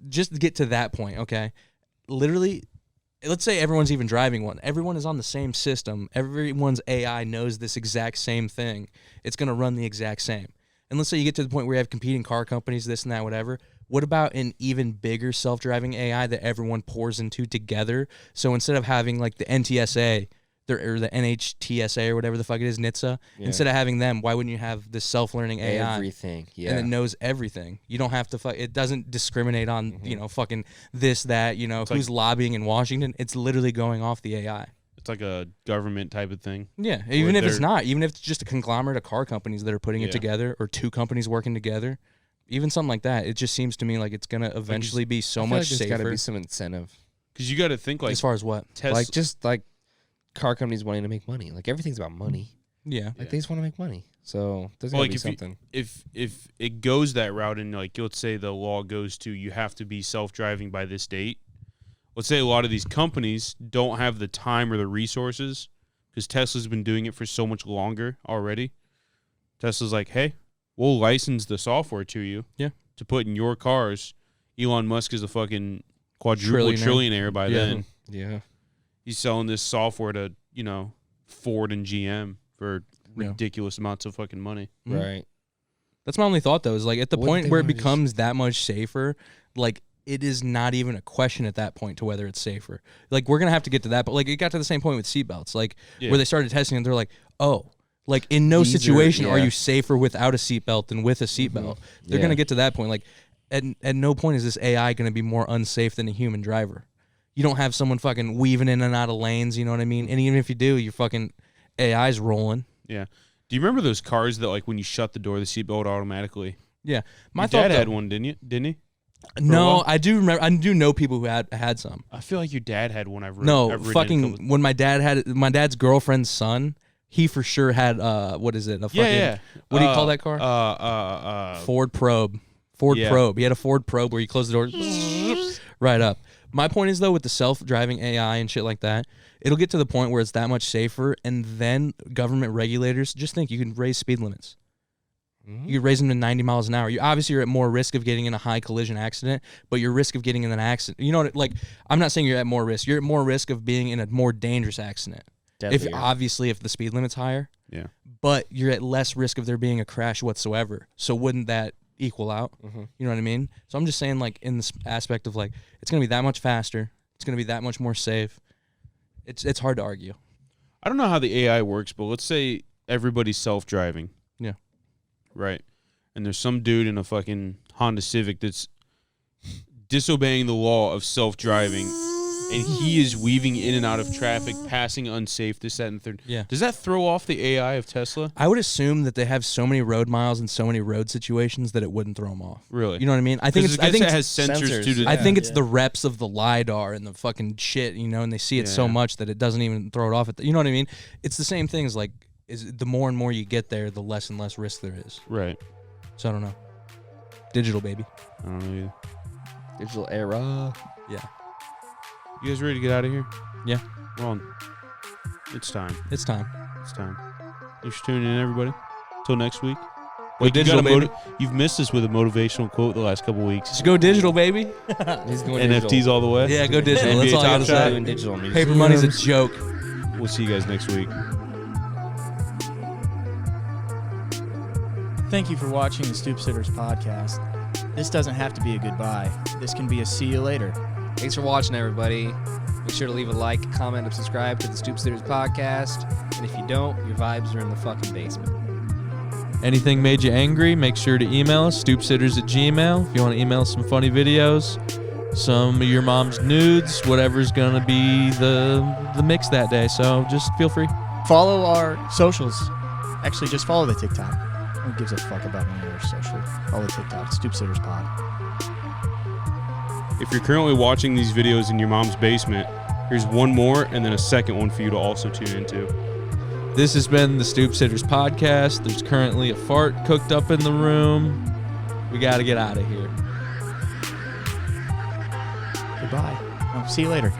Just to get to that point, okay? Literally let's say everyone's even driving one. Everyone is on the same system. Everyone's AI knows this exact same thing. It's going to run the exact same. And let's say you get to the point where you have competing car companies, this and that, whatever. What about an even bigger self-driving AI that everyone pours into together? So instead of having like the NTSA or the NHTSA or whatever the fuck it is, NHTSA, instead of having them, why wouldn't you have this self-learning AI? Everything, yeah. And it knows everything. You don't have to it doesn't discriminate on, fucking this, that, it's who's lobbying in Washington. It's literally going off the AI. It's like a government type of thing. Yeah, even if it's not, even if it's just a conglomerate of car companies that are putting it together, or two companies working together, even something like that, it just seems to me like it's going to eventually be so much safer. There's got to be some incentive. Because you got to think like... As far as what? Like just like car companies wanting to make money. Like everything's about money. Yeah. Like they just want to make money. So there's got to be something. If it goes that route and like let's say the law goes to you have to be self-driving by this date, let's say a lot of these companies don't have the time or the resources because Tesla's been doing it for so much longer already. Tesla's like, hey, we'll license the software to you to put in your cars. Elon Musk is a fucking quadruple trillionaire by then. Yeah. He's selling this software to, Ford and GM for ridiculous amounts of fucking money. Right. That's my only thought, though, is like at the point where it becomes that much safer, like it is not even a question at that point to whether it's safer. Like we're going to have to get to that. But like it got to the same point with seatbelts, like where they started testing and they're like, oh, like in no situation are you safer without a seatbelt than with a seatbelt. They're going to get to that point. Like at no point is this AI going to be more unsafe than a human driver. You don't have someone fucking weaving in and out of lanes, you know what I mean? And even if you do, your fucking AI's rolling. Yeah. Do you remember those cars that like when you shut the door, the seatbelt automatically? Yeah. My dad had one, didn't he? No, I do remember. I do know people who had some. I feel like your dad had one. When my dad had my dad's girlfriend's son, he for sure had what is it? A fucking what do you call that car? Ford Probe. Probe. He had a Ford Probe where you close the door right up. My point is though, with the self-driving AI and shit like that, it'll get to the point where it's that much safer, and then government regulators just think you can raise speed limits. You could raise them to 90 miles an hour. You obviously are at more risk of getting in a high collision accident, but your risk of getting in an accident, I'm not saying you're at more risk. You're at more risk of being in a more dangerous accident. Deadlier. If the speed limit's higher. Yeah. But you're at less risk of there being a crash whatsoever. So wouldn't that equal out? You know what I mean? So I'm just saying, like, in this aspect of like, it's gonna be that much faster. It's gonna be that much more safe. It's hard to argue. I don't know how the AI works, but let's say everybody's self-driving. Yeah. Right. And there's some dude in a fucking Honda Civic that's disobeying the law of self-driving, and he is weaving in and out of traffic, passing unsafe, this, that, and third. Yeah. Does that throw off the AI of Tesla? I would assume that they have so many road miles and so many road situations that it wouldn't throw them off. Really? You know what I mean? I think it has sensors too. I think it's the reps of the LiDAR and the fucking shit, and they see it so much that it doesn't even throw it off. You know what I mean? It's the same thing as like, the more and more you get there, the less and less risk there is. Right. So I don't know. Digital, baby. I don't know either. Digital era. Yeah. You guys ready to get out of here? Yeah. Well, it's time. It's time. It's time. Thanks for tuning in, everybody. Till next week. Go digital, baby. You've missed us with a motivational quote the last couple weeks. Just go digital, baby. He's going NFTs digital. all the way. Yeah, go digital. That's all I gotta say. Doing digital music. Paper money's a joke. We'll see you guys next week. Thank you for watching the Stoop Sitters podcast. This doesn't have to be a goodbye. This can be a see you later. Thanks for watching, everybody. Make sure to leave a like, comment, and subscribe to the Stoop Sitters podcast. And if you don't, your vibes are in the fucking basement. Anything made you angry, make sure to email us, stoopsitters@gmail.com. If you want to email some funny videos, some of your mom's nudes, whatever's going to be the mix that day. So just feel free. Follow our socials. Actually, just follow the TikTok. Who gives a fuck about any other social? Follow the TikTok, Stoop Sitters Pod. If you're currently watching these videos in your mom's basement, here's one more and then a second one for you to also tune into. This has been the Stoop Sitters podcast. There's currently a fart cooked up in the room. We got to get out of here. Goodbye. Oh, see you later.